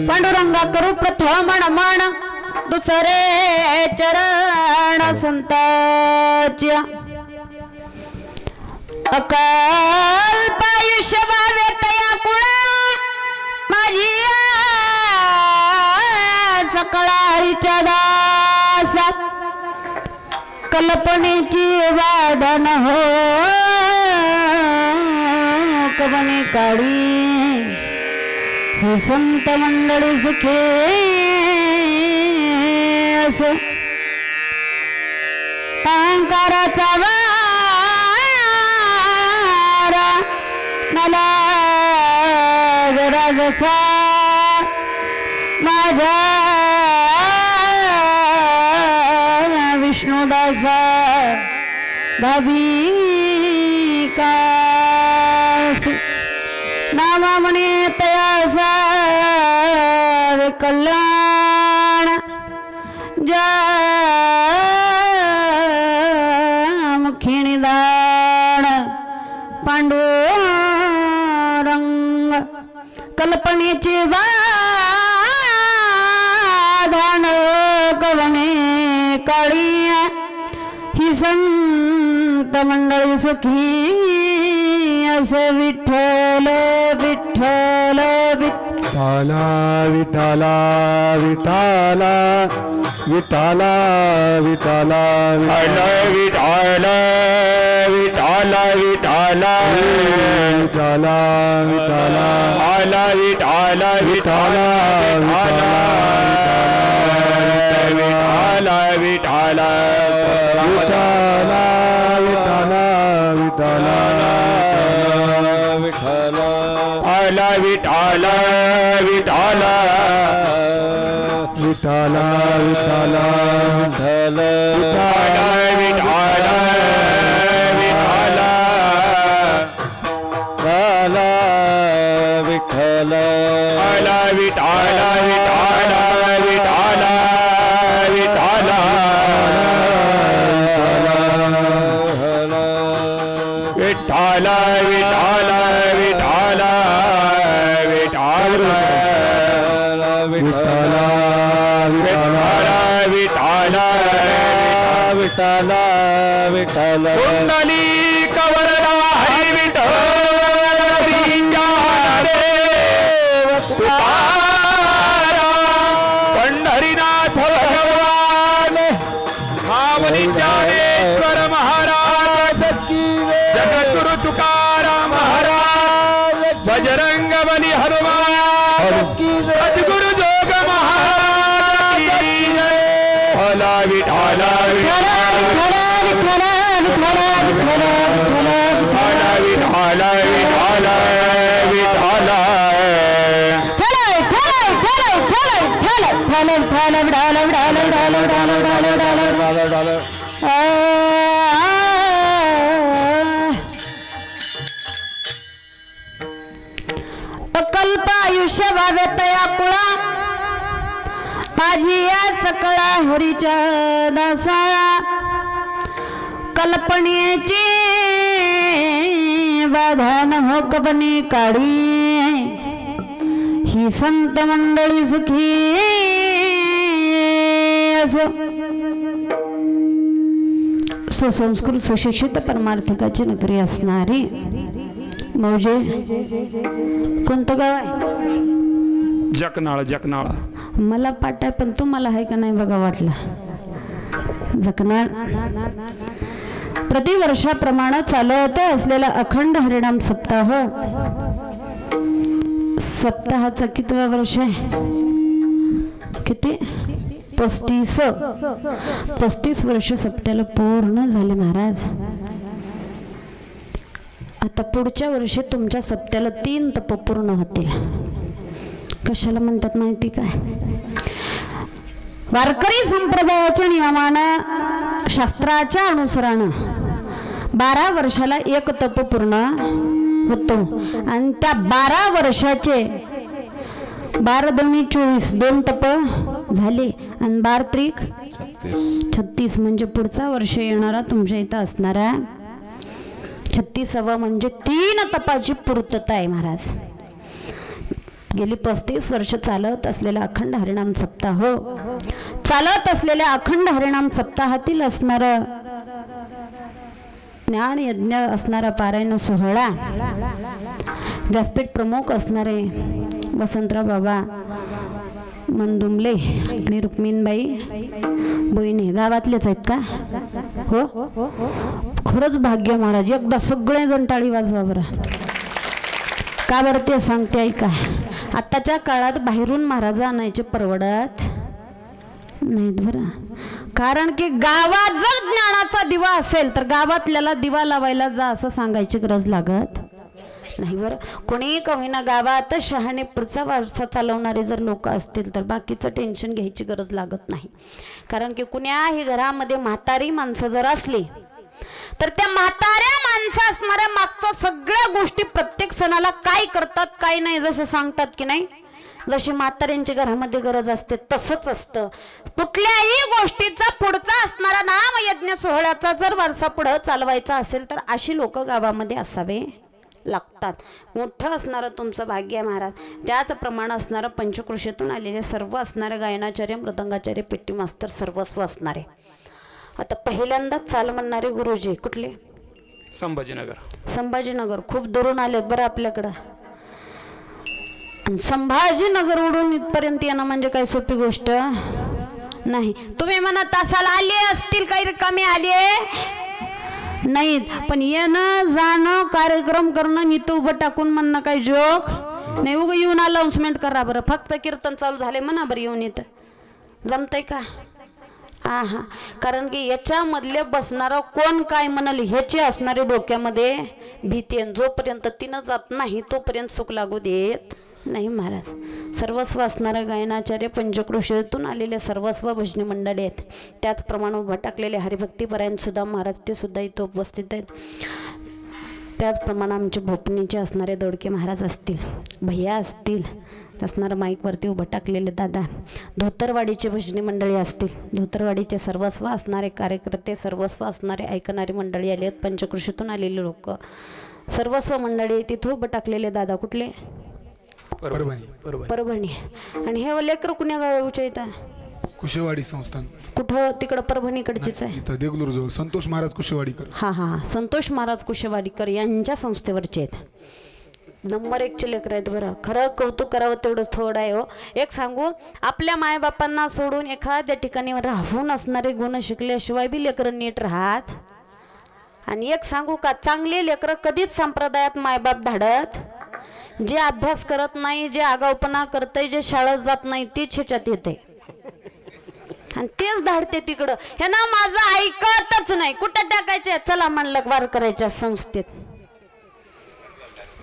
पांडुरंगा करू प्रथम नमन दुसरे चरण संताच्या अकल्प आयुष्य भावे तया कुळा माझी सकळा हरीच्या दासा कल्पनेची वादन हो कवने काढी हे संत मंडळी सुखे असो अहंकाराचा वारा मला जसा माझ्या विष्णुदासा भाविकास नामा म्हणे तयासा कल्याण जा मुखी निदान पांडुरंग कल्पनेचे वाधान कवने काळी ही संत मंडळी सुखी असे विठ्ठल विठ्ठल विठ्ठला विठ्ठला विठ्ठला विठ्ठला विठ्ठला विठ्ठला विठ्ठला विठ्ठला विठ्ठला विठ्ठला आला विठ्ठला विठ्ठला विठ्ठला विठ्ठला विठ्ठला विठ्ठला विठ्ठला आला विठ्ठला विठ्ठला विठ्ठला विठ्ठला विठ्ठला विठ्ठला विठ्ठला विठ्ठला आला विठ्ठला विठ्ठला विठ्ठला विठ्ठला विठ्ठला विठ्ठला विठ्ठला विठ्ठला विठ्ठला विठ्ठला विठ्ठला कुंडली कवरला हरी विठ्ठल पंढरीनाथ भगवान मावली ज्ञानेश्वर महाराज जगद्गुरु तुकाराम महाराज बजरंग बली हनुमान सद्गुरु जोग महाराज भला विठ्ठला विठ्ठला विठ्ठला विठ्ठला विठ्ठला विठ्ठला विठ्ठला अकल्प आयुष्य भावे तया कुळा माझी या सकळा हरीच्या दासा कल्पनेची बाधान हो कबनी काढी ही संत मंडळी सुखी असो सुसंस्कृत सुशिक्षित परमार्थिकाची नगरी असणारी मौजे कोणतं गाव आहे जकनाळ जकनाळ मला पाठ आहे पण तुम्हाला आहे का नाही बघा वाटलं जकनाळ प्रतिवर्षाप्रमाणे चालवत असलेला अखंड हरिनाम सप्ताह सप्ताहाचं कितवं वर्ष आहे किती 35 वर्ष सप्त्याला पूर्ण झाले महाराज आता पुढच्या वर्षी तुमच्या सप्त्याला 3 तप पूर्ण होतील कशाला म्हणतात माहिती काय वारकरी संप्रदायाच्या नियमानं शास्त्राच्या अनुसारानं 12 वर्षाला 1 तप पूर्ण होतो आणि त्या 12 वर्षाचे 12 दोन्ही 24 2 तप झाले आणि 12 त्रिक 36 म्हणजे पुढचा वर्ष येणारा तुमच्या इथं असणारा 36वा म्हणजे 3 तपाची पूर्तता आहे महाराज गेली 35 वर्ष चालत असलेला अखंड हरिनाम सप्ताह, चालत असलेल्या अखंड हरिनाम सप्ताहातील असणारा ज्ञान यज्ञ असणारा पारायण सोहळा, व्यासपीठ प्रमुख असणारे वसंतराव बाबा मंदुमले आणि रुक्मिणबाई बोईने गावातलेच आहेत का? हो, खरंच भाग्य महाराज. एकदा सगळेजण टाळी वाजवा बरं. का बरं ते सांगते ऐका. आत्ताच्या काळात बाहेरून महाराज आणायचे परवडत नाहीत बरं. कारण की गावात जर ज्ञानाचा दिवा असेल तर गावातल्याला दिवा लावायला जा असं सांगायची गरज लागत नाही बरं. कोणी कवीना गावात शहाणे पुढचा वारसा चालवणारे जर लोक असतील तर बाकीचं टेन्शन घ्यायची गरज लागत नाही. कारण की कुण्याही घरामध्ये म्हातारी माणसं जर असली तर त्या म्हाताऱ्या माणसं असणाऱ्या मागच्या सगळ्या गोष्टी प्रत्येक सणाला काय करतात काय नाही जसं सांगतात की नाही, जशी म्हाताऱ्यांची घरामध्ये गरज असते तसंच असतं. कुठल्याही गोष्टीचा पुढचा असणारा नाम यज्ञ सोहळ्याचा जर वारसा पुढं चालवायचा असेल तर अशी लोक गावामध्ये असावे लागतात. मोठं असणारं तुमचं भाग्य आहे महाराज. त्याचप्रमाणे असणारं पंचकृषीतून आलेले सर्व असणारे गायनाचार्य, मृदंगाचार्य, पेटी मास्तर सर्वस्व असणारे. आता पहिल्यांदाच चाल म्हणणारे गुरुजी कुठले? संभाजीनगर. खूप दुरून आलेत बरं आपल्याकडं. संभाजीनगर उडून इथपर्यंत येणं म्हणजे काही सोपी गोष्ट नाही. तुम्ही म्हणा तासाला आले असतील, काही रिकामे आले नाहीत, पण येणं जाणं कार्यक्रम करणं नित उभं टाकून म्हणणं काही जोक नाही. उगं येऊन अनाउन्समेंट करा बरं. फक्त कीर्तन चालू झाले म्हणा बरं येऊन इथं जमतंय का? हा, कारण की याच्यामधले बसणारा कोण काय म्हणाल ह्याची असणारे डोक्यामध्ये भीती. जोपर्यंत तिनं जात नाही तोपर्यंत सुख लागू देत नाही महाराज. सर्वस्व असणारे गायनाचार्य, पंचकृषीतून आलेले सर्वस्व भजनी मंडळी आहेत. त्याचप्रमाणे उभं टाकलेले हरिभक्तीपरायण सुद्धा महाराज ते सुद्धा इथं उपस्थित आहेत. त्याचप्रमाणे आमचे भोपणीचे असणारे दोडके महाराज असतील, भैया असतील, असणारं माईकवरती उभं टाकलेले दादा, धोतरवाडीचे भजनी मंडळी असतील, धोतरवाडीचे सर्वस्व असणारे कार्यकर्ते, सर्वस्व असणारे ऐकणारी मंडळी आली आहेत. पंचकृषीतून आलेले लोक सर्वस्व मंडळी तिथं उभं टाकलेले दादा कुठले? परभणी. आणि हे लेकर कुण्या गावच्या इथं? कुशेवाडी संस्थान. कुठं? तिकडं परभणीकडचीच आहे. इथं देगलूर जवळ संतोष महाराज कुशेवाडीकर. हा, संतोष महाराज कुशेवाडीकर यांच्या संस्थेवरचे आहेत. नंबर 1चे लेकर आहेत बरं. खरं कौतुक करावं तेवढं थोडं आहे हो. एक सांगू, आपल्या मायबापांना सोडून एखाद्या ठिकाणी राहून असणारे गुण शिकल्याशिवाय बी लेकरं नीट राहत. आणि एक सांगू का, चांगले लेकरं कधीच संप्रदायात मायबाप धाडत. जे अभ्यास करत नाही, जे आगाऊपणा करतंय, जे शाळेत जात नाही तेच ह्याच्यात येते आणि तेच धाडते तिकडं. हे ना माझं ऐकतच नाही. कुठं टाकायचे? चला म्हणलं वार करायच्या संस्थेत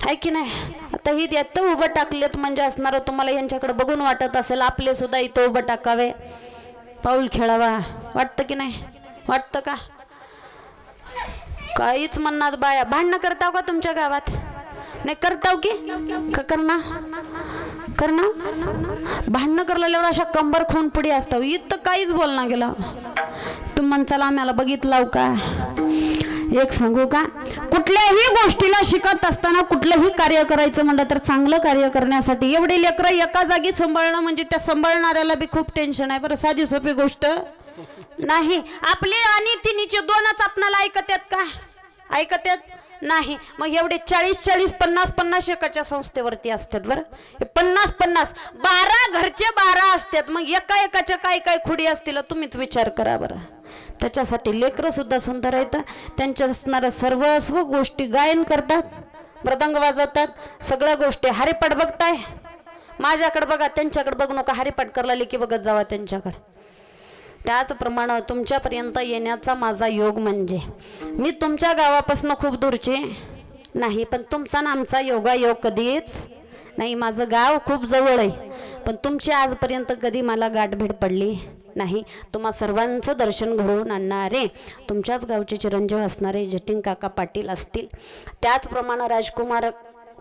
आहे की नाही. आता ही येतं उभं टाकलेत म्हणजे असणार तुम्हाला यांच्याकडे बघून वाटत असेल आपले सुद्धा इथं उभं टाकावे, पाऊल खेळावा. वाटतं की नाही? वाटतं का? काहीच म्हणणार बाया. भांडणं करताव का तुमच्या गावात? नाही करताव की करणार भांडणं करलेल्यावर अशा कंबर खून पुढे असताव. इथं काहीच बोलणं गेलं. तुम्ही म्हणचाल आम्हाला बघितलाव का? एक सांगू का, कुठल्याही गोष्टीला शिकत असताना कुठलंही कार्य करायचं म्हणलं तर चांगलं कार्य करण्यासाठी एवढे लेकरं एका जागी सांभाळणं म्हणजे त्या सांभाळणाऱ्याला बी खूप टेन्शन आहे बरं. साधी सोपी गोष्ट नाही. आपले आणि तिन्हीचे दोनच आपणाला ऐकत आहेत का? ऐकत आहेत नाही. मग एवढे 40-40, 50-50 एकाच्या संस्थेवरती असतात बरं. 50-50 12 घरचे 12 असतात. मग एका एकाच्या काय काय खुडी असतील तुम्हीच विचार करा बरं. त्याच्यासाठी लेकरं सुद्धा सुंदर आहेत. त्यांच्या असणाऱ्या सर्वस्व गोष्टी गायन करतात, मृदंग वाजवतात, सगळ्या गोष्टी. हरिपाठ बघताय? माझ्याकडे बघा, त्यांच्याकडे बघू नका. हरिपाठ करायला की बघत जावा त्यांच्याकडे. त्याचप्रमाणे तुमच्यापर्यंत येण्याचा माझा योग म्हणजे मी तुमच्या गावापासून खूप दूरचे नाही, पण तुमचा ना आमचा योगायोग कधीच नाही. माझं गाव खूप जवळ आहे, पण तुमची आजपर्यंत कधी मला गाठभेट पडली नाही. तुम्हा सर्वांचं दर्शन घडवून आणणारे तुमच्याच गावचे चिरंजीव असणारे जटिंग काका पाटील असतील, त्याचप्रमाणे राजकुमार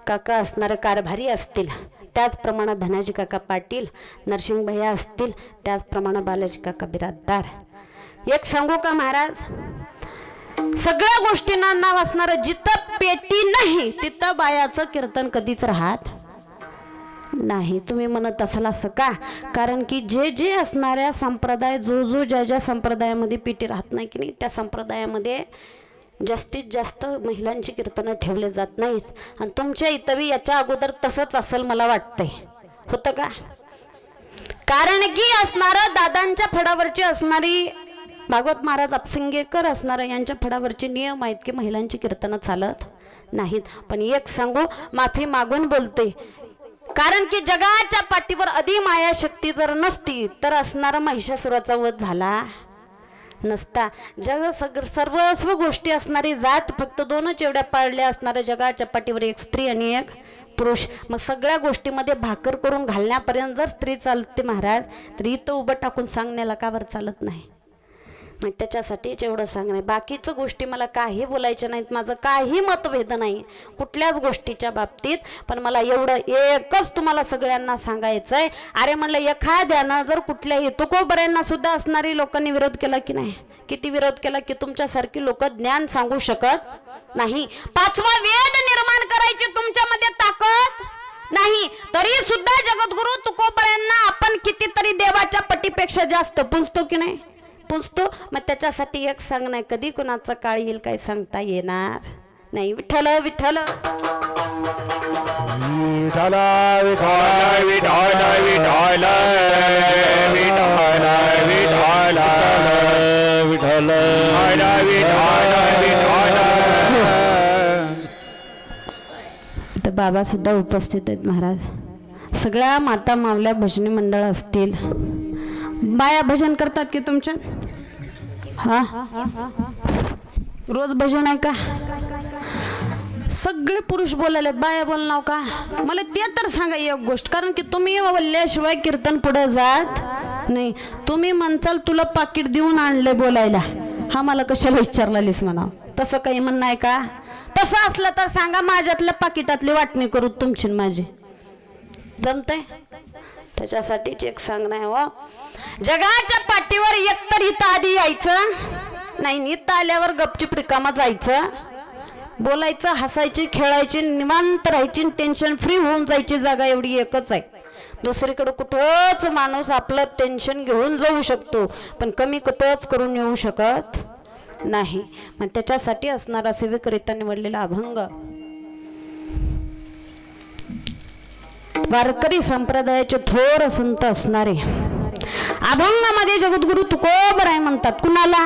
काका असणारे कारभारी असतील, त्याचप्रमाणे धनाजी काका पाटील, नरसिंग भैया असतील, त्याचप्रमाणे बालाजी काका बिराददार. एक सांगू का महाराज, सगळ्या गोष्टींना नाव असणारं जिथं पेटी नाही तिथं बायाचं कीर्तन कधीच राहत नाही तुम्ही म्हणत असाल असं का? कारण की जे जे असणाऱ्या संप्रदाय जो ज्या ज्या संप्रदायामध्ये पिठी राहत नाही की नाही त्या संप्रदायामध्ये जास्तीत जास्त महिलांची कीर्तनं ठेवले जात नाहीत आणि तुमच्या इथंही याच्या अगोदर तसंच असेल मला वाटतंय. होतं का? कारण की असणारं दादांच्या फडावरची असणारी भागवत महाराज अपसिंगेकर असणारं यांच्या फडावरचे नियम आहेत की महिलांची कीर्तनं चालत नाहीत. पण एक सांगू, माफी मागून बोलते, कारण की जगाच्या पाठीवर अधिमाया शक्ती जर नसती तर असणारा महिषासुराचा वध झाला नसता. सर्वस्व गोष्टी असणारी जात फक्त दोनच एवढ्या पाळल्या असणाऱ्या जगाच्या पाठीवर, एक स्त्री आणि एक पुरुष. मग सगळ्या गोष्टीमध्ये भाकर करून घालण्यापर्यंत जर स्त्री चालते महाराज, तर इथं उभं टाकून सांगण्याला का बरं चालत नाही? मग त्याच्यासाठीच एवढं सांगणं. बाकीचं गोष्टी मला काही बोलायच्या नाहीत, माझं काही मतभेद नाही कुठल्याच गोष्टीच्या बाबतीत. पण मला एवढं एकच तुम्हाला सगळ्यांना सांगायचं आहे. अरे म्हणलं एखाद्यानं जर कुठल्याही तुकोबऱ्यांना सुद्धा असणारी लोकांनी विरोध केला की नाही? किती विरोध केला की तुमच्यासारखी लोक ज्ञान सांगू शकत नाही. पाचवा वेद निर्माण करायची तुमच्यामध्ये ताकद नाही, तरी सुद्धा जगद्गुरु तुकोबऱ्यांना आपण कितीतरी देवाच्या पटीपेक्षा जास्त पुजतो की नाही? पुजतो. मग त्याच्यासाठी एक सांगणं आहे, कधी कुणाचा काळ येईल काही सांगता येणार नाही. विठ्ठल विठ्ठल विठ्ठल विठ्ठल विठ्ठल विठ्ठल विठ्ठल विठ्ठल तर बाबा सुद्धा उपस्थित आहेत महाराज. सगळ्या माता मावल्या भजनी मंडळ असतील. बाया भजन करतात की तुमच्यात? हा, रोज भजन आहे का? सगळे पुरुष बोलायलेत, बाया बोलणार का? मला ते तर सांगा एक गोष्ट, कारण की तुम्ही बोलल्याशिवाय कीर्तन पुढे जात नाही. तुम्ही म्हणचाल तुला पाकिट देऊन आणले बोलायला, हा मला कशाला विचारलालीस म्हणा? तसं काही म्हणणं आहे का? तसं असलं तर सांगा, माझ्यातल्या पाकिटातली वाटणी करू तुमची माझी. जमतंय? त्याच्यासाठीच एक सांगणं आहे हो, जगाच्या पाठीवर एकतर इथं आधी यायचं नाही, इथं आल्यावर गपचिप रिकामा जायचं, बोलायचं, हसायची, खेळायची, निवांत राहायची, टेन्शन फ्री होऊन जायची जागा एवढी एकच आहे. दुसरीकडे कुठंच माणूस आपलं टेन्शन घेऊन जाऊ शकतो, पण कमी कुठंच करून येऊ शकत नाही. मग त्याच्यासाठी असणारा सेवेकरिता निवडलेला अभंग, वारकरी संप्रदायाचे थोर संत असणारे अभंगामध्ये जगद्गुरु तुकोबराय म्हणतात. कुणाला?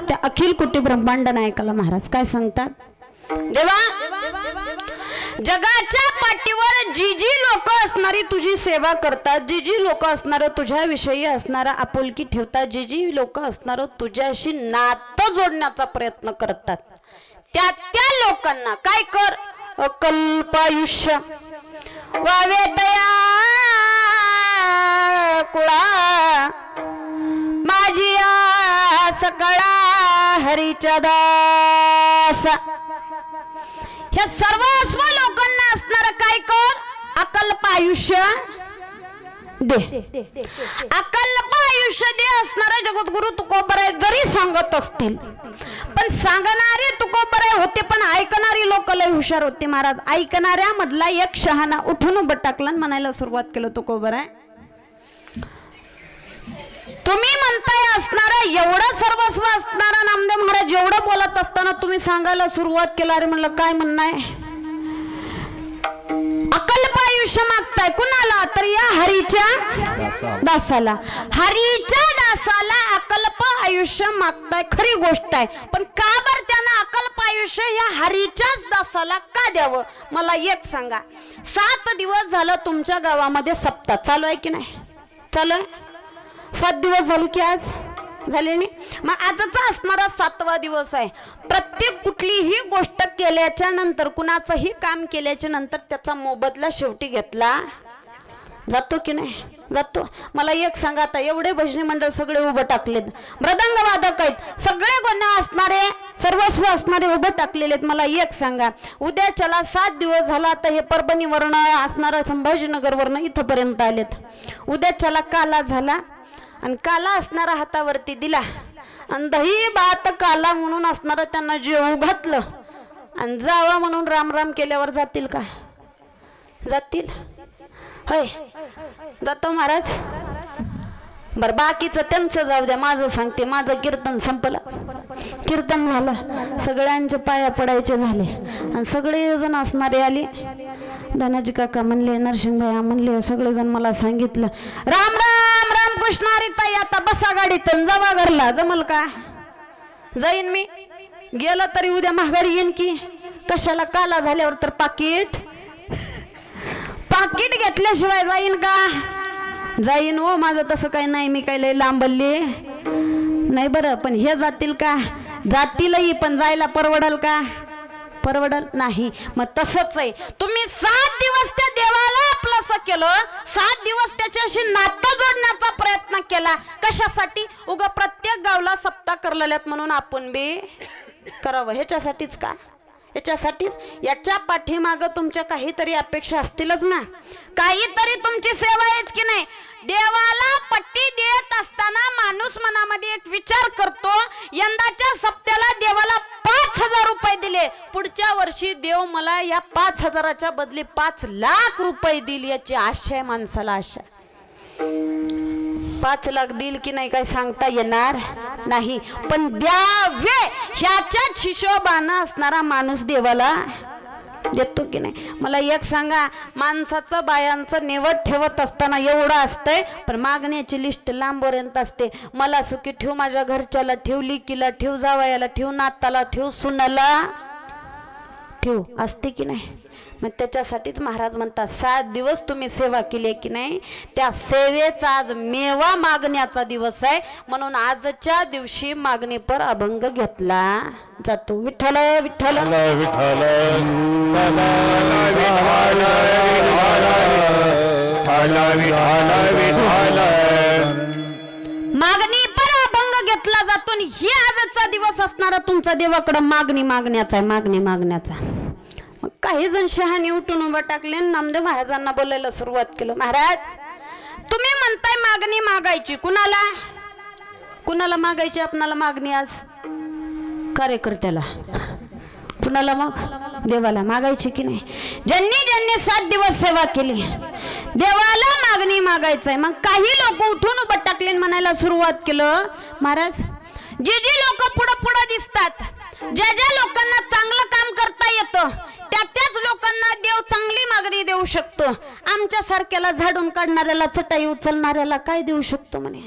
त्या अखिल कोटी ब्रह्मांड नायकाला महाराज काय सांगतात? देवा, जगाच्या पाठीवर जी जी लोक असणारी तुझी सेवा करतात, जी जी लोक असणार तुझ्याविषयी असणारा आपुलकी ठेवतात, जी जी लोक असणार तुझ्याशी नातं जोडण्याचा प्रयत्न करतात, त्या त्या लोकांना काय कर? अकल्पायुष्य वावे तया कुळा माझी सकळा हरीच्या दास. ह्या सर्वस्व लोकांना असणार काय कर? अकल्प आयुष्य दे. अकल्प आयुष्य दे असणारे जगद्गुरु तुकोबराय जरी सांगत असतील, पण सांगणारे तुकोबराय होते पण ऐकणारी लोक लय हुशार होते महाराज. ऐकणाऱ्या मधला एक शहाणा उठून उभं टाकला आणि म्हणायला सुरुवात केलं, तुकोबराय तुम्ही म्हणताय असणारा एवढं सर्वस्व असणारा नामदेव महाराज एवढं बोलत असताना तुम्ही सांगायला सुरुवात केला. अरे म्हणलं काय म्हणणं आहे? अकल्प आयुष्य मागताय कुणाला? तर या हरीच्या दासाला. हरीच्या दासाला अकल्प आयुष्य मागताय, खरी गोष्ट आहे. पण का बर त्यानं अकल्प आयुष्य या हरीच्याच दासाला का द्यावं? मला एक सांगा. 7 दिवस झालं तुमच्या गावामध्ये सप्ताह चालू आहे की नाही? चालू आहे. 7 दिवस झाले की आज झाले नाही. मग आजचा असणारा 7वा दिवस आहे. प्रत्येक कुठलीही गोष्ट केल्याच्या नंतर, कुणाचंही काम केल्याच्या नंतर त्याचा मोबदला शेवटी घेतला जातो की नाही? जातो. मला एक सांगा, आता एवढे भजनी मंडळ सगळे उभं टाकलेत, मृदंग वादक आहेत, सगळे गुण असणारे सर्वस्व असणारे उभं टाकलेले आहेत. मला एक सांगा, उद्याच्याला 7 दिवस झाला, आता हे परभणीवरनं असणारा संभाजीनगरवरनं इथंपर्यंत आलेत. उद्याच्याला काला झाला आणि काला असणारा हातावरती दिला आणि दही भात काला म्हणून असणारा त्यांना जेवू घातलं आणि जावा म्हणून राम राम केल्यावर जातील का? जातील? होय जातो महाराज. बर बाकीचं त्यांचं जाऊ द्या, माझं सांगते. माझं कीर्तन संपलं, कीर्तन झालं, सगळ्यांचे पाया पडायचे झाले आणि सगळेजण असणारे आले. धनाजी काका म्हणले, नरसिंहभाई म्हणले, सगळेजण मला सांगितलं राम राम रामकृष्ण हरी ताई आता बसा गाडीत जावा घरला. जमल का? जाईन मी, गेलं तरी उद्या माघारी येईन की कशाला? काला झाल्यावर तर पाकिट घेतल्याशिवाय जाईन का? जाईन हो, माझं तसं काही नाही, मी काही लय लांबली नाही. बरं पण हे जातील का? जातीलही, पण जायला परवडल का? परवडल नाही. मग तसंच आहे, तुम्ही 7 दिवस त्या देवाला आपलंसं केलं, 7 दिवस त्याच्याशी नातं जोडण्याचा प्रयत्न केला. कशासाठी? उगा प्रत्येक गावला सप्ताह करलेल्यात म्हणून आपण बी करावं, ह्याच्यासाठीच का? याच्यासाठीच. याच्या पाठीमागं तुमच्या काहीतरी अपेक्षा असतीलच ना, काहीतरी तुमची सेवा आहेच की नाही. देवाला पट्टी देत असताना माणूस मनामध्ये एक विचार करतो, यंदाच्या सप्त्याला देवाला 5,000 रुपये दिले, पुढच्या वर्षी देव मला या 5,000च्या बदली 5 लाख रुपये दिल, याची आशा आहे माणसाला. आशा 5 लाख देईल की नाही काय सांगता येणार नाही, पण द्यावे ह्याच्याच हिशोबानं असणारा माणूस देवाला देतो की नाही. मला एक सांगा, माणसाचं बायांचं नेवत ठेवत असताना एवढं असतंय, पण मागण्याची लिस्ट लांबपर्यंत असते. मला सुखी ठेव, माझ्या घरच्याला ठेव, लिकीला ठेव, जावयाला ठेव, नाताला ठेव, सुनाला ठेव, असते की नाही. मग त्याच्यासाठीच महाराज म्हणतात 7 दिवस तुम्ही सेवा केली की नाही, त्या सेवेचा आज मेवा मागण्याचा दिवस आहे, म्हणून आजच्या दिवशी मागणी पर अभंग घेतला जातो. विठ्ठल विठ्ठल विठ्ठल मागणी पर अभंग घेतला जातो. आणि हे आजचा दिवस असणारा तुमचा देवाकडे मागणी मागण्याचा आहे, मागणी मागण्याचा. मग काही जण शहाणी उठून उभं टाकले, नामदेव महाराजांना बोलायला सुरुवात केलं. महाराज तुम्ही म्हणताय मागणी मागायची, कुणाला कुणाला मागायची? आपणाला मागणी आज कार्यकर्त्याला, कुणाला? मग देवाला मागायची की नाही? ज्यांनी ज्यांनी 7 दिवस सेवा केली देवाला मागणी मागायचंय. मग काही लोक उठून उभं टाकले, म्हणायला सुरुवात केलं, महाराज जे लोक पुढं पुढं दिसतात, ज्या लोकांना चांगलं काम करता येतं, त्याच लोकांना देव चांगली मागणी देऊ शकतो. आमच्या सारख्याला झाडून काढणाऱ्याला, चटाई उचलणाऱ्याला काय देऊ शकतो म्हणे?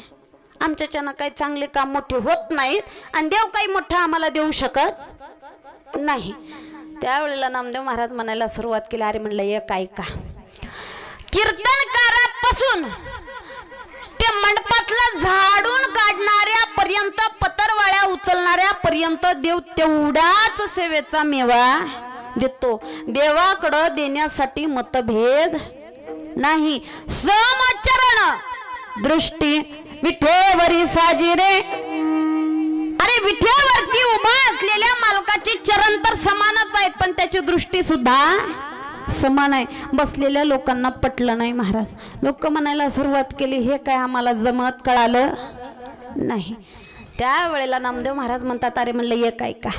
आमच्याच्यानं काही चांगले काम मोठे होत नाहीत आणि देव काही मोठं आम्हाला देऊ शकत नाही. त्यावेळेला नामदेव महाराज म्हणायला सुरुवात केली, अरे म्हणलं एक ऐका, कीर्तनकारापासून ते मंडपातला झाडून काढणाऱ्या पर्यंत, पतरवाळ्या उचलणाऱ्या पर्यंत देव तेवढाच सेवेचा मेवा देतो. देवाकडं देण्यासाठी मतभेद नाही. समचरण दृष्टी विठेवरी साजिरे. अरे विठेवरती उभा असलेल्या मालकाची चरण तर समानच आहेत, पण त्याची दृष्टी सुद्धा समान आहे. बसलेल्या लोकांना पटलं नाही महाराज. लोक म्हणायला सुरुवात केली, हे काय आम्हाला जमत, कळालं नाही. त्यावेळेला नामदेव महाराज म्हणतात, अरे म्हणलं एक ऐका,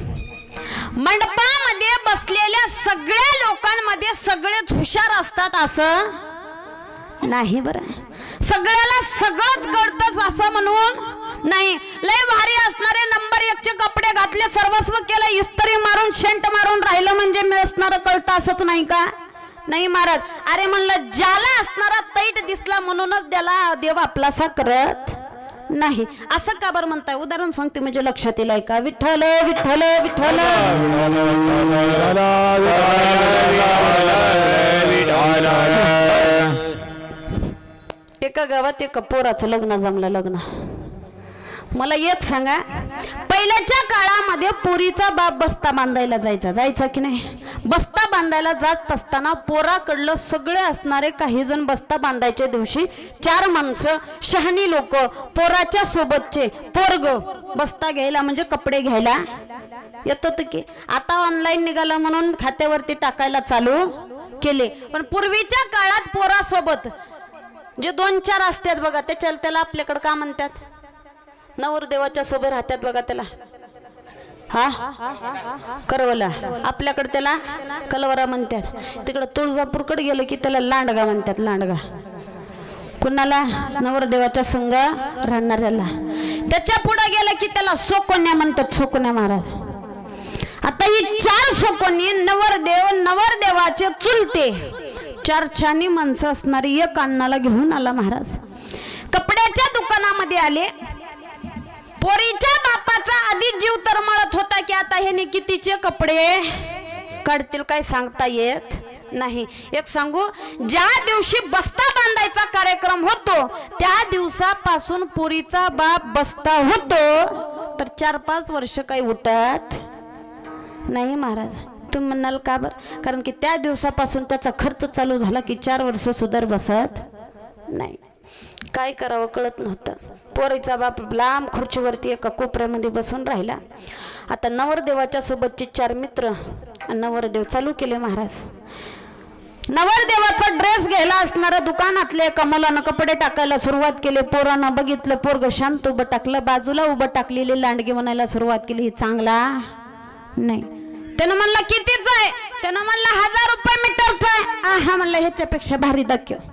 मंडपामध्ये बसलेल्या सगळ्या लोकांमध्ये सगळेच हुशार असतात असं नाही. बरं, सगळ्याला सगळंच कळतंच असं म्हणून नाही. लय भारी असणारे नंबर 1चे कपडे घातले, सर्वस्व केलं, इस्त्री मारून शेंट मारून राहिलं म्हणजे मी असणारं कळतं असंच नाही का? नाही महाराज. अरे म्हणलं ज्याला असणारा तैट दिसला म्हणूनच त्याला देव आपलासा करत नाही, असं का बरं म्हणताय? उदाहरण सांगते म्हणजे लक्षात येईल का? विठ्ठल विठ्ठल विठ्ठल एका गावात एका पोराचं लग्न जमलं. लग्न मला एक सांगा, पहिल्याच्या काळामध्ये पोरीचा बाप बस्ता बांधायला जायचा की नाही? बस्ता बांधायला जात असताना पोराकडलं सगळे असणारे काही जण बस्ता बांधायच्या दिवशी 4 माणसं शहाणी लोक पोराच्या सोबतचे पोरग बस्ता घ्यायला म्हणजे कपडे घ्यायला येत होते की. आता ऑनलाईन निघाला म्हणून खात्यावरती टाकायला चालू केले, पण पूर्वीच्या काळात पोरासोबत जे 2-4 असतात बघा, त्याला आपल्याकडे का म्हणतात? नवरदेवाच्या सोबत राहतात बघा, त्याला हा करवला, आपल्याकडे त्याला कलवरा म्हणतात, तिकडे तुळजापूरकडे गेलं की त्याला लांडगा म्हणतात, लांडगा. कुणाला? नवरदेवाच्या संग राहणाऱ्याला. त्याच्या पुढे गेलं की त्याला सोकोन्या म्हणतात, सोकोन्या महाराज. आता ही 4 सोकोनी नवरदेव नवरदेवाचे चुलते 4 छानी माणसं असणारी एक अन्नाला घेऊन आला महाराज. कपड्याच्या दुकानामध्ये आले. पोरीच्या बापाचा आधी जीव तरमळत होता की आता ह्याने कितीचे कपडे काढतील काय सांगता येत नाही. एक सांगू, ज्या दिवशी बस्ता बांधायचा कार्यक्रम होतो त्या दिवसापासून पोरीचा बाप बसता होतो तर 4-5 वर्ष काही उठत नाही महाराज. तुम्ही म्हणाल का बरं? कारण की त्या दिवसापासून त्याचा खर्च चालू झाला की 4 वर्ष सुधार बसत नाही. काय करावं कळत नव्हतं. पोरीचा बाप लांब खुर्चीवरती एका कोपऱ्यामध्ये बसून राहिला. आता नवरदेवाच्या सोबतचे 4 मित्र नवरदेव चालू केले महाराज. नवरदेवाचा ड्रेस घ्यायला असणाऱ्या दुकानातल्या एका मुलानं कपडे टाकायला सुरुवात केली. पोरानं बघितलं, पोरग शांत उभं टाकलं, बाजूला उभं टाकलेली लांडगी म्हणायला सुरुवात केली, ही चांगला नाही. त्यानं म्हणलं कितीच आहे? त्यानं म्हणलं 1000 रुपये मीटरचा आहे. हा म्हणलं ह्याच्यापेक्षा भारी दाखव.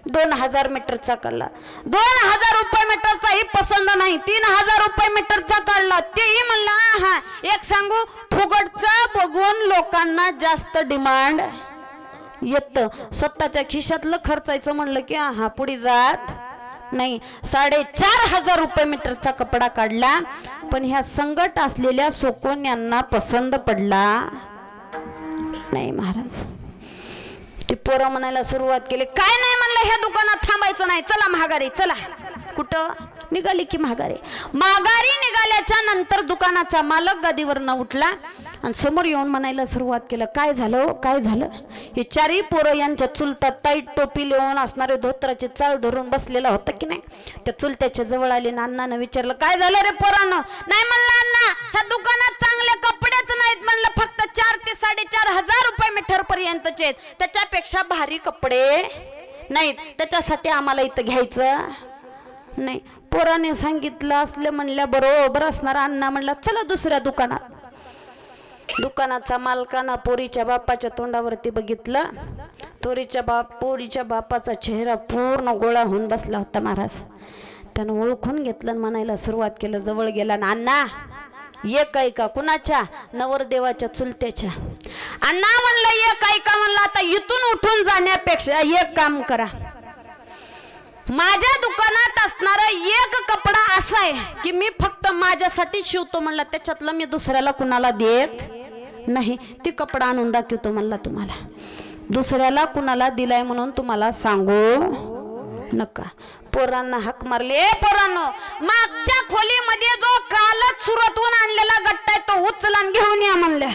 2000 मीटरचा काढला. 2000 रुपये मीटरचाही पसंत नाही. 3000 रुपये मीटरचा काढला. तेही म्हणलं हा. एक सांगू, फुगटचा बघून लोकांना जास्त डिमांड येतं. स्वतःच्या खिशातलं खर्चायचं म्हणलं की हा पुढे जात नाही. 4500 रुपये मीटरचा कपडा काढला. पण ह्या संकट असलेल्या सोकोन्यांना पसंत पडला नाही महाराज. ती पोरं म्हणायला सुरुवात केली, काय नाही म्हणलं ह्या दुकानात थांबायचं नाही, चला महागारी. चला. कुठं निघाली की महागारी. माघारी निघाल्याच्या नंतर दुकानाचा मालक गादीवर न उठला आणि समोर येऊन म्हणायला सुरुवात केलं, काय झालं काय झालं? हे 4ही पोरं यांच्या चुलतात टाईट टोपी लिहून असणारे धोत्राचे चाळ धरून बसलेला होता की नाही. त्या चुलत्याच्या जवळ आले ना अण्णानं विचारलं, काय झालं रे पोरानं? नाही म्हणलं अण्णा, ह्या दुकानात चांगले कपडेच नाहीत म्हणलं, फक्त 4 ते 4500 रुपये मीटर पर्यंतचे आहेत, त्याच्यापेक्षा भारी कपडे नाहीत, त्याच्यासाठी आम्हाला इथं घ्यायचं नाही. पोराने सांगितलं असले म्हणल्या बरोबर असणार. अण्णा म्हणला चला दुसऱ्या दुकानात. दुकानाचा मालकानं पोरीच्या बापाच्या तोंडावरती बघितलं. पोरीच्या बापाचा चेहरा पूर्ण गोळा होऊन बसला होता महाराज. त्यानं ओळखून घेतलं आणि म्हणायला सुरुवात केलं. जवळ गेला ना, अण्णा एक ऐका. कुणाच्या? नवरदेवाच्या चुलत्याच्या. अण्णा म्हणलं एक ऐका म्हणलं, आता इथून उठून जाण्यापेक्षा एक काम करा, माझ्या दुकानात असणारा एक कपडा असा आहे की मी फक्त माझ्यासाठी शिवतो म्हणला, त्याच्यातलं मी दुसऱ्याला कुणाला देत नाही. ती कपडा आणून दाखवतो म्हणला तुम्हाला. दुसऱ्याला कुणाला दिलाय म्हणून तुम्हाला सांगू नका. पोरांना हाक मारली, ए पोरांनो, मागच्या खोलीमध्ये जो कालच सुरतहून आणलेला गट्टा आहे तो उचला घेऊन या म्हणले.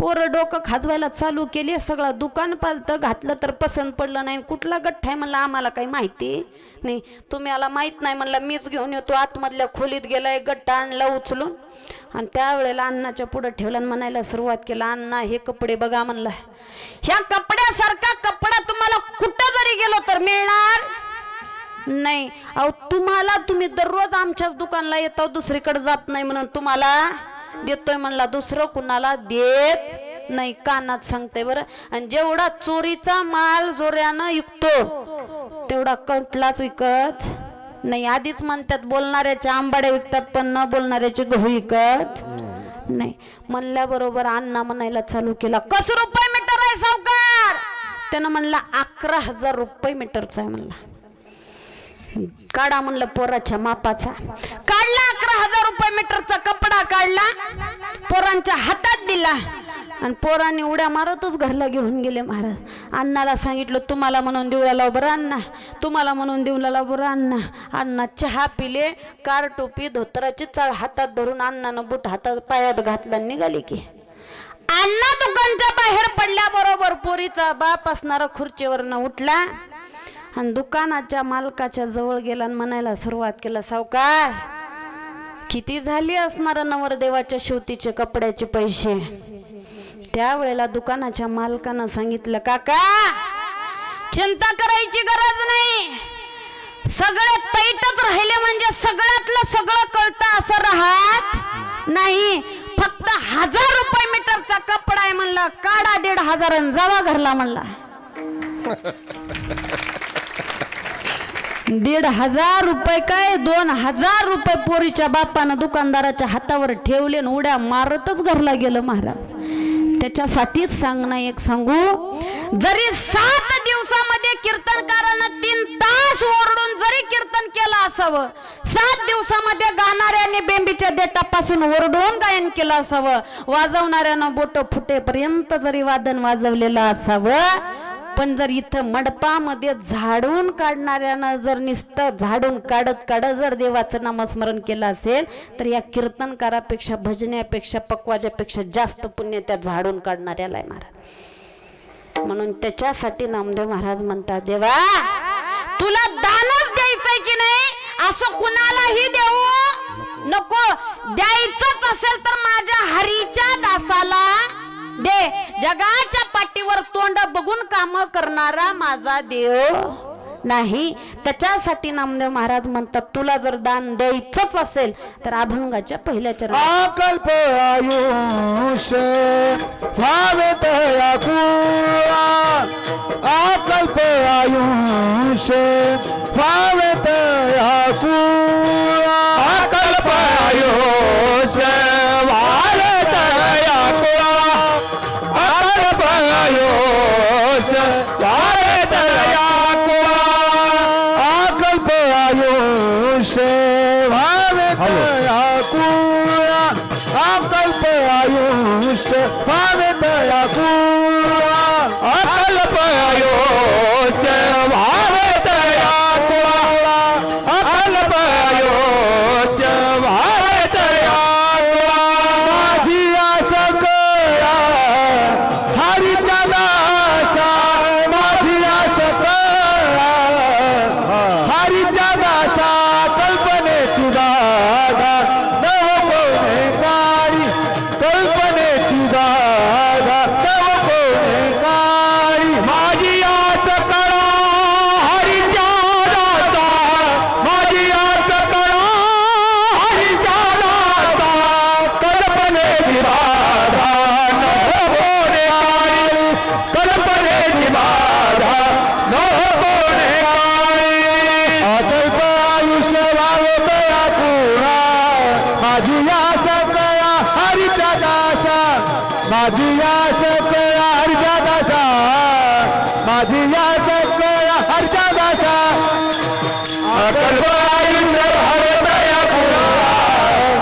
पोरं डोकं खाजवायला चालू केली. सगळं दुकान पालतं घातलं तर पसंत पडलं नाही. कुठला गठ्ठा आहे म्हणलं, आम्हाला काही माहिती नाही. तुम्हाला माहित नाही म्हणलं, मीच घेऊन येतो. आतमधल्या खोलीत गेलाय, गट्टा आणला उचलून आणि त्यावेळेला अण्णाच्या पुढे ठेवला आणि म्हणायला सुरुवात केला, अण्णा हे कपडे बघा म्हणलं, ह्या कपड्यासारखा कपडा तुम्हाला कुठं जरी गेलो तर मिळणार नाही. अहो तुम्ही दररोज आमच्याच दुकानला येतो, दुसरीकडे जात नाही म्हणून तुम्हाला देतोय म्हणला, दुसरं कुणाला देत नाही. कानात सांगते बरं. आणि जेवढा चोरीचा माल जोऱ्यानं विकतो तेवढा कटलाच विकत नाही. आधीच म्हणतात बोलणाऱ्याच्या आंबाड्या विकतात पण न बोलणाऱ्याचे गहू विकत नाही. म्हणल्याबरोबर अण्णा म्हणायला चालू केला, कसं रुपये मीटर आहे सावकार? त्यानं म्हणला 11000 रुपये मीटरचा आहे म्हणला. काढा म्हणलं पोराच्या मापाचा. काढला 11000 रुपये मीटरचा कपडा काढला, पोरांच्या हातात दिला आणि पोरांनी उड्या मारतच घरला घेऊन गेले महाराज. अण्णाला सांगितलं, तुम्हाला म्हणून देऊला बरं अण्णा, तुम्हाला म्हणून देऊला बरं अण्णा. अण्णा चहा पिले, कार टोपी धोत्राची चाळ हातात धरून अण्णानं बूट हातात पायात घातला, निघाली की. अण्णा दुकानच्या बाहेर पडल्याबरोबर पोरीचा बाप असणारा खुर्चीवरनं उठला आणि दुकानाच्या मालकाच्या जवळ गेला आणि म्हणायला सुरुवात केला, सावकार किती झाली असणार नवरदेवाच्या शिवतीचे कपड्याचे पैसे? त्यावेळेला दुकानाच्या मालकानं सांगितलं, काका चिंता करायची गरज नाही, सगळे तैटच राहिले म्हणजे सगळ्यातलं सगळं कळतं असं राहत नाही, फक्त 1000 रुपये मीटरचा कपडा आहे म्हणलं, काढा 1500 जावा घरला म्हणला. 1500 रुपये काय 2000 रुपये पोरीच्या बापानं दुकानदाराच्या हातावर ठेवले आणि उड्या मारतच घरला गेलं महाराज. त्याच्यासाठीच सांगणं एक सांगू, जरी 7 दिवसामध्ये कीर्तनकारानं 3 तास ओरडून जरी कीर्तन केलं असावं, 7 दिवसामध्ये गाणाऱ्याने बेंबीच्या देठापासून ओरडून गायन केलं असावं, वाजवणाऱ्यानं बोट फुटेपर्यंत जरी वादन वाजवलेलं असावं, पण जर इथं मंडपामध्ये झाडून काढणाऱ्यानं जर नुसतं झाडून काढत काढत जर देवाचं नामस्मरण केलं असेल तर या कीर्तनकारापेक्षा भजण्यापेक्षा पकवाजापेक्षा जास्त पुण्य त्या झाडून काढणाऱ्याला आहे महाराज. म्हणून त्याच्यासाठी नामदेव महाराज म्हणतात, देवा तुला दानच द्यायचंय की नाही, असं कुणालाही देऊ नको, द्यायचंच असेल तर माझ्या हरीच्या दासाला दे. जगाच्या पाठीवर तोंड बघून काम करणारा माझा देव नाही. त्याच्यासाठी नामदेव महाराज म्हणतात, तुला जर दान द्यायचंच असेल तर अभंगाच्या पहिल्या चरणात अकल्प आयुष्य भावे तयाकुळा, अकल्प आयुष्य भावे तयाकुळा, अकल्प आयुष्य भावे तयाकुळा, अकल्प आयुष्य भावे तयाकुळा, अकल्प आयुष्य भावे तयाकुळा, अकल्प आयुष्य भावे तयाकुळा, अकल्प आयुष्य भावे तयाकुळा, अकल्प आयुष्य भावे तयाकुळा, माझी आस कळा हरीचा दासा, माझी आस कळा हरीचा दासा, कल्पनेची दादा नव कोणे काळी, कल्पनेची दादा नव कोणे काळी, माझी आस कळा हरीचा दासा, माझी आस कळा हरीचा दासा, कल्पनेची दादा नव कोणे काळी, कल्पनेची दादा नव कोणे काळी, अकल्प आयुष्य भावे तयाकुळा, माझी आस कळा हरीचा दासा, माझी आस कळा हरीचा दासा, माझी आस कळा हरीचा दासा, अकल्प आयुष्य भावे तयाकुळा,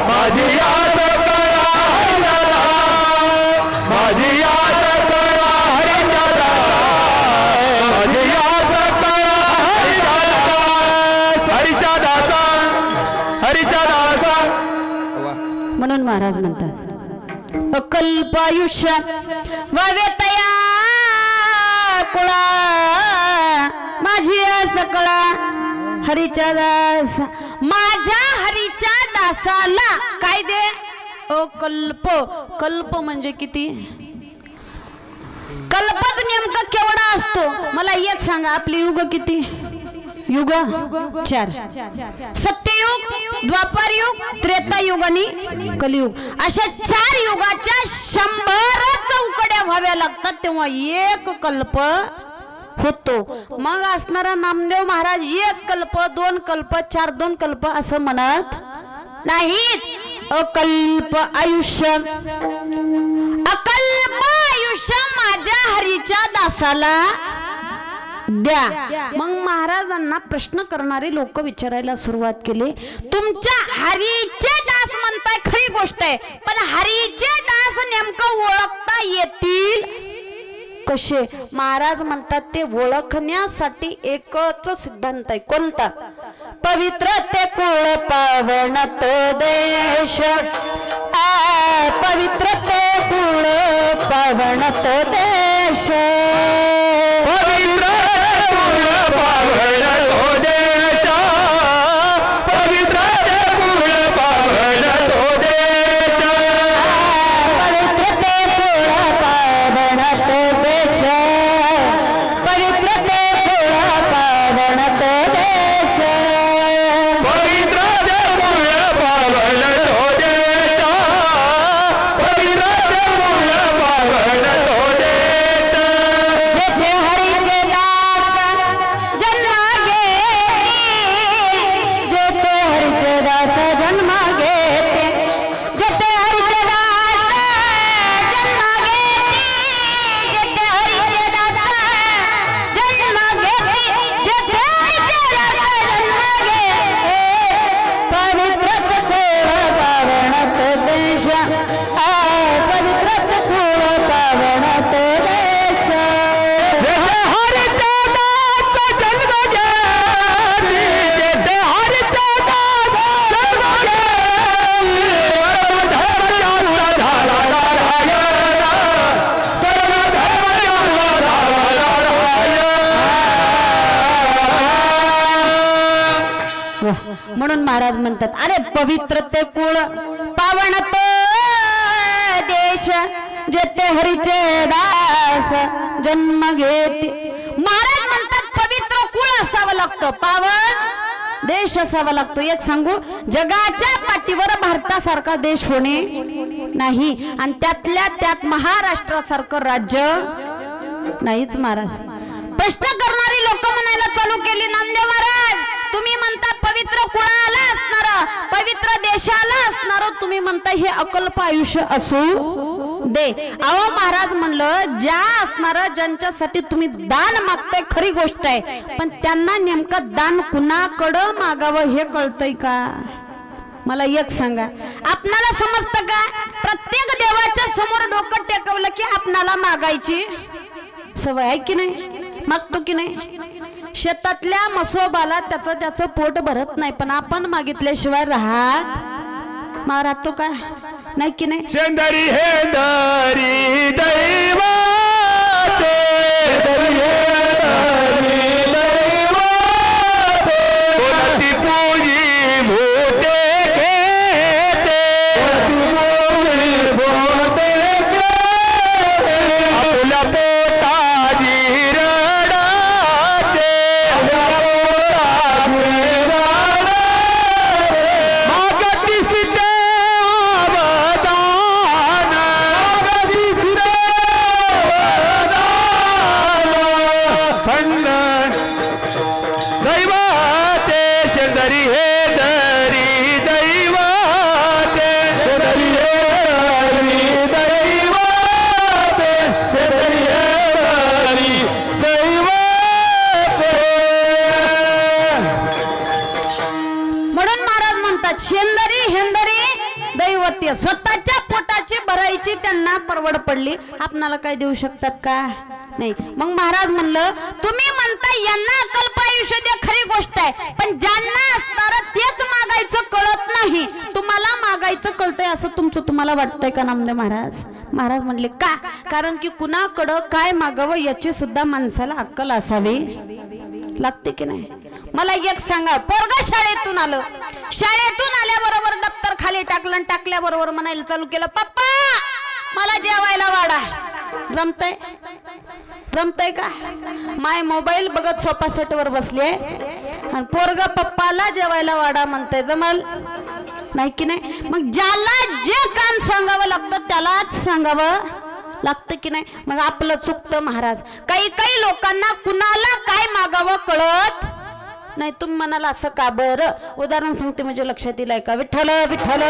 माझी आस कळा हरीचा दासा, माझी आस कळा हरीचा दासा, माझी आस कळा हरीचा दासा, हरीचा दासा, हरीचा दासा. म्हणून महाराज म्हणतात, अकल्प आयुष्य वावे तया कुळा, माझी आस कळा हरीच्या दास, माझ्या हरीच्या दासाला काय दे. अकल्प, कल्प म्हणजे किती, कल्पच नेमका केवढा असतो मला एक सांगा. आपली युग किती, युग 4, सत्ययुग, द्वापार युग, त्रेतायुग आणि कलियुग, अशा 4 युगाच्या 100 चौकड्या व्हाव्या लागतात तेव्हा एक कल्प होतो. मग असणारा नामदेव महाराज 1 कल्प, 2 कल्प, 4 2 कल्प असं म्हणत नाहीत. अकल्प आयुष्य, अकल्प आयुष्य माझ्या हरीच्या दासाला द्या. मग महाराजांना प्रश्न करणारे लोक विचारायला सुरुवात केली, तुमच्या हरीचे दास म्हणताय खरी गोष्ट आहे, पण हरीचे दास नेमकं ओळखता येतील कसे. महाराज म्हणतात ते ओळखण्यासाठी एकच सिद्धांत आहे. कोणता, पवित्र ते कुळ पावन तो देश, पवित्र ते कुळ पावन तो देश, पवित्र कुळ पावन तो देश, पवित्र कुळ पावन तो देश, पवित्र ते कुळ पावन तो देश, पवित्र ते कुळ पावन तो देश, पवित्र कुळ पावन तो देश, म्हणून महाराज म्हणतात, अरे पवित्र ते कुळ पावन तो देश जेते हरीचे दास जन्म घेते. महाराज म्हणतात पवित्र कुळ असावं लागतं, पावन देश असावा लागतो. एक सांगू, जगाच्या पाठीवर भारतासारखा देश होणे नाही, आणि त्यातल्या त्यात महाराष्ट्रासारखं राज्य नाहीच. महाराज प्रश्न करणारी लोक म्हणायला चालू केली, नामदेव महाराज तुम्ही म्हणता पवित्र कुळाला असणार, पवित्र देशाला असणार, तुम्ही म्हणता हे अकल्प आयुष्य असू दे. अहो महाराज म्हणलं, ज्या असणार ज्यांच्यासाठी तुम्ही दान मागताय खरी गोष्ट आहे, पण त्यांना नेमकं दान कुणाकडं मागावं हे कळतंय का? मला एक सांगा, आपणाला समजतं का? प्रत्येक देवाच्या समोर डोकं टेकवलं की आपणाला मागायची सवय आहे की नाही? मागतो की नाही? शेतातल्या मसोबाला त्याचं पोट भरत नाही, पण आपण मागितल्याशिवाय राहतो का? नाही की नाही? शेंदरी हेंदरी दैवाते कोणती पूजी भूते घेते आपल्या पोटाजी रडाते मागती सिद्ध दैवाते शेंदरी हे दरी दैवाते शेंदरी हे दरी दैवाते शेंदरी हे दरी दैवाते. म्हणून महाराज म्हणतात शेंदरी हेंदरी दैवत्य. स्वतःच्या पोटाची भरायची त्यांना परवड पडली, आपणाला काय देऊ शकतात का? नाही. मग महाराज म्हणलं, तुम्ही म्हणता यांना अकल्प आयुष्य दे, खरी गोष्ट आहे, पण ज्यांना असणार तेच मागायचं कळत नाही, तुम्हाला मागायचं कळतंय असं तुम्हाला वाटतंय का नामदेव महाराज? महाराज म्हणले का? कारण की कुणाकडं काय मागावं याची सुद्धा माणसाला अक्कल असावी लागते की नाही? मला एक सांगा, पोरगा शाळेतून आलं, शाळेतून आल्याबरोबर दप्तर खाली टाकलं, टाकल्याबरोबर म्हणायला चालू केलं, पप्पा मला जेवायला वाढा. जमतंय का? माय मोबाईल बघत सोफा सेट वर बसली आहे आणि पोरगा पप्पाला जेवायला वाढा म्हणतंय, जमल नाही की नाही? मग ज्याला जे काम सांगावं लागतं त्यालाच सांगावं लागतं की नाही? मग आपलं चुकतं महाराज. काही लोकांना कुणाला काय मागावं कळत नाही. तुम्ही म्हणाला असं का बरं? उदाहरण सांगते म्हणजे लक्षात येईल का? विठ्ठल विठ्ठल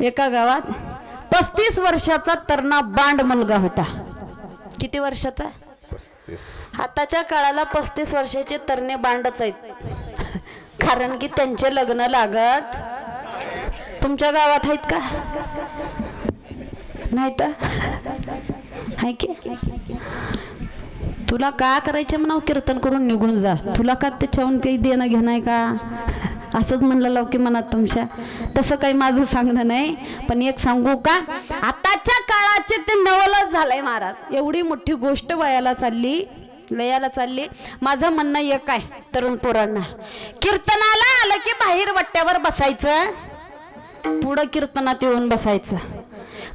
एका गावात 35 वर्षाचा तरणा बांड मुलगा होता. किती वर्षाचा? आताच्या काळाला 35 वर्षाचे तरणे बांडच आहेत, कारण की त्यांचे लग्न लागत. तुमच्या गावात आहेत का? नाही तर आहे की? तुला का करायचे म्हणाव, कीर्तन करून निघून जा, तुला का त्याच्याहून काही देणं घेणं आहे का? असंच म्हणलं लवकी मनात तुमच्या. तसं काही माझं सांगणं नाही, पण एक सांगू का, आताच्या काळाचे ते नवलच झालंय महाराज. एवढी मोठी गोष्ट वयाला चालली, लयाला चालली. माझं म्हणणं एक आहे तरुण पोरांना, कीर्तनाला आलं की बाहेर वट्ट्यावर बसायचं, पुढं कीर्तनात येऊन बसायचं.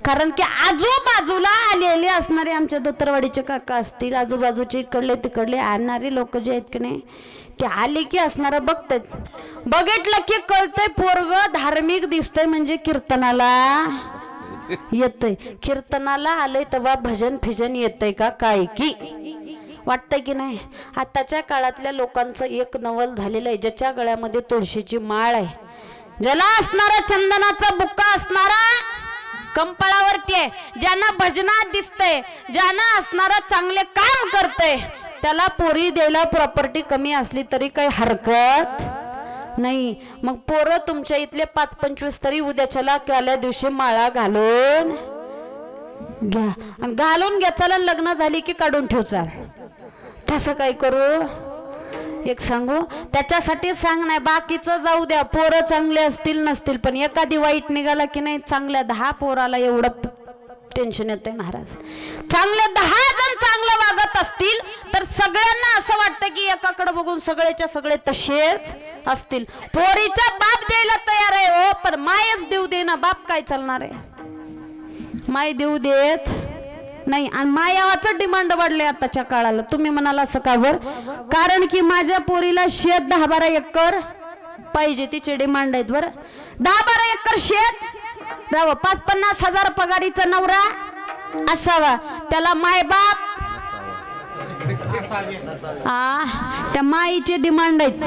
कारण की आजूबाजूला आलेले असणारे आमच्या धोतरवाडीचे काका असतील, आजूबाजूचे इकडले तिकडले आणणारे लोक जे आहेत की नाही, ते आले की असणारं बघतात, बघितलं की कळतंय पोरग धार्मिक दिसतंय म्हणजे कीर्तनाला येतंय. कीर्तनाला आलंय तेव्हा भजन फिजन येतंय का काय की वाटतंय की नाही? आताच्या काळातल्या लोकांचं एक नवल झालेलं आहे, ज्याच्या गळ्यामध्ये तुळशीची माळ आहे, ज्याला असणारा चंदनाचा बुक्का असणारा कंपाळावरती आहे, ज्यांना भजनात दिसतंय, ज्यांना असणारा चांगले काम करतंय, त्याला पोरी द्यायला प्रॉपर्टी कमी असली तरी काही हरकत नाही. मग पोरं तुमच्या इथले 5-25 तरी उद्याच्याला काल्या दिवशी माळा घालून घ्या, आणि घालून घ्यायला लग्न झाली की काढून ठेवचाल. तसं काय करू? एक सांगू, त्याच्यासाठी सांग नाही, बाकीचं जाऊ द्या, पोरं चांगले असतील नसतील, पण एखादी वाईट निघाला की नाही, चांगल्या 10 पोराला एवढं टेन्शन येतंय महाराज. चांगले 10 जण चांगलं असतील तर सगळ्यांना असं वाटतं की एकाकडे बघून सगळेच्या सगळे तसेच असतील. पोरीचा बाप द्यायला तयार आहे हो, पण मायच देऊ दे ना, बाप काय चालणार आहे? माय देऊ देत नाही. आणि मायावाचं डिमांड वाढले आताच्या काळाला. तुम्ही म्हणाला असं का बर? कारण की माझ्या पोरीला शेत 10-12 एकर पाहिजे, तिचे डिमांड आहेत. बरं 10-12 एकर शेत राव, 50-50 हजार पगारीचा नवरा असावा, त्याला माय बाप त्या माईचे डिमांड आहेत.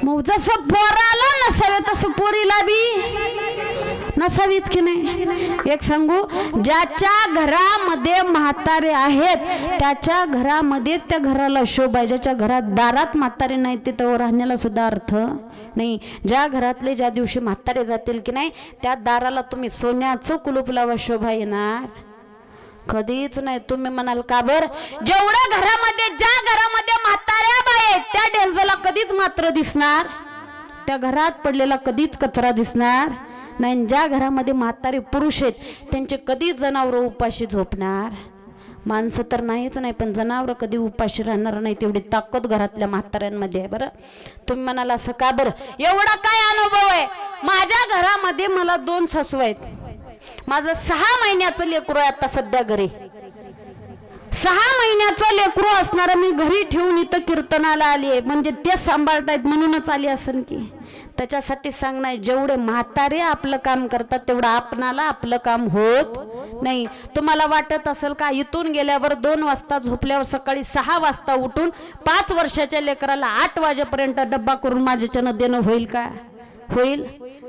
मग जसं पोराला नसावे तसं पोरीला बी नसावीच की नाही. एक सांगू, ज्याच्या घरामध्ये म्हातारे आहेत त्याच्या घरामध्ये त्या घराला शोभा आहे. ज्याच्या घरात दारात म्हातारे नाही तिथं राहण्याला सुद्धा अर्थ नाही. ज्या घरातले ज्या दिवशी म्हातारे जातील की नाही त्या दाराला तुम्ही सोन्याचं कुलूप लावा, शोभा येणार कधीच नाही. तुम्ही म्हणाल का बर? जेवढ्या घरामध्ये, ज्या घरामध्ये म्हाताऱ्या बाई आहेत त्या ढेलजाला कधीच मात्र दिसणार, त्या घरात पडलेला कधीच कचरा दिसणार नाही. ज्या घरामध्ये म्हातारे पुरुष आहेत त्यांचे कधीच जनावर उपाशी झोपणार. माणसं तर नाहीच नाही, पण जनावर कधी उपाशी राहणार नाही, तेवढी ताकद घरातल्या म्हाताऱ्यांमध्ये आहे. बरं तुम्ही म्हणाला असं का बरं? एवढा काय अनुभव आहे? माझ्या घरामध्ये मला 2 सासू आहेत. माझं 6 महिन्याचं लेकरू आहे आता सध्या घरी. 6 महिन्याचं लेकरू असणारं मी घरी ठेवून इथं कीर्तनाला आली आहे, म्हणजे ते सांभाळतायत म्हणूनच आली असेल की. त्याच्यासाठी सांगणार, जेवढे म्हातारे आपलं काम करतात तेवढं आपणाला आपलं काम होत नाही. तुम्हाला वाटत असेल का इथून गेल्यावर 2 वाजता झोपल्यावर सकाळी 6 वाजता उठून 5 वर्षाच्या लेकराला 8 वाजेपर्यंत डब्बा करून माझ्याच्यानं देणं होईल का? होईल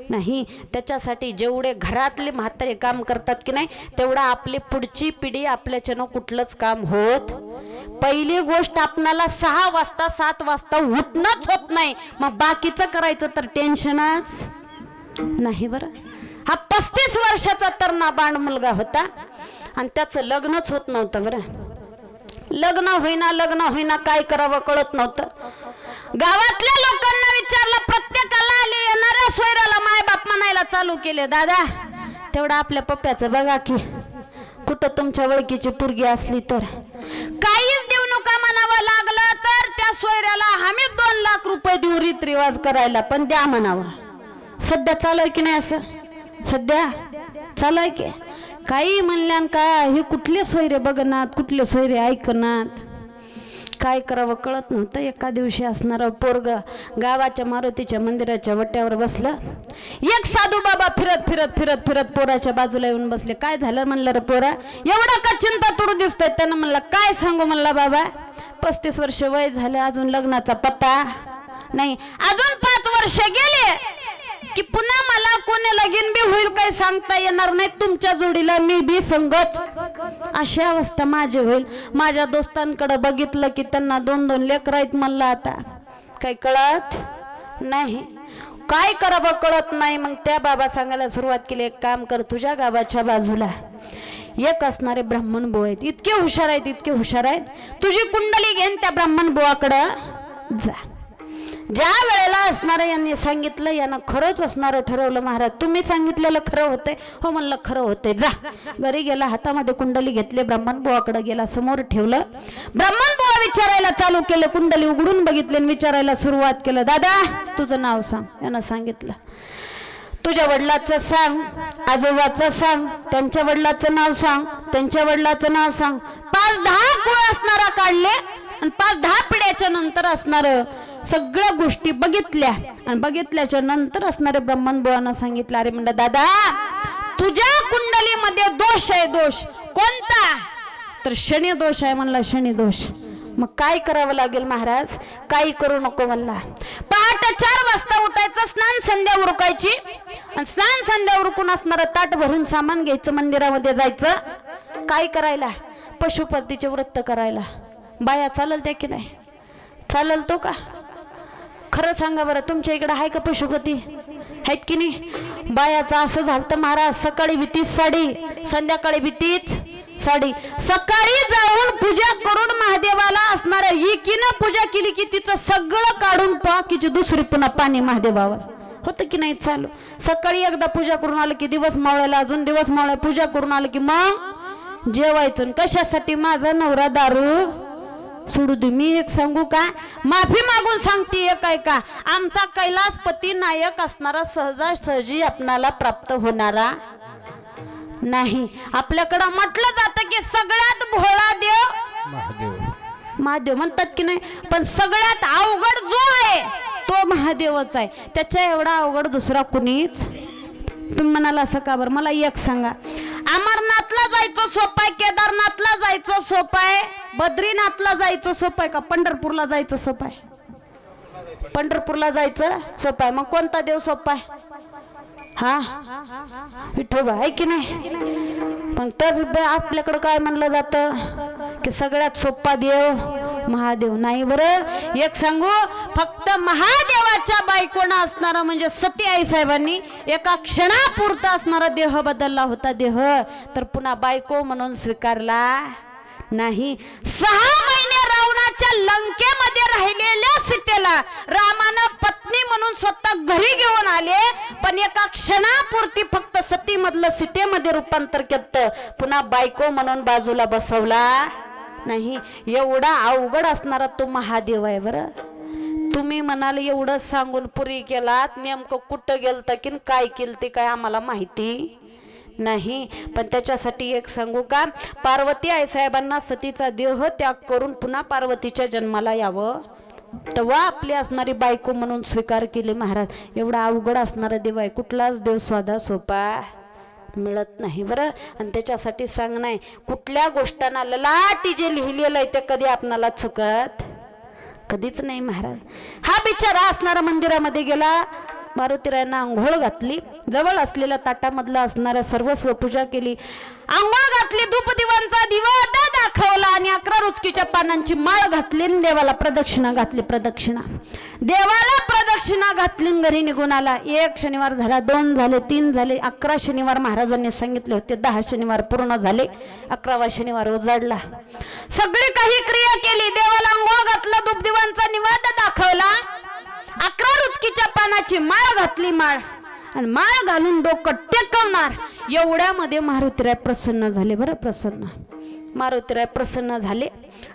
नाही. त्याच्यासाठी जेवढे घरातले म्हातारे काम करतात की नाही तेवढा आपली पुढची पिढी आपल्याच्यानं कुठलंच काम होत. पहिली गोष्ट आपणाला 6 वाजता 7 वाजता उठणंच होत नाही, मग बाकीचं करायचं तर टेन्शनच नाही. बरं हा 35 वर्षाचा तरणा बांड मुलगा होता आणि त्याचं लग्नच होत नव्हतं. बरं लग्न होईना काय करावं कळत नव्हतं. गावातल्या लोकांना विचारलं, प्रत्येकाला आले येणाऱ्या सोयऱ्याला माय बाप म्हणायला चालू केले, दादा तेवढा आपल्या पप्प्याचं बघा की, कुठं तुमच्या ओळखीची पोरगी असली तर. काहीच देऊ नका म्हणावं लागलं तर त्या सोयऱ्याला आम्ही 2 लाख रुपये देऊ रीत रिवाज करायला, पण द्या म्हणावं. सध्या चालू आहे की नाही? असं सध्या चालू आहे की? काही म्हणल्यान काय हे कुठले सोयरे बघनात, कुठले सोयरे ऐकनात, काय करावं कळत नव्हतं. एका दिवशी असणारं पोरग गावाच्या मारुतीच्या मंदिराच्या वट्यावर बसलं. एक साधू बाबा फिरत फिरत फिरत फिरत पोराच्या बाजूला येऊन बसले. काय झालं म्हणलं रे पोरा, एवढा का चिंता तुडू दिसतोय? त्यानं म्हणलं काय सांगू म्हणला बाबा, 35 वर्ष वय झालं अजून लग्नाचा पत्ता नाही. अजून 5 वर्ष गेले की पुन्हा मला कोणी लगीन बी होईल काही सांगता येणार नाही. तुमच्या जोडीला मी बी संगत, अशी अवस्था माझी होईल. माझ्या दोस्तांकडे बघितलं की त्यांना 2-2 लेकरं आहेत. मला आता काही कळत नाही, काय करावं कळत नाही. मग त्या बाबा सांगायला सुरुवात केली, एक काम कर, तुझ्या गावाच्या बाजूला एक असणारे ब्राह्मण बुवा आहेत, इतके हुशार आहेत, तुझी कुंडली घेऊन त्या ब्राह्मण बुवाकडे जा. ज्या वेळेला असणारे यांनी सांगितलं, यानं खरंच असणारं ठरवलं. महाराज तुम्ही सांगितलेलं खरं होतंय? हो म्हणलं खरं होतंय. जा. घरी गेला, हातामध्ये कुंडली घेतले, ब्राह्मण बुवाकडे गेला, समोर ठेवलं. ब्राह्मण बुवा विचारायला चालू केले, कुंडली उघडून बघितले आणि विचारायला सुरुवात केलं, दादा तुझं नाव सांग. यानं सांगितलं, तुझ्या वडिलाचं सांग, आजोबाचं सांग, त्यांच्या वडिलाचं नाव सांग, त्यांच्या वडिलाचं नाव सांग. 5-10 कुळ असणारा काढले आणि 5-10 पिढ्याच्या नंतर असणार सगळ्या गोष्टी बघितल्या आणि बघितल्याच्या नंतर असणारे ब्राह्मण बुवांना सांगितलं, अरे म्हणलं दादा तुझ्या कुंडलीमध्ये दोष आहे. दोष कोणता? तर शनी दोष आहे. म्हणला शनी दोष. मग काय करावं लागेल महाराज? काही करू नको म्हणला. पहाटे 4 वाजता उठायचं, स्नान संध्या उरकायची आणि स्नान संध्या उरकून असणारं ताट भरून सामान घ्यायचं, मंदिरामध्ये जायचं. काय करायला? पशुपतीचे व्रत करायला. बाया चालल त्या की नाही? चालल तो का? खरं सांगा बरं, तुमच्या इकडे आहे का पशुपती? आहेत की नाही? बायाचं असं झालं महाराज, सकाळी भीतीच साडी, संध्याकाळी भीतीच साडी. सकाळी जाऊन पूजा करून महादेवाला असणाऱ्या एकीनं पूजा केली की तिचं सगळं काढून पाकीची दुसरी पुन्हा पाणी महादेवावर होतं की नाही चालू. सकाळी एकदा पूजा करून आलं की दिवस मावळ्याला, अजून दिवस मावळ्या पूजा करून आलं की मग जेवायचं. कशासाठी? माझा नवरा दारू सोडू दे. मी एक सांगू का, माफी मागून सांगते एक आहे का, आमचा कैलासपती नायक असणारा सहजासहजी आपणाला प्राप्त होणारा नाही. आपल्याकडं म्हटलं जातं की सगळ्यात भोळा देव महादेव. महादेव म्हणतात की नाही, पण सगळ्यात अवघड जो आहे तो महादेवच आहे. त्याच्या एवढा अवघड दुसरा कुणीच. तुम्ही म्हणाला असं का बरं? मला एक सांगा, अमरनाथला जायचं सोपं आहे, केदारनाथला जायचं सोपं आहे, बद्रीनाथला जायचं सोपं आहे का पंढरपूरला जायचं सोपं आहे? पंढरपूरला जायचं सोपं आहे. मग कोणता देव सोपा आहे? हा, विठोबा आहे की नाही? पण तर आपल्याकडं काय म्हणलं जातं की सगळ्यात सोपा देव महादेव नाही. बरं एक सांगू, फक्त महादेवाच्या बायकोना असणारा म्हणजे सती आई साहेबांनी एका क्षणापुरता असणारा देह बदलला होता देह, तर पुन्हा बायको म्हणून स्वीकारला नाही. 6 महिने रावणाच्या लंकेमध्ये राहिलेल्या सीतेला रामानं पत्नी म्हणून स्वतः घरी घेऊन आले, पण एका क्षणापुरती फक्त सती मधलं सीतेमध्ये रूपांतर केलं, पुन्हा बायको म्हणून बाजूला बसवला नाही. एवढा अवघड असणारा तो महादेव आहे. बरं तुम्ही म्हणाल एवढं सांगून पुरी केलात, नेमकं कुठं गेलतं की काय केलं ते काय आम्हाला माहिती नाही. पण त्याच्यासाठी एक सांगू का, पार्वती आई साहेबांना सतीचा देह त्याग करून पुन्हा पार्वतीच्या जन्माला यावं, तेव्हा आपली असणारी बायको म्हणून स्वीकार केले महाराज. एवढा अवघड असणारा देव आहे, कुठलाच देव साधा सोपा मिळत नाही. बरं आणि त्याच्यासाठी सांग नाही, कुठल्या गोष्टांना ललाटी जे लिहिलेलं आहे ते कधी आपणाला चुकत कधीच नाही महाराज. हा बिचारा असणारा मंदिरामध्ये गेला, मारुतीरायांना आंघोळ घातली, जवळ असलेल्या ताटामधला असणाऱ्या सर्वस्व पूजा केली, आंघोळ घातली, धूप दिवांचा दिवा दाखवला आणि 11 रुचकीच्या पानांची माळ घातली, देवाला प्रदक्षिणा घातली. देवाला प्रदक्षिणा घातली, घरी निघून आला. 1 शनिवार झाला, 2 झाले, 3 झाले, 11 शनिवार महाराजांनी सांगितले होते, 10 शनिवार पूर्ण झाले, 11वा शनिवार उजाडला. सगळी काही क्रिया केली, देवाला आंघोळ घातलं, धूप दिवांचा निवेद दाखवला, 11 रुचकीच्या पानाची माळ घातली. माळ आणि माळ घालून डोकं टेकवणार एवढ्यामध्ये मारुतीराय प्रसन्न झाले. बरं प्रसन्न मारुतीराय प्रसन्न झाले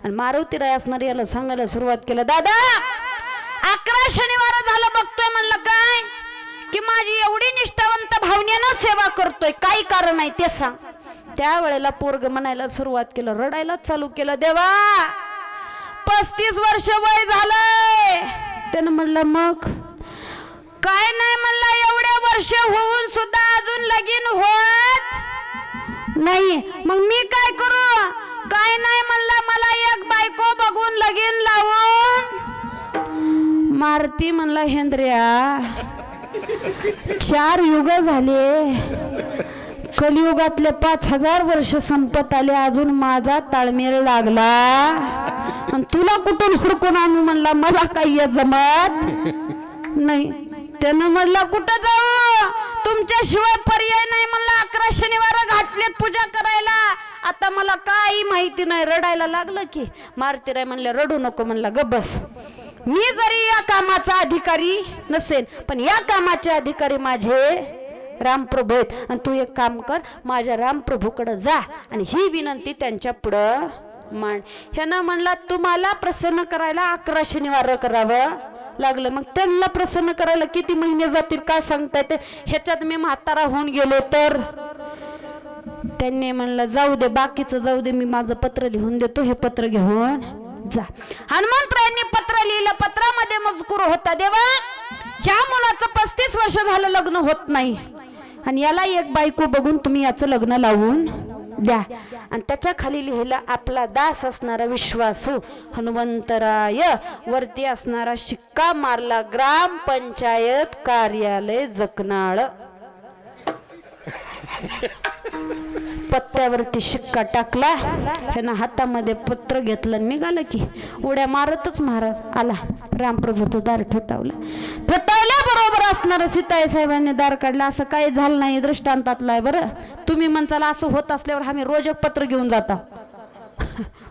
आणि मारुतीराय असणार याला सांगायला सुरुवात केलं, दादा 11 शनिवार झालं बघतोय, म्हणलं काय की माझी एवढी निष्ठावंत भावनेनं सेवा करतोय, काय कारण आहे ते सांग. त्यावेळेला पोरग म्हणायला सुरुवात केलं, रडायला चालू केलं, देवा 35 वर्ष वय झालंय. त्यानं म्हणलं मग काय नाही, म्हणलं एवढे वर्ष होऊन सुद्धा अजून लगीन होत नाही, मग मी काय करू? काय नाही म्हणलं, मला एक बायको बघून लगीन लावून मारती. म्हणला हेंद्र्या 4 युग झाले, कलियुगातले 5000 वर्ष संपत आले, अजून माझा ताळमेळ लागला आणि तुला कुठून हुडकून आणू? म्हणला मला काही जमत नाही. त्यानं म्हणलं कुठं जाऊ, तुमच्याशिवाय पर्याय नाही. म्हणलं 11 शनिवार घातलेत पूजा करायला, आता मला काही माहिती नाही. रडायला लागलं की मारुतीराय म्हणले रडू नको. म्हणला ग बस, मी जरी या कामाचा अधिकारी नसेल पण या कामाचे अधिकारी माझे रामप्रभू आहेत, आणि तू एक काम कर, माझ्या रामप्रभूकडे जा आणि ही विनंती त्यांच्या पुढं मांड. ह्यानं म्हणला तुम्हाला प्रसन्न करायला 11 शनिवार करावं लागलं. मग त्यांना प्रसन्न करायला किती महिने जातील काय सांगता येते, ह्याच्यात मी म्हातारा होऊन गेलो तर. त्यांनी म्हणलं जाऊ दे, बाकीचं जाऊ दे, मी माझं पत्र लिहून देतो, हे पत्र घेऊन जा. हनुमंतरायांनी पत्र लिहिलं, पत्रामध्ये मजकूर होता, देवा ह्या मुलाचं 35 वर्ष झालं लग्न होत नाही आणि याला एक बायको बघून तुम्ही याचं लग्न लावून द्या. आणि त्याच्या खाली लिहिला आपला दास असणारा विश्वासू हनुमंतराय, वरती असणारा शिक्का मारला ग्रामपंचायत कार्यालय जकनाळ. पत्त्यावरती शिक्का टाकला, ह्यानं हातामध्ये पत्र घेतलं, निघालं की उड्या मारतच महाराज आला, रामप्रभूचं दार ठोठावलं. ठोठावल्याबरोबर असणारं सीताई साहेबांनी दार काढलं. असं काही झालं नाही, दृष्टांतातलं आहे. बरं तुम्ही म्हणचाल असं होत असल्यावर आम्ही रोज एक पत्र घेऊन जाता,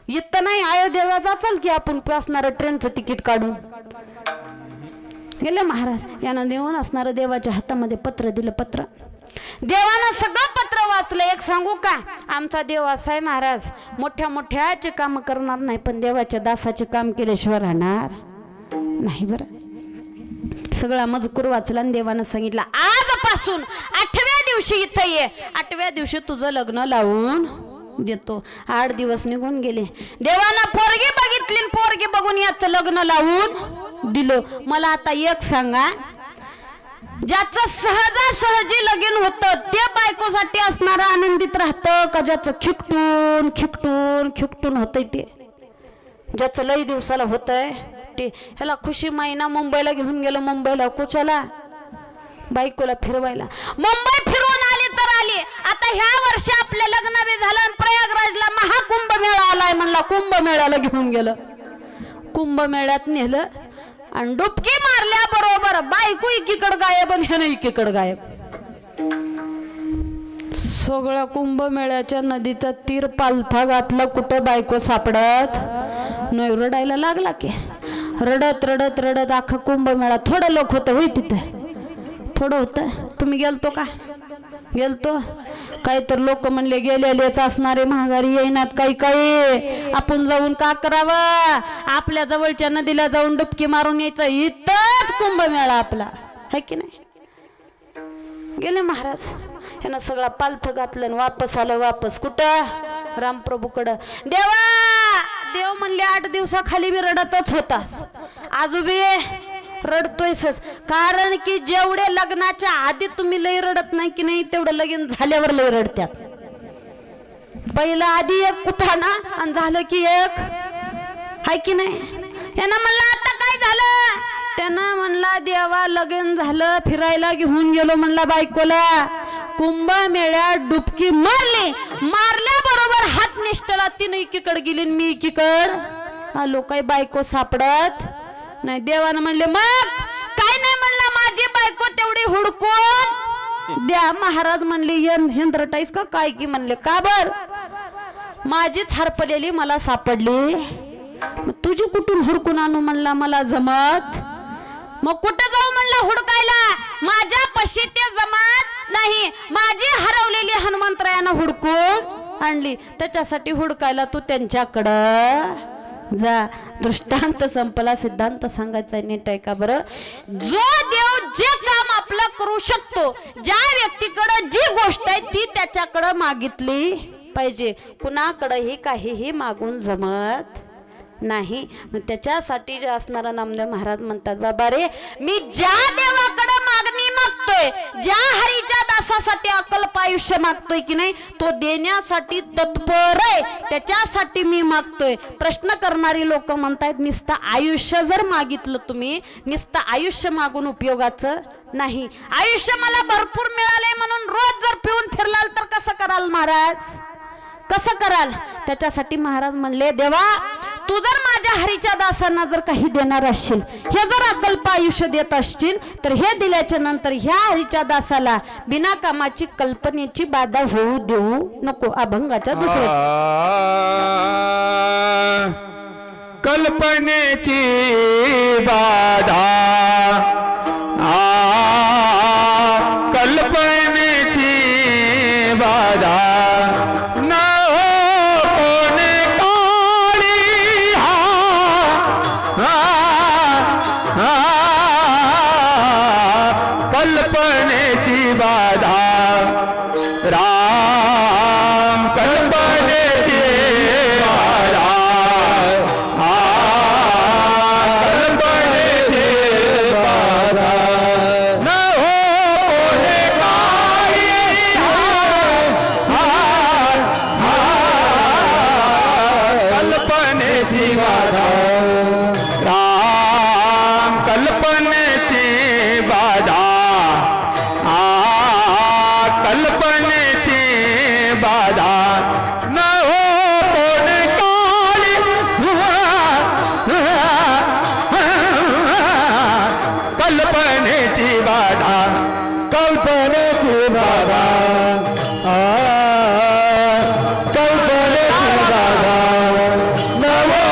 इथं नाही, अयोध्येला जाचाल की आपण असणारं ट्रेनचं तिकीट काढून गेले महाराज. यानं देऊन असणारं देवाच्या हातामध्ये पत्र दिलं. पत्र देवानं सगळं पत्र वाचलं. एक सांगू का, आमचा देव असा आहे महाराज, मोठ्या मोठ्याचे काम करणार नाही, पण देवाच्या दासाचे काम केल्याशिवाय राहणार नाही. बरं, सगळा मजकूर वाचला आणि देवानं सांगितलं आजपासून 8व्या दिवशी इथं ये, 8व्या दिवशी तुझं लग्न लावून देतो. 8 दिवस निघून गेले. देवानं पोरगी बघितली, पोरगी बघून याचं लग्न लावून दिलं. मला आता एक सांगा, ज्याचं सहजासहजी लगीन होतं ते बायकोसाठी असणारा आनंदित राहतं का ज्याचं खिकटून खिकटून खिकटून होतंय ते? ज्याचं लई दिवसाला होतंय ते. ह्याला खुशी माईना मुंबईला घेऊन गेलं. मुंबईला कुचाला बायकोला फिरवायला. मुंबई फिरवून आली तर आली. आता ह्या वर्षी आपलं लग्न बी झालं. प्रयागराजला महाकुंभ मेळा आलाय म्हणला, कुंभमेळ्याला घेऊन गेलं. कुंभमेळ्यात नेलं आणि डुबकी मारल्या बरोबर बायको एकीकडे गायब आणि ह्यानं एकीकडे गायब. सगळ्या कुंभमेळ्याच्या नदीचा तीर पालथा घातला, कुठं बायको सापडत नाही. रडायला लागला की रडत रडत रडत अख्खा कुंभमेळा. थोडं लोक होतं होई तिथे, थोडं होतं. तुम्ही गेलतो का? गेलतो. काही तर लोक म्हणले गेलेलेच असणारे महागारी येईनात काही काही. आपण जाऊन का करावं, आपल्या जवळच्या नदीला जाऊन डुबकी मारून यायचं. इथंच कुंभमेळा आपला है की नाही. गेले महाराज, ह्यानं सगळा पालथ घातलं आणि वापस आलं. वापस कुठं? रामप्रभूकडं. देव म्हणले 8 दिवसाखाली बी रडतच होतास, आजोबी रडतोयस. कारण की जेवढे लग्नाच्या आधी तुम्ही लई रडत नाही की नाही, तेवढं लगीन झाल्यावर लई रडत्यात. पहिलं आधी एक कुठाना आणि झालं की एक, हाय की नाही. यानं म्हणलं आता काय झालं? त्यानं म्हणला देवा लगीन झालं, फिरायला घेऊन गेलो म्हणला बायकोला. कुंभमेळ्यात डुबकी मारली. मारल्याबरोबर हात निष्ठला. तिने एकीकडे गेली, मी एकीकडे आलो. काही बायको सापडत नाही. देवानं म्हणले मग काय नाही म्हणला, माझी बायको तेवढी हुडकून द्या. महाराज म्हणले हेंद्रटाईस का काय की? म्हणले का बर, माझीच हरपलेली मला सापडली, तुझी कुठून हुडकून आणू? म्हणला मला जमत. मग कुठं जाऊ म्हणला हुडकायला? माझ्या पशी ते जमत नाही. माझी हरवलेली हनुमंतरायानं हुडकून आणली, त्याच्यासाठी हुडकायला तू त्यांच्याकडं जा. दृष्टांत संपला. सिद्धांत सांगायचा नीट आहे का बरं? जो देव जे काम आपलं करू शकतो, ज्या व्यक्तीकडे जी गोष्ट आहे ती त्याच्याकडे मागितली पाहिजे. कुणाकडेही काहीही मागून जमत नाही. मग त्याच्यासाठी जे असणारा नामदेव महाराज म्हणतात, बाबा रे, मी ज्या देवाकडे मागणी मागतोय, ज्या हरीच्या दासासाठी अकल्प आयुष्य मागतोय की नाही, तो देण्यासाठी तत्पर आहे. त्याच्यासाठी मी मागतोय. प्रश्न करणारी लोक म्हणतात नुसतं आयुष्य जर मागितलं तुम्ही, नुसतं आयुष्य मागून उपयोगाचं नाही. आयुष्य मला भरपूर मिळाले म्हणून रोज जर पिऊन फिरलाल तर कसं कराल महाराज? कसं कराल? त्याच्यासाठी महाराज म्हणले, देवा तू जर माझ्या हरीच्या दासांना जर काही देणार असशील, हे जर अकल्प आयुष्य देत असशील, तर हे दिल्याच्या नंतर ह्या हरीच्या दासाला बिना कामाची कल्पनेची बाधा होऊ देऊ नको. अभंगाच्या दुसऱ्या कल्पनेची बाधा, कल्पनेची बाधा कल्पनेची बाधा. राम कल्पनेची बाधा, कल्पनेची बाधा न हो कोणे काही. कल्पनेची बाधा. राम कल्पनेची बाधा, कल्पनेची बाधा न हो कोणे काळी. कल्पनेची बाधा, कल्पनेची बाधा, कल्पनेची बाधा न हो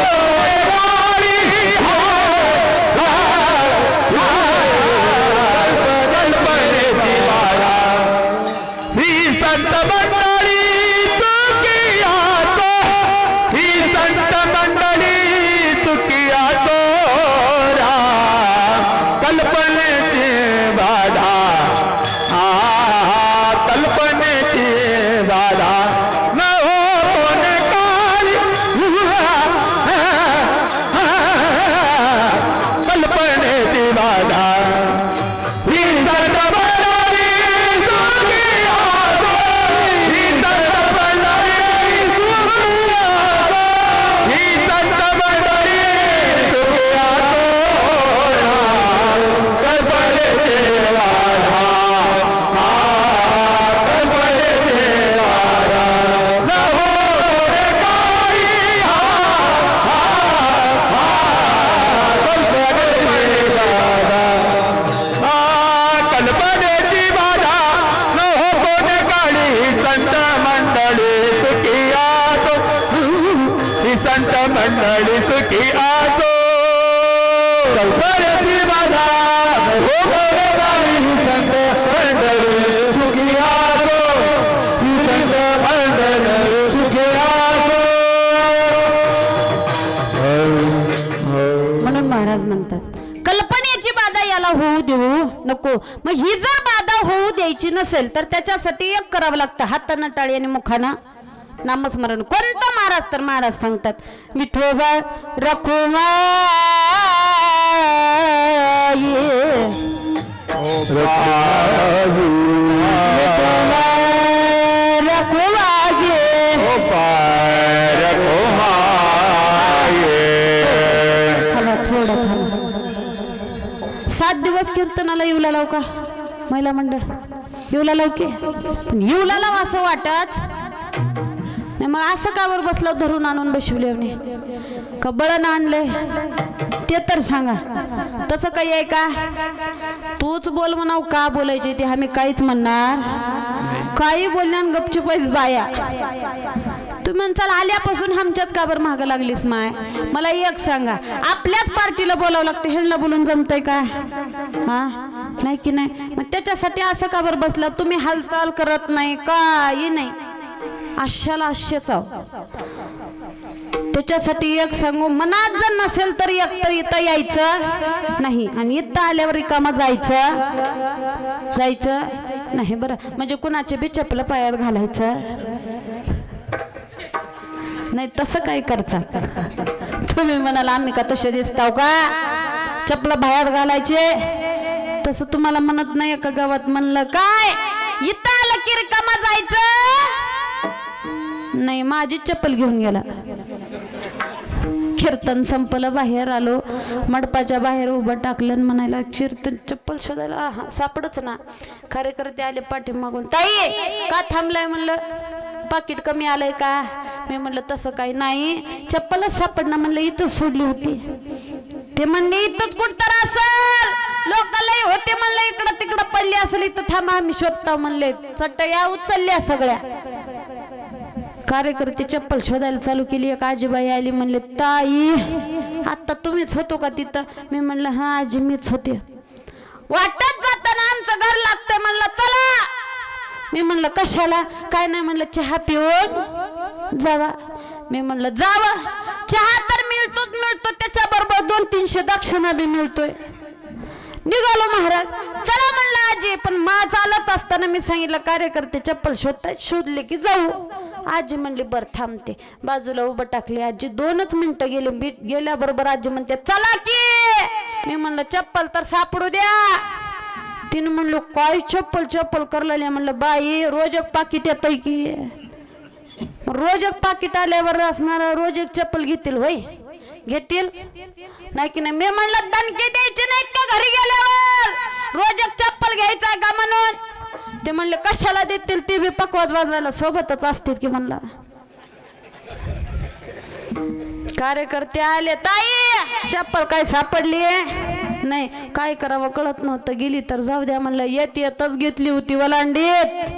ही संत मंडळी सुखी असो कल्पनेची बाधा हो गोरेगावी ही संत मंडळी सुखी असो ही संत मंडळी सुखी असो म्हणून महाराज म्हणतात कल्पनेची बाधा याला होऊ देऊ नको. मग ही जर बाधा होऊ द्यायची नसेल तर त्याच्यासाठी एक करावं लागतं हातानं टाळी आणि मुखानं नामस्मरण. कोणतं महाराज तर महाराज सांगतात विठोबा रखुमाई थोडं 7 दिवस कीर्तनाला येऊ लाव का महिला मंडळ येऊ लाव की पण येऊ लाव असं वाटत नाही. मग असं कावर बसलो धरून आणून बसवले का बळण आणले ते तर सांगा. तसं काही आहे का तूच बोल म्हणाव का बोलायचे ते आम्ही काहीच म्हणणार काही बोलण्या गपचूपच बाया. तुम्ही म्हणसाल आल्यापासून आमच्याच काबर माग लागलीस माय. मला एक सांगा आपल्याच पार्टीला बोलावं लागतं हेळला बोलून जमतंय का हा नाही की नाही. मग त्याच्यासाठी असं काबर बसला तुम्ही हालचाल करत नाही काही नाही आशाला आश्यच आहो. त्याच्यासाठी एक सांगू मनात जर नसेल तर एक तर इथं यायचं नाही आणि इथं आल्यावर रिकामा जायचं नाही. बरं म्हणजे कुणाचे बी चपलं पायात घालायचं नाही. तसं काय करता तुम्ही म्हणाला आम्ही का तसे दिसताव का चपलं बाहेर घालायचे तसं तुम्हाला म्हणत नाही का गावात म्हणलं काय इथं आलं की रिकामा जायचं नाही. माझी चप्पल घेऊन गेला कीर्तन संपलं बाहेर आलो मंडपाच्या बाहेर उभं टाकलं म्हणायला कीर्तन चप्पल शोधायला सापडच ना. कार्यकर्ते आले पाठीमागून ताई का थांबलाय म्हणलं पाकिट कमी आलंय का. मी म्हणलं तसं काही नाही चप्पलच सापडणं म्हणलं इथं सोडली होती. ते म्हणले इथंच कुठतर असेल लोकांनाही होते म्हणलं इकडं तिकडं पडली असेल इथं थांबा आम्ही शोधता म्हणले. चटया उचलल्या सगळ्या. कार्यकर्ते चप्पल शोधायला चालू केली. एक आजीबाई आली म्हणले ताई आता तुम्हीच होतो का तिथं. मी म्हणलं हा आजी मीच होते. वाटत जाताना आमचं घर लागतंय म्हणलं चला. मी म्हणलं कशाला काय नाही म्हणलं चहा पिऊन जावा. मी म्हणलं जावा चहा तर मिळतो त्याच्याबरोबर 200-300 दक्षिणा बी मिळतोय. निघालो महाराज चला म्हणलं आजी. पण मा चालत असताना मी सांगितलं कार्यकर्ते चप्पल शोधताय शोधले की जाऊ. आजी म्हणली बरं थांबते. बाजूला उभं टाकले आजी 2च मिनिटं गेले. गेल्याबरोबर आजी म्हणते चला की. मी म्हणलं चप्पल तर सापडू द्या. तिने म्हणलो काय चप्पल करलेल्या म्हणलं बाई रोज एक पाकिट येतय की. रोज एक पाकिट आल्यावर असणार रोज एक चप्पल घेतील होय घेतील नाही की नाही. मी म्हणलं दणके द्यायचे नाहीत का घरी गेल्यावर रोज एक चप्पल घ्यायचा का म्हणून. ते म्हणले कशाला देतील ते बी पकवाज वाजवायला सोबतच असतील की म्हणला. कार्यकर्ते आले ताई चप्पल काय सापडली नाही. काय करावं कळत नव्हतं. गेली तर जाऊ द्या म्हणलं येतच घेतली होती वलांडीत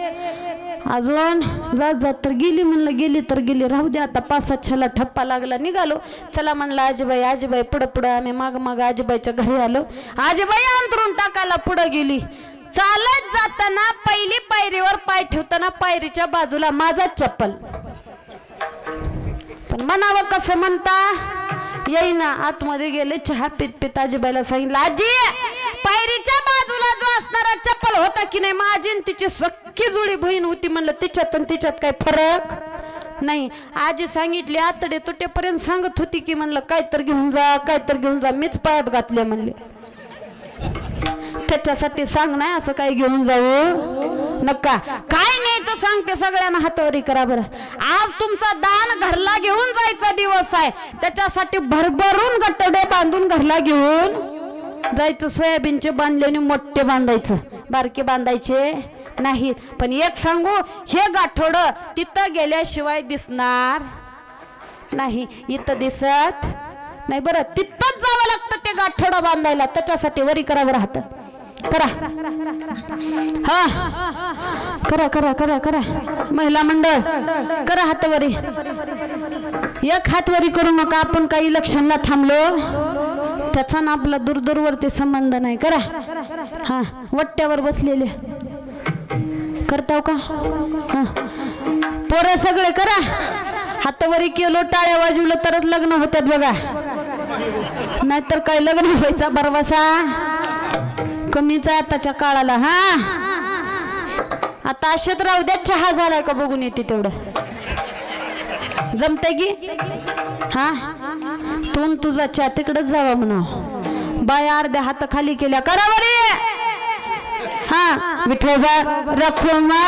अजून जात तर गेली म्हणलं गेली तर गेली राहू द्या आता 5-6 छला ठप्पा लागला. निघालो चला म्हणलं आजीबाई पुढं आम्ही माग आजीबाईच्या घरी आलो. आजीबाई अंतरून टाकायला पुढं गेली. चालत जाताना पहिली पायरीवर पाय ठेवताना पायरीच्या बाजूला माझा चप्पल. पण म्हणावं कसं म्हणता येईना. आतमध्ये गेले चहा पित आजीबाईला सांगितलं आजी पायरीच्या बाजूला जो असणारा चप्पल होता की नाही माझी तिची सख्खी जुळी बहीण होती म्हणलं तिच्यात काय फरक नाही. आजी सांगितली आतडे तुटेपर्यंत सांगत होती की म्हणलं काय तर घेऊन जा मीच पायात घातले म्हणले. त्याच्यासाठी सांग नाही असं काही घेऊन जाऊ नका. काय नाही तर सांगते सगळ्यांना हातावरी करा बरं. आज तुमचा दान घरला घेऊन जायचा दिवस आहे. त्याच्यासाठी भरभरून गटडे बांधून घरला घेऊन जायचं. सोयाबीनचे बांधलेने मोठे बांधायचं बारके बांधायचे नाहीत. पण एक सांगू हे गाठोडं तिथं गेल्याशिवाय दिसणार नाही. इथं दिसत नाही बरं. तिथंच जावं लागतं ते गाठोडं बांधायला. त्याच्यासाठी वरी करा बरं हात करा. हा करा महिला मंडळ करा हात वरी. एक हातवरी करू नका. आपण काही इलेक्शनला थांबलो त्याचा ना आपला दूरवरती संबंध नाही. करा. हा वट्ट्यावर बसलेले करताव का? हा पोरं सगळे करा. हातवरी केलो टाळ्या वाजवलं तरच लग्न होतात बघा. नाहीतर काय लग्न व्हायचा बरवासा कमीच आहे आताच्या काळाला. हा आता अशेच राहू द्या. चहा झालाय का बघून येते तेवढं जमतंय की. हा तू तुझा चहा तिकडच जावा म्हणा. बाया अर्ध्या हात खाली केल्या. करा बरे. हा विठोबा रखुमा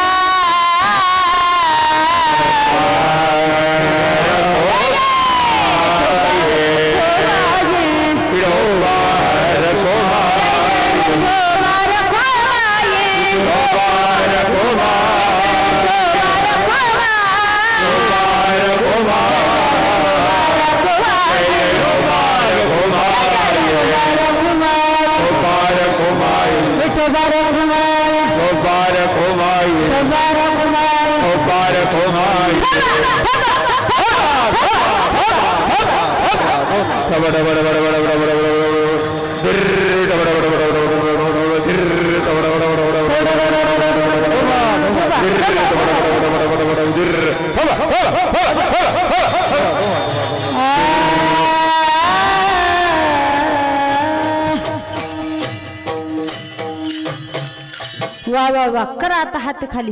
वा वा वा. करा आता हात खाली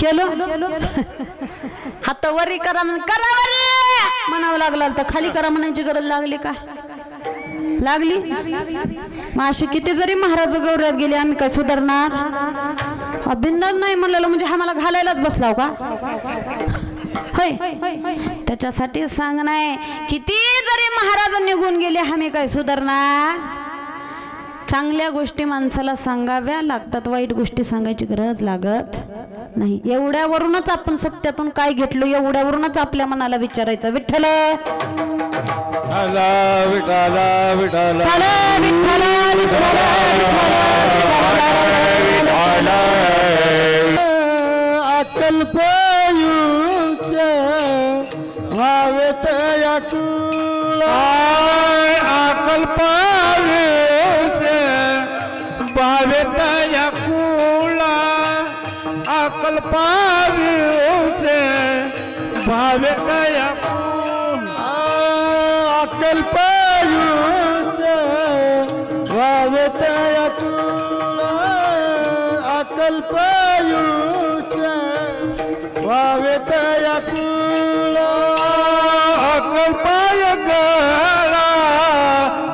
केलो. हात वरी करा करा वरी म्हणावं लागलं तर खाली करा म्हणायची गरज लागली का? लागली. मग अशी किती जरी महाराज गौऱ्यात गेले आम्ही काय सुधारणार? अभिनंदन नाही म्हणलेलं म्हणजे आम्हाला घालायलाच बसलाव का? होय त्याच्यासाठी सांग नाही. किती जरी महाराज निघून गेले आम्ही काय सुधारणार? चांगल्या गोष्टी माणसाला सांगाव्या लागतात. वाईट गोष्टी सांगायची गरज लागत नाही. एवढ्यावरूनच आपण सत्यातून काय घेतलो एवढ्यावरूनच आपल्या मनाला विचारायचं. विठ्ठल अकल्प भावेत याकुला अकल्प भावेत याकुला अकल्पाविसे भावेत याकुला अकल्पायुसे भावेत याकुला अकल्पायुसे भावेत याकुला अकल्पाय गळा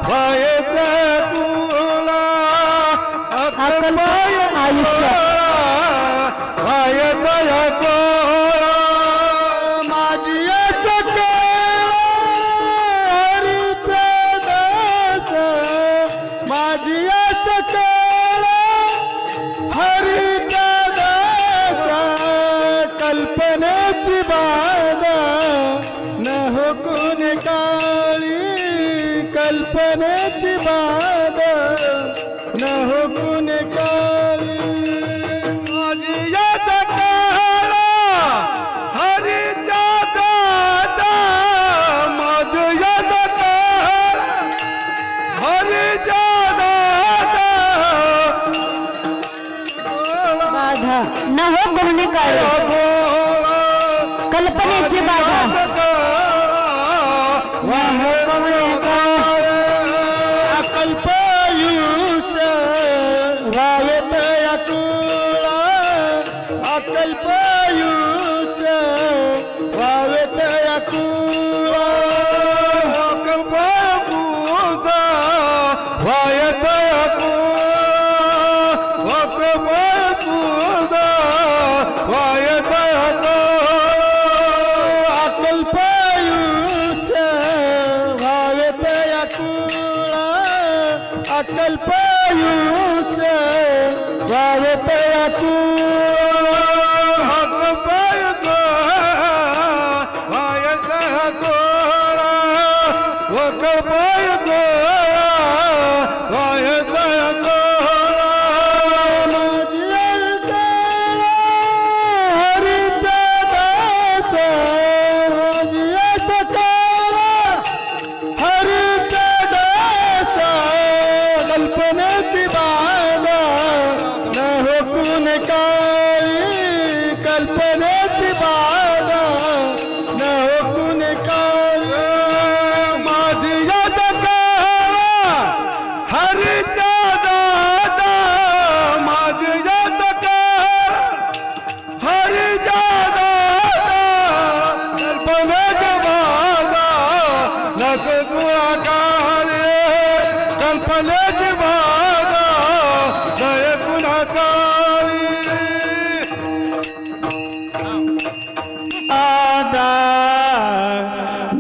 भावेत याकुला अकल्पाय आयुष्य भावेत याकुला माझी हरीचा दास माझी हरीचा दास कल्पनेची बाधा न हो कुण काळी कल्पनेची बाधा न हो कुण काळी माझी हरीचा दादा माझी हरीचा दादा बाधा न हो गुण काळी कल्पनेची बाधा अकल्पयुष भावेत याकुला अकल्पयुष भावेत याकुला अकल्पयुष भावेत याकुला अकल्पयुष भावेत याकुला अकल्पयुष भावेत याकुला अकल्पयुष भावेत याकुला अकल्पयुष भावेत याकुला अकल्पयुष भावेत याकुला हरीचा दास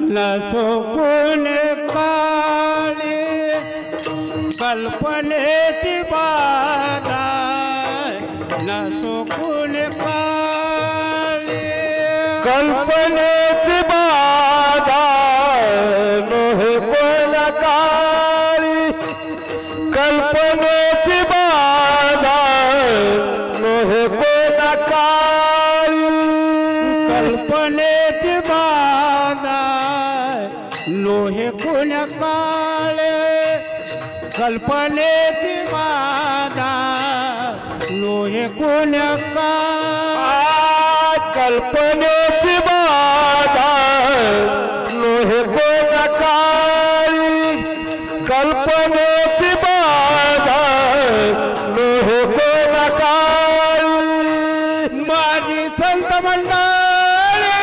चुकून काळी कल्पनेची बाधा न चुकून काळी कल्पनेची बाधा नोहे कोण काळी कल्पनेची बाधा नोहे कोण काळी कल्पनेची बाधा लोहे कोण काळे कल्पनेची बाधा लोहे कोण कल्पनेची बाधा लोहे कोण काळी कल्पनेची बाधा लोहे कोण काळी माझी संत मंडळी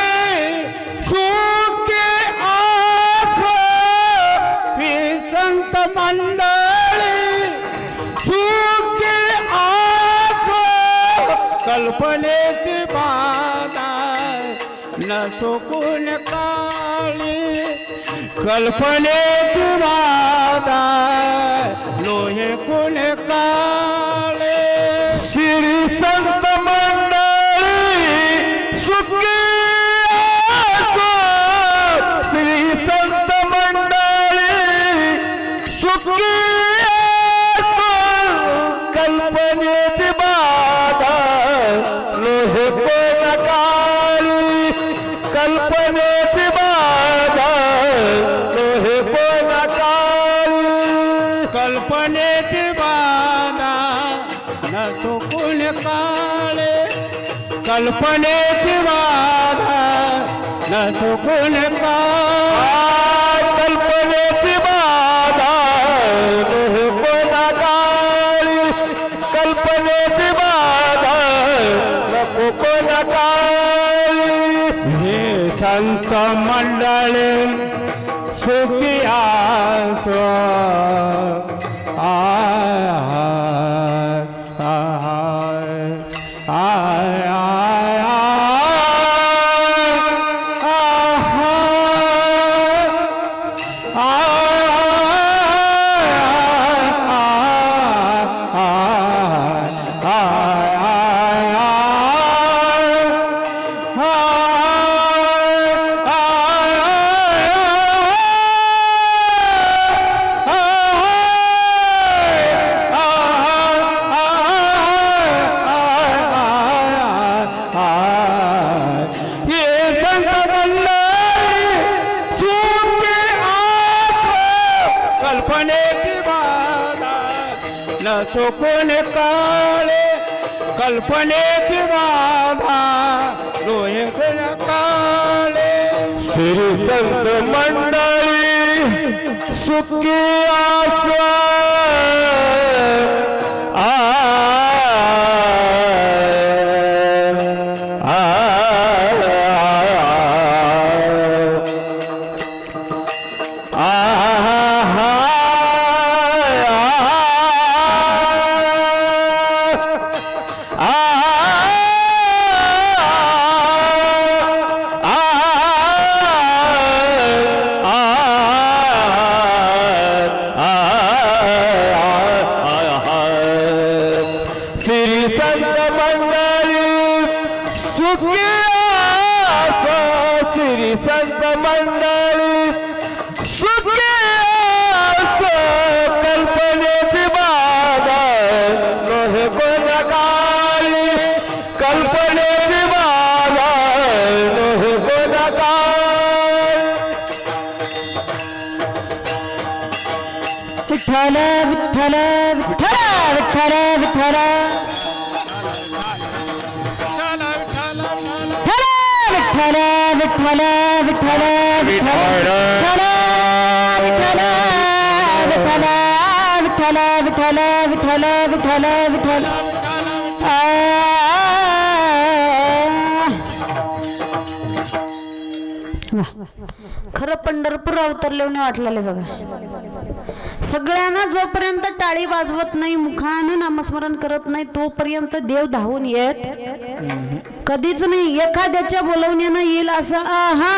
सुखे आस ही संत मंडळी सुखे आस कल्पनेची बाधा न चुकून काळी कल्पनेची बाधा लोहे कोण काळे श्री संत मंडळी सुखी आसो श्री संत मंडळी सुखी आसो कल्पनेची बाधा लोहे कोण काळी कल्पनेची बाधा लोहे कोण काळी कल्पनेची बाधा न चुकून काळे कल्पनेची बाधा न चुकून कल्पनेची बाधा लोहे कोण काळी कल्पनेची बाधा नको कोण काळी हे संत मंडळी सुखी आसो चुकून काळे कल्पनेची बाधा लोहे कोण काळे श्री संत मंडळी सुखी आसो विठ्ठल विठ्ठल विठ्ठल विठ्ठल विठ्ठल विठ्ठल विठ्ठल विठ्ठल विठ्ठल विठ्ठल विठ्ठल विठ्ठल खरं पंढरपूर अवतरलेवणे वाटलेले बघा. सगळ्यांना जोपर्यंत टाळी वाजवत नाही, मुखानं नामस्मरण करत नाही, तोपर्यंत देव धावून येत कधीच नाही. एखाद्याच्या बोलवण्यानं येईल असं आहा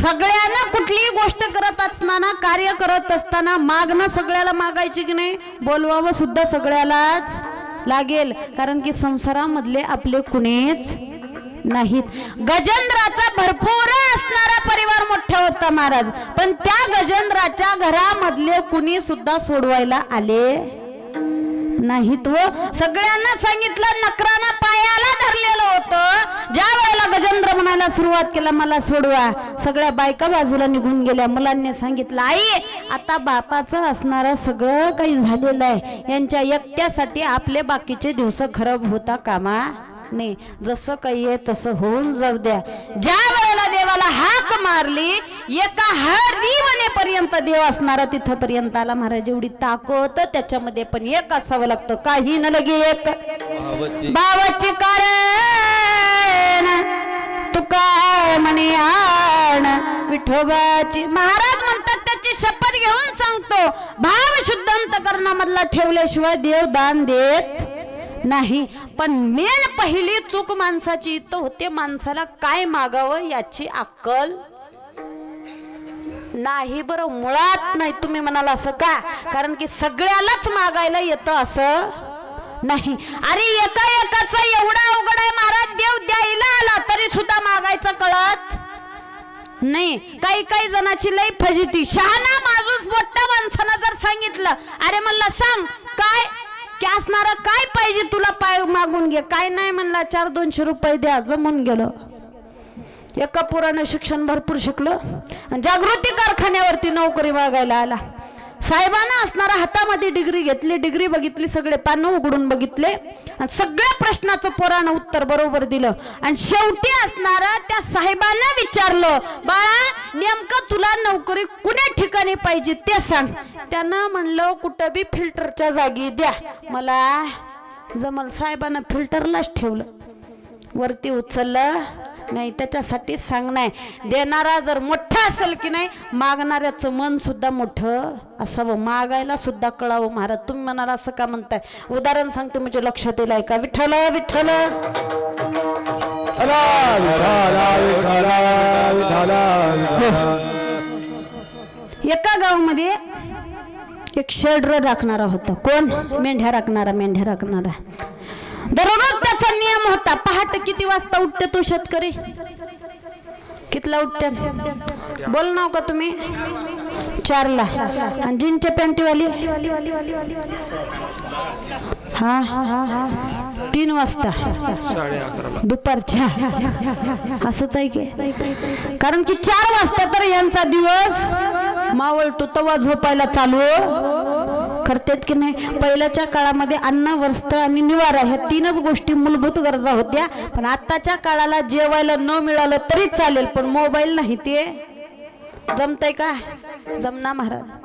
सगळ्यांना कुठलीही गोष्ट करत असताना, कार्य करत असताना मागणं सगळ्याला मागायची की नाही, बोलवावं सुद्धा सगळ्यालाच लागेल. कारण की संसारामधले आपले कुणीच नाहीत. गजेंद्राचा भरपूर असणारा परिवार मोठा होता महाराज, पण त्या गजेंद्राच्या घरामधले कुणी सुद्धा सोडवायला आले नाहीत. व सगळ्यांना सांगितलं, नकरानं पायाला धरलेलं होतं. ज्या वेळेला गजेंद्र म्हणायला सुरुवात केला, मला सोडवा, सगळ्या बायका बाजूला निघून गेल्या. मुलांनी सांगितलं, आई आता बापाचं असणारं सगळं काही झालेलं आहे, यांच्या एकट्यासाठी आपले बाकीचे दिवस खराब होता कामा नाही. जसं काही आहे तसं होऊन जाऊ द्या. ज्या वेळेला देवाला हाक मारली, एका हरिवनेपर्यंत देव असणारा तिथपर्यंत आला. महाराज एवढी ताकद त्याच्यामध्ये, पण एक असावं लागतं, काही न लगे एक बाबाची कारण तुका म्हणे आण विठोबाची. महाराज म्हणतात, त्याची शपथ घेऊन सांगतो, भाव शुद्ध अंतकरणामधला ठेवल्याशिवाय देव दान देत नाही. पण मेन पहिली चूक माणसाची इथं होते, माणसाला काय मागावं याची अक्कल नाही. बरं, मुळात नाही. तुम्ही म्हणाला असं का? कारण की सगळ्यालाच मागायला येतं असं नाही. अरे एका एकाचा एवढा अवघड आहे महाराज, देव द्यायला आला तरी सुद्धा मागायचं कळत नाही. काही काही जणाची लई फजिती. शहाणा माणूस मोठ्या माणसानं जर सांगितलं, अरे मला सांग काय क्या असणारा, काय पाहिजे तुला, पाय मागून घे. काय नाही म्हणला, 400-200 रुपये द्या, जमून गेलं. एका पुरानं शिक्षण भरपूर शिकलं आणि जागृती कारखान्यावरती नोकरी मागायला आला. साहेबांना असणारा हातामध्ये डिग्री घेतली, डिग्री बघितली, सगळे पानं उघडून बघितले आणि सगळ्या प्रश्नाचं पोरानं उत्तर बरोबर दिलं. आणि शेवटी असणारा त्या साहेबांना विचारलं, बाळा नेमकं तुला नोकरी कुण्या ठिकाणी पाहिजे ते सांग. त्यानं म्हणलं, कुठं बी फिल्टरच्या जागी द्या, मला जमल. साहेबांना फिल्टरलाच ठेवलं, वरती उचललं नाही. त्याच्यासाठी सांगणार, देणारा जर मोठा असेल की नाही, मागणाऱ्याचं मन सुद्धा मोठं असावं, मागायला सुद्धा कळावं. महाराज तुम्ही म्हणाला असं का म्हणताय? उदाहरण सांगते, म्हणजे लक्षात येईल का? विठ्ठल विठ्ठल एका गावामध्ये एक शेड राखणारा होता. कोण? मेंढ्या राखणारा. दररोज त्याचा नियम होता, पहाटे किती वाजता उठते तो शेतकरी? कितला उठते? बोल नाव का तुम्ही? 4ला. आणि जीनच्या पॅन्टीवाली 3 वाजता दुपारच्या. असंच आहे की, कारण की 4 वाजता तर यांचा दिवस मावळतो, तवा झोपायला चालू करतात की नाही. पहिल्याच्या काळामध्ये अन्न, वस्त्र आणि निवारा ह्या 3च गोष्टी मूलभूत गरजा होत्या. पण आताच्या काळाला जेवायला न मिळालं तरी चालेल, पण मोबाईल नाही ते जमतंय का? जमना महाराज.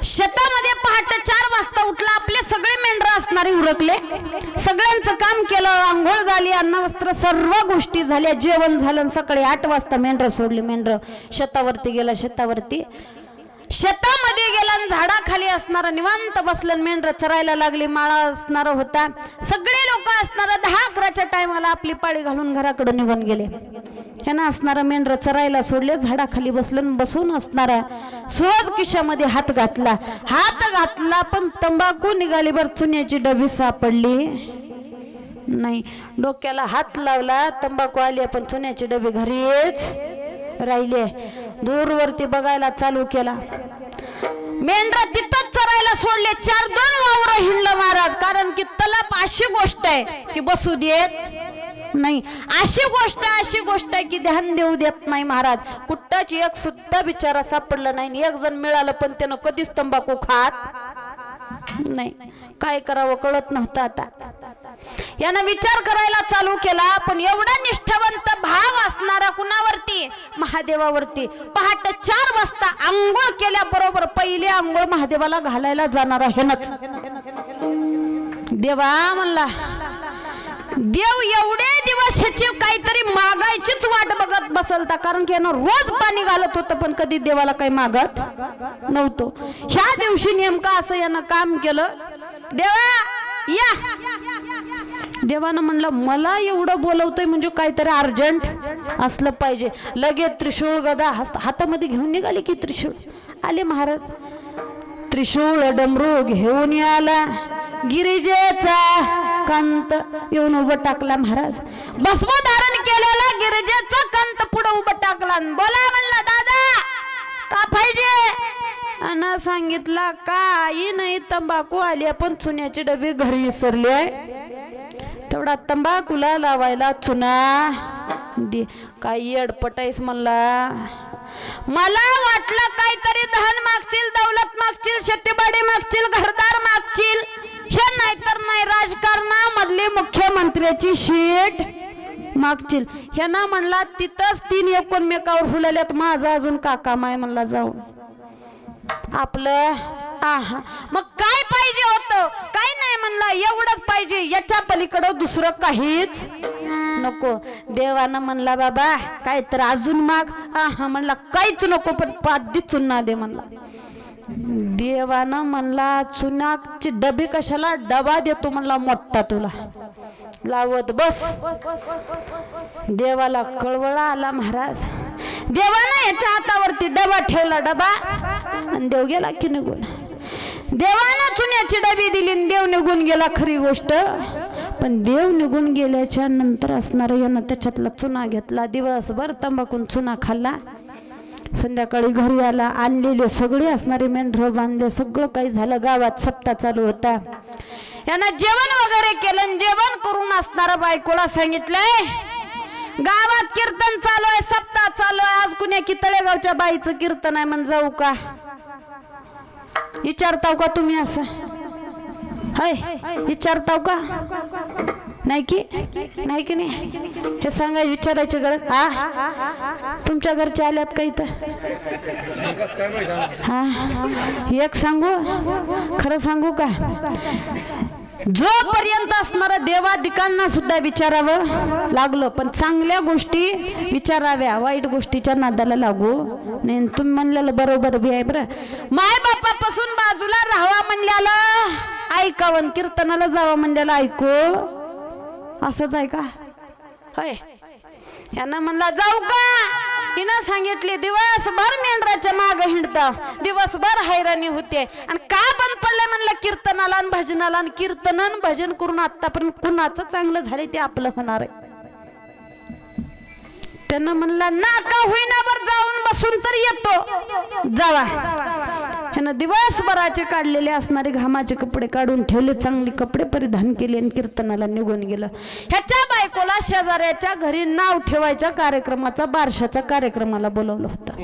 शेतामध्ये पहाटे 4 वाजता उठला, आपले सगळे मेंढर असणारे उरकले, सगळ्यांचं काम केलं, आंघोळ झाली, अन्न वस्त्र सर्व गोष्टी झाल्या, जेवण झालं. सकाळी 8 वाजता मेंढर सोडली. मेंढर शेतावरती गेला. शेतामध्ये गेला, झाडाखाली असणारा निवांत बसलं. मेंढर चरायला लागली, माळा असणारा होता. सगळे लोक असणारा 10-11च्या टायमाला आपली पाळी घालून घराकडे निघून गेले. ह्यानं असणारा मेंढर चरायला सोडले, झाडाखाली बसलं. बसून असणारा सहज खिशामध्ये हात घातला, पण तंबाखू निघाली. बर चुन्याची डबी सापडली नाही. डोक्याला हात लावला, तंबाखू आली, पण चुन्याची डबी घरीच राहिले. दूरवरती बघायला चालू केला. मेंढरा तिथंच चरायला सोडले. 4-2 वावर हिंडलं महाराज. कारण की तलाप अशी गोष्ट आहे की बसू देत नाही, अशी गोष्ट आहे की ध्यान देऊ देत नाही महाराज. कुठंच एक सुद्धा बिचारा सापडला नाही. एक जण मिळालं, पण त्यानं कधीच तंबाखू खात नाही. काय करावं कळत नव्हतं. आता यानं विचार करायला चालू केला, पण एवढा निष्ठावंत भाव असणारा कुणावरती? महादेवावरती. पहाटे 4 वाजता आंघोळ केल्याबरोबर पहिली आंघोळ महादेवाला घालायला जाणारा हेनच. देवा म्हणला, देव एवढे दिवस ह्याची काहीतरी मागायचीच वाट बघत बसलता. कारण की यानं रोज पाणी घालत होतं, पण कधी देवाला काही मागत नव्हतं. ह्या दिवशी नेमका असं यानं काम केलं. देवा या. देवानं म्हणलं मला एवढं बोलवतोय म्हणजे काहीतरी अर्जंट असलं पाहिजे. लगेच त्रिशूळ गदा हातामध्ये घेऊन निघाले की त्रिशूळ. आले महाराज. त्रिशूळ डमरू घेऊन आला. गिरिजेचा कंत येऊन उभं टाकला महाराज. भस्म धारण केलेला गिरिजेचा कंत पुढे उभं टाकला. बोला म्हणला दादा का पाहिजे. अन सांगितला काही नाही तंबाखू आली आपण चुन्याची डबी घरी विसरले. तेवढा तंबाखूला लावायला चुना दे. काही अडपटाईस म्हणला. मला वाटलं काहीतरी धन मागशील दौलत मागशील शेतीबाडी मागशील घरदार मागशील हे नाहीतर नाही राजकारणामधली मुख्यमंत्र्याची शीट मागशील. हे ना म्हणला तिथंच 3 एकमेकावर फुलल्यात. माझा अजून काका माय म्हणला जाऊन आपलं आहा. मग काय पाहिजे होतं. काय नाही म्हणला एवढंच पाहिजे याच्या पलीकडं दुसरं काहीच नको. देवानं म्हणला बाबा काय तर अजून माग. आहा म्हणला काहीच नको पण 5 दी चुन्ना दे म्हणला. देवानं म्हणला चुन्याची डबी कशाला डबा देतो म्हणला मोठा तुला लावत बस. देवाला कळवळा आला महाराज. देवानं याच्या हातावरती डबा ठेवला. डबा आणि देव गेला की निघून. देवानं चुन्याची डबी दिली देव निघून गेला खरी गोष्ट. पण देव निघून गेल्याच्या नंतर असणार यानं त्याच्यातला चुना घेतला. दिवसभर तंबाखून चुना खाल्ला. संध्याकाळी घरी आला. आणलेले सगळे असणारे मेंढर बांधले. सगळं काही झालं. गावात सप्ताह चालू होता. यानं जेवण वगैरे केलं. जेवण करून असणारा बायकोला सांगितलंय गावात कीर्तन चालू आहे सप्ताह चालू आहे. आज कुण्या की तळेगावच्या बाईचं कीर्तन आहे म्हण जाऊ का. विचारताव का तुम्ही असं हाय विचारताव का. नाही की नाही की नाही हे सांगा विचारायची गरज. हा तुमच्या घरचे आल्यात का इथं. हा एक सांगू खरं सांगू का. जोपर्यंत असणारा देवादिकांना सुद्धा विचारावं लागलं पण चांगल्या गोष्टी विचाराव्या. वाईट गोष्टीच्या नादाला लागू नाही. तुम्ही म्हणलेलं बरोबर बी आहे बरं. माय बापापासून बाजूला राहावा म्हणल्याला ऐकावं कीर्तनाला जावं म्हणल्याला ऐकू असंच आहे का. होय यांना म्हणला जाऊ का. हिनं सांगितले दिवसभर मेंढराच्या माग हिंडता दिवसभर हैराणी होते आणि का बंद पडले म्हणलं कीर्तनाला आणि भजनाला. आणि कीर्तन भजन करून आतापर्यंत कुणाचं चांगलं झाले ते आपलं होणार आहे. त्यांना म्हणला ना का होईना बर जाऊन बसून तर येतो जावा. ह्यानं दिवसभराचे काढलेले असणारे घामाचे कपडे काढून ठेवले. चांगले कपडे परिधान केले आणि कीर्तनाला निघून गेलं. ह्याच्या बायकोला शेजाऱ्याच्या घरी नाव ठेवायच्या कार्यक्रमाचा बारशाचा कार्यक्रमाला बोलवलं होतं.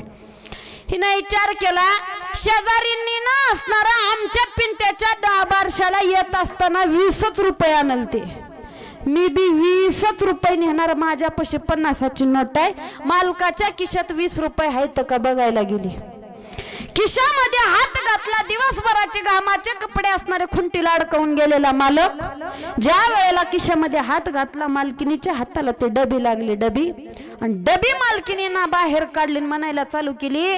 हिनं विचार केला शेजारींनी ना असणारा आमच्या पिंट्याच्या बारशाला येत असताना 20 रुपये आणल. ते मी बी 20 रुपये नेणार. माझ्यापाशी 50ची नोट आहे. मालकाच्या खिशात 20 रुपये आहेत का बघायला गेली. खिशामध्ये हात घातला. दिवसभराचे घामाचे कपडे असणारे खुंटीला अडकवून गेलेला मालक ज्या वेळेला खिशामध्ये हात घातला मालकिनीच्या हाताला ते डबी लागली. डबी आणि डबी मालकिनीनं बाहेर काढली. म्हणायला चालू केली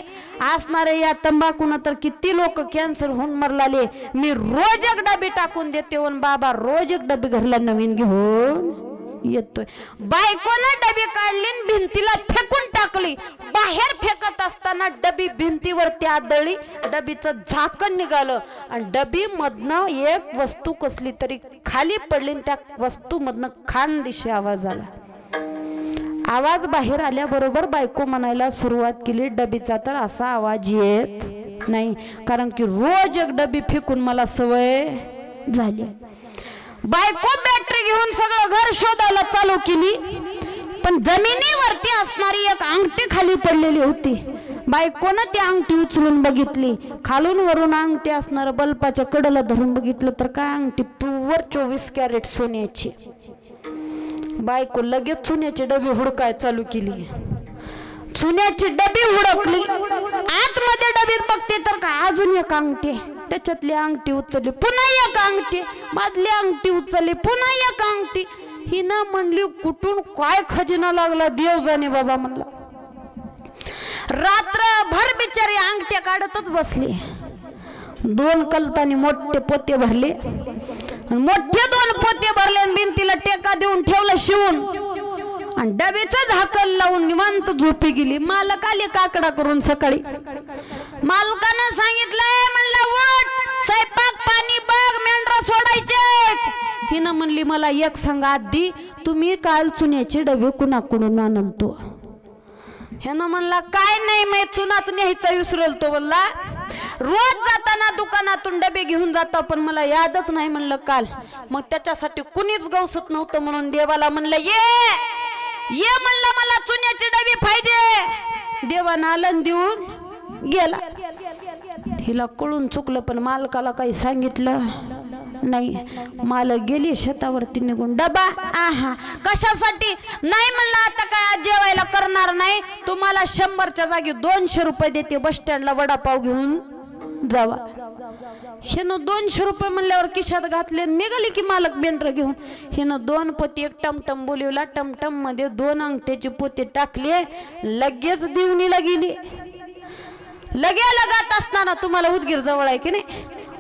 असणारे या तंबाखून तर किती लोक कॅन्सर होऊन मरलाले. मी रोज एक डबी टाकून देते. वन बाबा रोज एक डबी घरला नवीन घेऊन येतोय. बायकोनं डबी काढली भिंतीला फेकून टाकली. बाहेर फेकत असताना डबी भिंतीवरती आदळली. डबीचं झाकण निघालं आणि डबी मधनं एक वस्तू कसली तरी खाली पडली. त्या वस्तू मधनं खान दिशे आवाज आला. आवाज बाहेर आल्याबरोबर बायको म्हणायला सुरुवात केली डबीचा तर असा आवाज येत नाही कारण की रोज एक डबी फेकून मला सवय झाली. बायको बॅटरी घेऊन सगळं घर शोधायला चालू केली पण जमिनीवरती असणारी एक अंगठी खाली पडलेली होती. बायकोनं ती अंगठी उचलून बघितली. खालून वरून अंगठी असणार बल्बाच्या कडेला धरून बघितलं तर काय अंगठी प्युअर 24 कॅरेट सोन्याची. बायको लगेच चुन्याची डबी हुडकाय चालू केली. चुन्याची डबी हुडकली. आतमध्ये डबीत बघते तर का अजून एक अंगठी. त्याच्यातली अंगठी उचलली. पुन्हा एक अंगठी. मधली अंगठी उचलली. पुन्हा एक अंगठी. हिनं म्हणली कुठून काय खजिना लागला देव जाणे बाबा म्हणला. रात्रभर बिचारी अंगठ्या काढतच बसली. 2 कलतानी मोठे पोते भरले मोठे 2 पोते भरले आणि भिंतीला टेका देऊन ठेवलं शिवून आणि डबेचं झाकण लावून निवांत झोपी गेली. मालक आले काकडा करून सकाळी. मालकानं सांगितलंय, म्हणलं उठ, स्वयंपाक पाणी बघ, मेंढरा सोडायचे. हिनं म्हणली मला एक सांगा आधी, तुम्ही काल चुन्याचे डबे कुणाकडून आणलतो? ह्यानं म्हणला काय नाही, मी चुनाच न्यायचा विसरल तो. म्हणला रोज जाताना दुकानातून डबे घेऊन जातो, पण मला यादच नाही म्हणलं काल. मग त्याच्यासाठी कुणीच गवसत नव्हतं म्हणून देवाला म्हणलं ये म्हणलं मला चुन्याचे डबे पाहिजे. देवानं आलं देऊन गेला. हिला कळून चुकलं, पण मालकाला काही सांगितलं नाही. मालक गेली शेतावरती निघून. डबा आहा कशासाठी नाही म्हणलं, आता काय जेवायला करणार नाही, तुम्हाला 100च्या जागी 200 रुपये देते, बस स्टँडला वडापाव घेऊन जावा. हिनं 200 रुपये म्हणल्यावर खिशात घातले, निघाली की मालक मेंढर घेऊन. हिनं 2 पोते एक टमटम बोलवला, टमटम मध्ये 2 अंगठ्याचे पोते टाकले, लगेच दिवणीला गेली. लगात असताना तुम्हाला उदगीर जवळ आहे की नाही,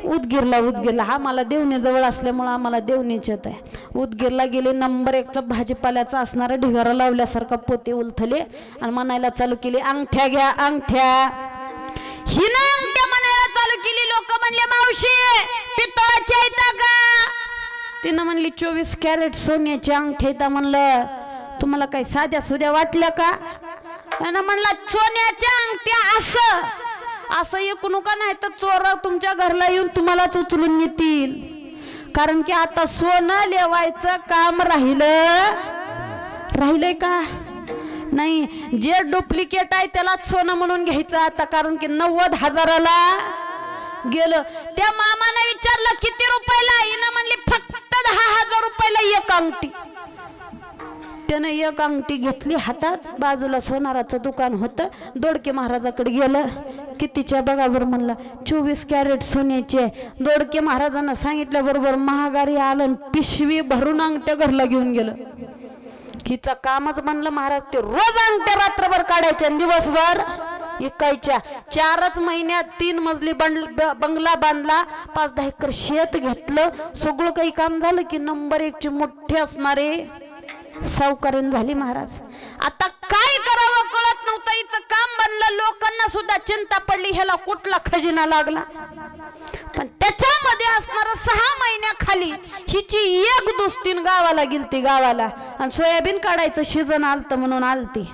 उदगीरला आम्हाला देवणी जवळ असल्यामुळे आम्हाला देवणीच येत आहे. उदगीरला गेले. नंबर 1चा भाजीपाल्याचा असणारा ढिगारा लावल्यासारखा पोते उलथले आणि म्हणायला चालू केली, अंगठ्या घ्या अंगठ्या. हिनं अंगठ्या म्हणायला चालू केली. लोक म्हणले मावशी पितळाची आहेत का? तिनं म्हणली 24 कॅरेट सोन्याची अंगठ्या आहेत. म्हणलं तुम्हाला काही साध्या सुद्या वाटल्या का? त्यानं म्हणला सोन्याच्या अंगठ्या असं एकू नका, नाही तर चोर तुमच्या घरला येऊन तुम्हालाच उचलून नेतील. कारण की आता सोनं लेवायचं काम राहिलंय का? नाही, जे डुप्लिकेट आहे त्यालाच सोनं म्हणून घ्यायचं आता. कारण की 90,000ला गेलं. त्या मामाने विचारलं किती रुपयाला? हिनं म्हणली फक्त 10,000 रुपयाला एक अंगठी. त्यानं एक अंगठी घेतली हातात. बाजूला सोनाराचं दुकान होतं. दोडके महाराजाकडे गेलं. कितीच्या बघावर म्हणला 24 कॅरेट सोन्याचे. दोडके महाराजांना सांगितलं बरोबर महागारी आलं, पिशवी भरून अंगठ्या घरला घेऊन गेलं. हिचं कामच म्हणलं महाराज ते रोज अंगठ्या रात्रभर काढायच्या, दिवसभर इकायच्या. 4च महिन्यात 3 मजली बंगला बांधला, 5-10 एकर शेत घेतलं. सगळं काही काम झालं की नंबर 1चे मोठे असणारे सावकारीन झाली महाराज. आता काय करावं कळत नव्हतं. हिचं काम बनलं. लोकांना सुद्धा चिंता पडली, ह्याला कुठला खजिना लागला. पण त्याच्यामध्ये असणार 6 महिन्याखाली हिची एक दुस्तीन गावाला गेलती, गावाला. आणि सोयाबीन काढायचं सीजन आलतं म्हणून आलती.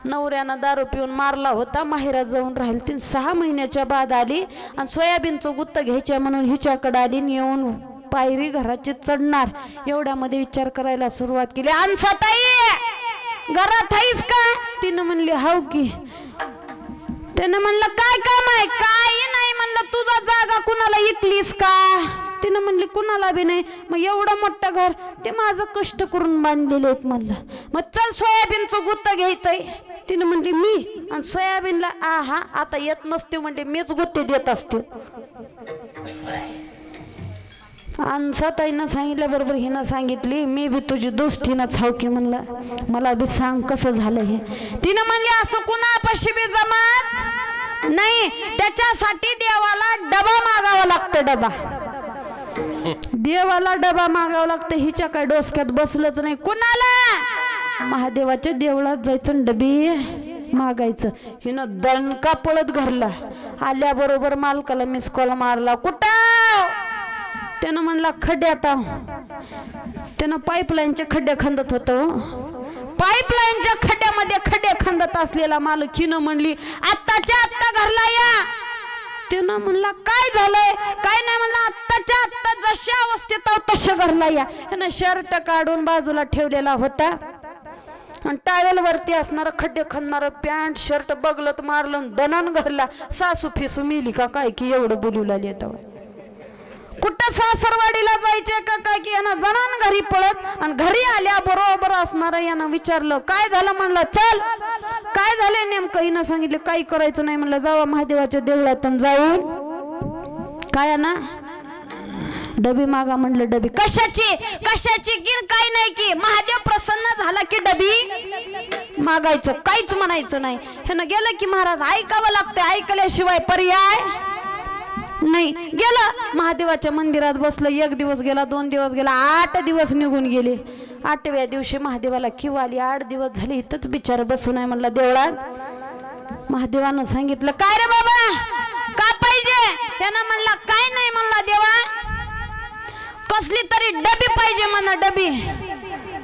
नवऱ्यानं दारू पिऊन मारला होता, माहेरात जाऊन राहील. 6 महिन्याच्या बाद आली आणि सोयाबीनचं गुत्त घ्यायच्या म्हणून हिच्याकडे आली. येऊन पायरी घराची चढणार एवढ्यामध्ये विचार करायला सुरुवात केली. अन्साताई घरात आहेस का? तिनं म्हणली हाव की. त्यानं म्हणलं काय काम आहे? काही नाही म्हणलं. तुझा जागा कुणाला इकलीस का? तिनं म्हणली कुणाला बी नाही. मग एवढं मोठं घर ते माझं कष्ट करून बांधलेले आहेत म्हणलं. मग चल सोयाबीनचं गुत्त घ्यायचंय. तिनं म्हणली मी? आणि सोयाबीनला आहा आता येत नसते म्हणजे मीच गुत्ते देत असते. अन्साताईनं सांगितलं बरोबर हिनं सांगितली मी बी तुझी दोस्तीनंच हाव की. म्हणलं मला बी सांग कसं झालं हे. तिनं म्हणली असं कुणापाशी बी जमत नाही, त्याच्यासाठी देवाला डबा मागावा लागतं. डबा देवाला डबा मागावा लागतं. हिच्या काय डोसक्यात बसलंच नाही. कुणाला? महादेवाच्या देवळात जायचं डबी मागायचं. हिनं दणका पळत घरला. आल्याबरोबर मालकाला मिस कॉल मारला. कुठं? त्यानं म्हणला खड्ड्यात. त्यानं पाईपलाईनचे खड्डे खंदत होतो. पाईपलाईनच्या खड्ड्यामध्ये खड्डे खंदत असलेला मालक हिनं म्हणली आत्ताच्या आत्ता घरला या. त्यानं म्हणला काय झालंय? काय नाही म्हणलं. आत्ताच्या आत्ता जशा अवस्थेत आहोत तशा घरला या. त्यानं शर्ट काढून बाजूला ठेवलेला होता आणि टावेल वरती असणार खड्डे खणणार पॅन्ट शर्ट बगलत मारलं दनान घरला. सासू फिसू मिली का काय की एवढं बोलू लागली. कुठं सासरवाडीला जायचे का काय की यानं जणान घरी पळत आणि घरी आल्या बरोबर असणार यानं विचारलं काय झालं? म्हणलं चल काय झालं नेमकं? हिनं सांगितलं काही करायचं नाही म्हणलं. जावा महादेवाच्या देवळात जाऊन काय ना डबी मागा म्हणलं. डबी कशाची? कशाची की काय नाही की महादेव प्रसन्न झाला की डबी मागायचं, काहीच म्हणायचं नाही. ह्यानं गेलं की महाराज ऐकावं लागतं, ऐकल्याशिवाय पर्याय नाही गेलं महादेवाच्या मंदिरात बसलं. 1 दिवस गेला, 2 दिवस गेला, 8 दिवस निघून गेले. 8व्या दिवशी महादेवाला किव आली. 8 दिवस झाले इथंच बिचार बसून आहे म्हणला देवळात. महादेवानं सांगितलं काय रे बाबा का पाहिजे? त्यानं म्हणला काय नाही म्हणला देवा, कसली तरी डबी पाहिजे म्हणा डबी,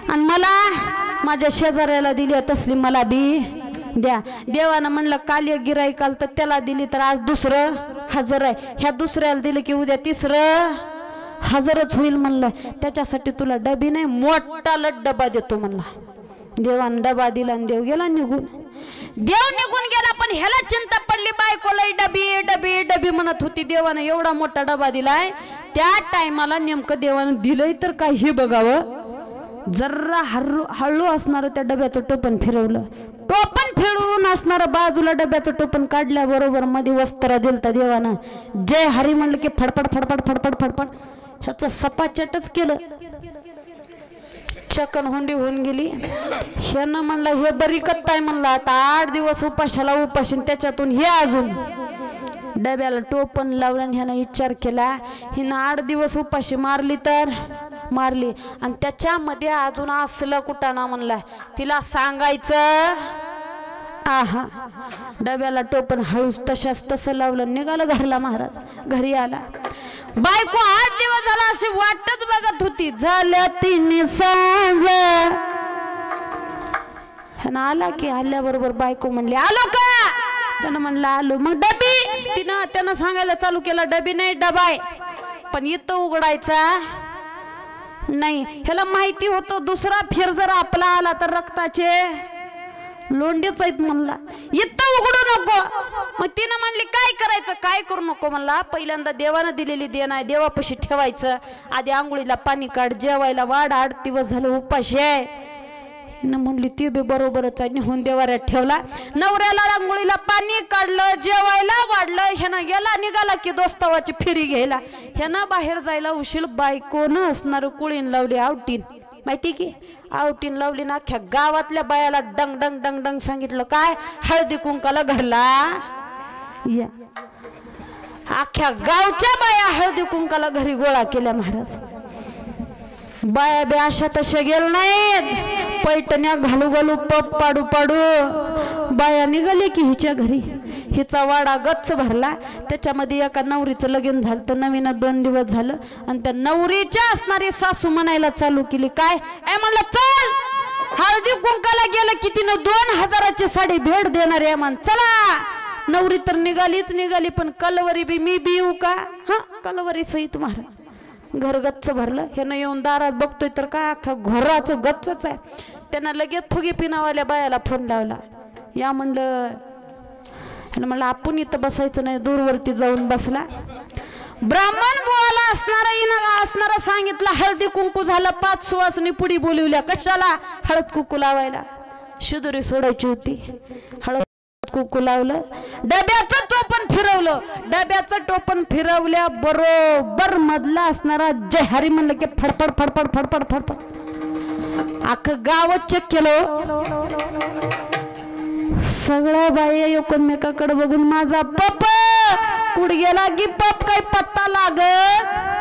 आणि मला माझ्या शेजाऱ्याला दिली तसली मला बी द्या. देवानं म्हणलं काल एक गिराईक आलं तर त्याला दिली तर आज दुसरं हजर आहे, ह्या दुसऱ्याला दिलं की उद्या तिसरं हजरच होईल म्हणलं. त्याच्यासाठी तुला डबी नाही मोठा डबा देतो म्हणला. देवानं डबा दिला आणि देव गेला निघून. देव निघून गेला पण ह्याला चिंता पडली, बायकोला डबी डबी डबी म्हणत होती. देवानं एवढा मोठा डबा दिलाय. त्या टायमाला नेमकं देवानं दिलंय तर काय हे बघावं. जरा हळू असणार त्या डब्याचं टोपण फिरवलं. टोपण फिरवून असणार बाजूला डब्याचं टोपण काढल्याबरोबर मध्ये वस्त्र दिलता देवानं. जय हरी म्हणलं की फडफड फडफड फडफड फडफड ह्याचं सपाचटच केलं. चकन हुंडी होऊन गेली. ह्यानं म्हणलं हे बरी कत्ताय म्हणलं आता 8 दिवस उपाशाला उपाशीन त्याच्यातून हे अजून डब्याला टोपण लावलं. आणि ह्यानं विचार केला हिनं 8 दिवस उपाशी मारली तर मारली, आणि त्याच्यामध्ये अजून असलं कुटाणा म्हणला तिला सांगायचं. आहा डब्याला टोपण हळूच तशाच तसं लावलं. निघालं घरला महाराज. घरी आला. बायको 8 दिवस झाला अशी वाटच बघत होती. झाल्या 3 सांग. ह्यानं आला की आल्याबरोबर बायको म्हणली आलो का? त्यानं म्हणलं आलो. मग डबी त्यानं सांगायला चालू केलं डबी नाही डबा आहे, पण इथं उघडायचा नाही. ह्याला माहिती होतं दुसरा फेर जर आपला आला तर रक्ताचे लोंडेच आहेत म्हणला. इथं उघडू नको. मग तिनं म्हणली काय करायचं? काय करू नको म्हणला. पहिल्यांदा देवानं दिलेली देण आहे देवापाशी ठेवायचं. आधी आंघोळीला पाणी काढ, जेवायला वाढ. 8 दिवस झालं उपाशी आहे. म्हणली ती बी बरोबरच आहे. निहून देवाऱ्यात ठेवला. नवऱ्याला आंघोळीला पाणी काढलं, जेवायला वाढलं. ह्यानं गेला निघाला की दोस्तावाची फेरी घ्यायला. ह्यानं बाहेर जायला उशीर. बायकोनं असणार कुळीन लावली आवटीन. माहिती की आवटीन लावली ना. अख्ख्या गावातल्या बायाला डंग डंग डंग डंग सांगितलं काय हळदी कुंकाला घरला या. अख्ख्या गावच्या बाया हळदी कुंकाला घरी गोळा केल्या महाराज. बाया बी अशा तशा गेल नाहीत. पैठण्या घालू घालू पप पाडू पाडू बाया निघाले की हिच्या घरी. हिचा वाडा गच्च भरला. त्याच्यामध्ये एका नवरीचं लगीन झालं तर नवीन 2 दिवस झालं. आणि त्या नवरीच्या असणारी सासू म्हणायला चालू केली काय म्हणलं चल हळदी कुंकाला गेलं की तिनं 2000ची साडी भेट देणार आहे म्हण. चला नवरी तर निघालीच निघाली. पण कलवरी बी मी बी येऊ का? हा कलवरी सहित महाराज. घर गच्च भरलं. ह्यानं येऊन दारात बघतोय तर काय अख्खा घराचं गच्चच आहे. त्यानं लगेच फुगे पिनावाल्या बायाला फोन लावला. या म्हणलं आपण इथं बसायचं नाही, दूरवरती जाऊन बसला. ब्राह्मण बुवाला असणारा सांगितलं हळदी कुंकू झालं. 5 सुवासनी पुढी बोलवल्या. कशाला? हळद कुंकू लावायला. शिदुरी सोडायची होती. हळद कुंकू लावलं. डब्याचं टोपण फिरवलं. डब्याचं टोपण फिरवल्या बरोबर मधला असणारा जय हरी म्हणलं की फडफड फडफड फडफड फडफड अख्खं गावच चेक केलं. सगळ्या बाया एकमेकाकडे बघून माझा पप कुठे गेला की पप काही पत्ता लागत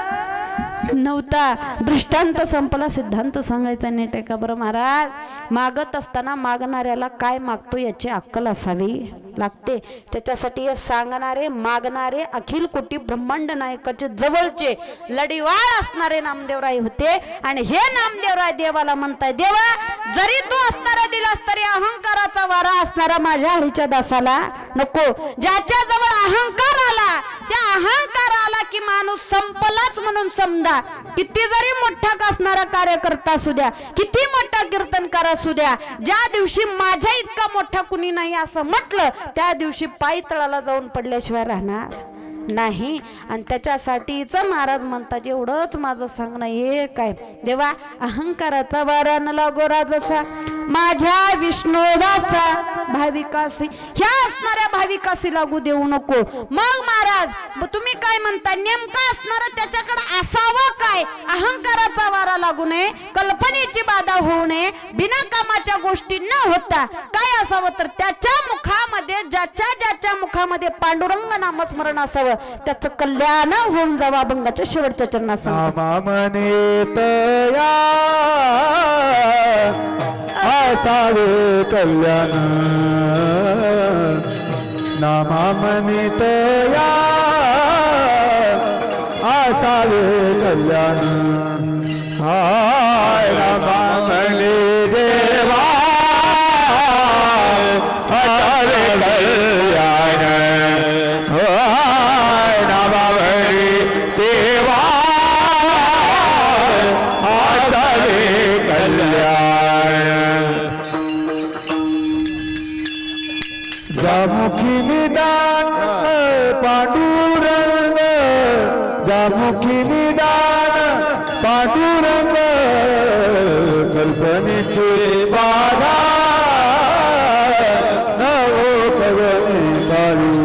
नव्हता. दृष्टांत संपला. सिद्धांत सांगायचा नीट आहे का बरं महाराज? मागत असताना मागणाऱ्याला काय मागतो याची अक्कल असावी लागते. त्याच्यासाठी हे सांगणारे मागणारे अखिल कोटी ब्रह्मांड नायकाचे जवळचे लढीवाळ असणारे नामदेवराय होते. आणि हे नामदेवराय देवाला म्हणताय देवा जरी तू असणारा दिलास तरी अहंकाराचा वारा असणारा माझ्या हरीच्या दासाला नको. ज्याच्या जवळ अहंकार आला त्या अहंकाराला की माणूस संपलाच म्हणून समजा. किती जरी मोठा असणारा कार्यकर्ता असू द्या, किती मोठा कीर्तनकार असू द्या, ज्या दिवशी माझ्या इतका मोठा कुणी नाही असं म्हटलं त्या दिवशी पायी तळाला जाऊन पडल्याशिवाय राहणार नाही. आणि त्याच्यासाठीच महाराज म्हणतात एवढंच माझं सांगणं एक आहे देवा अहंकाराचा वारा न लागो राजसा माझ्या विष्णुदासा भाविकासी. ह्या असणाऱ्या भाविकासी लागू देऊ नको. मग महाराज तुम्ही काय म्हणता नेमकं असणारं त्याच्याकडे असावं काय? अहंकाराचा वारा लागू नये, कल्पनेची बाधा होऊ नये, बिना कामाच्या गोष्टी न होता काय असावं तर त्याच्या मुखामध्ये ज्याच्या मुखामध्ये पांडुरंग नामस्मरण असावं. त्याचं कल्याण होऊन जावं अभंगाच्या शेवटच्या चरणात सांगतो. नामामनेत या असावे कल्याण नामामनेत या असावे कल्याण हाय नामामने देवा असावे कल्याण हाय नामामने देवा असावे कल्याण जामुखी निदान पांडुरंग जामुखी निदान पांडुरंग कल्पनेचे बाधा नवो कवने काळी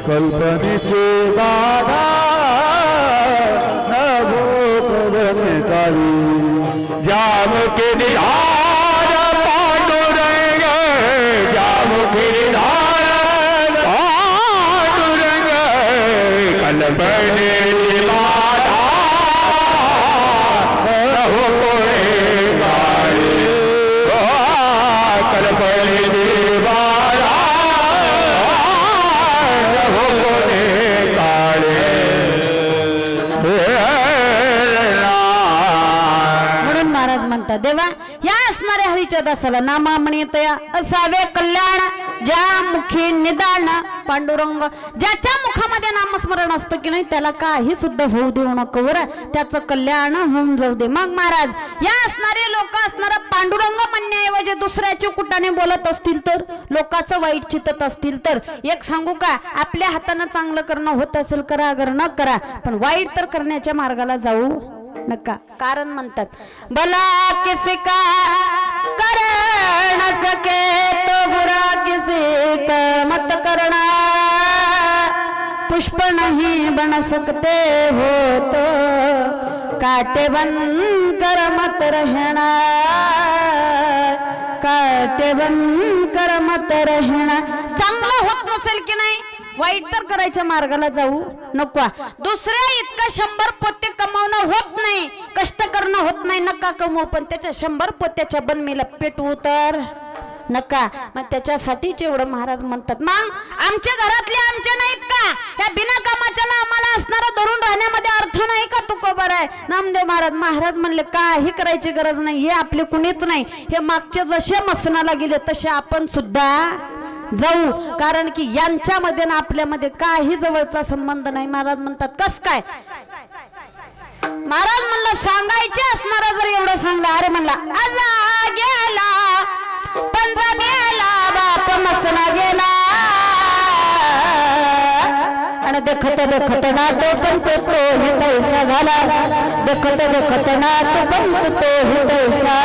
कल्पनेचे बाधा नवो कवने काळी जामुखी निदान पांडुरंग जामुखी निदान पांडुरंग कल्पनेची बाधा नवो कोणे काळी कल्पनेची बाधा नवो कोणे काळी म्हणून महाराज म्हणतात देवा या असणाऱ्या हरीच्या दासाला नामा म्हणतया असावे कल्याण ज्या मुखी निदान पांडुरंग ज्याच्या मुखामध्ये नामस्मरण असतं की नाही त्याला काही सुद्धा होऊ देऊ नको बरं त्याचं कल्याण होऊन जाऊ दे. मग महाराज या असणारे लोक असणारा पांडुरंग म्हणण्याऐवजी दुसऱ्याच्या कुटाने बोलत असतील तर लोकांचं वाईट चित्त असतील तर एक सांगू का आपल्या हाताने चांगलं करणं होत असेल करा अगर न करा पण वाईट तर करण्याच्या मार्गाला जाऊ नका. कारण म्हणतात भला किसी का कर न सके तो बुरा किसी का मत करना पुष्प नहीं बन सकते हो तो काटे बन कर मत रहना काटे बन कर मत रहना. चांगलं होत नसेल की नाही वाईट तर करायच्या मार्गाला जाऊ नको. दुसऱ्या इतका 100 पोते कमावणं होत नाही कष्ट करणं होत नाही नका कमवू पण त्याच्या 100 पोत्याच्या बनमीला पेटवू तर नका. मग त्याच्यासाठीच एवढं महाराज म्हणतात मग आमच्या घरातले आमच्या नाहीत का या बिना कामाच्या आम्हाला असणारा धरून राहण्यामध्ये अर्थ नाही का तू खबर आहे. नामदेव महाराज म्हणले काही करायची गरज नाही हे आपले कुणीच नाही हे मागचे जसे मसनाला गेले तसे आपण सुद्धा जाऊ. कारण की यांच्यामध्ये ना आपल्यामध्ये काही जवळचा संबंध नाही. महाराज म्हणतात कस काय महाराज म्हणलं सांगायचे असणारा जर एवढं सांगलं अरे म्हणला आजा गेला पंजा गेला बाप मसना गेला आणि देखत देखत ना तो पण तो ही तैसा झाला देखत देखत ना तो पण तो ही तैसा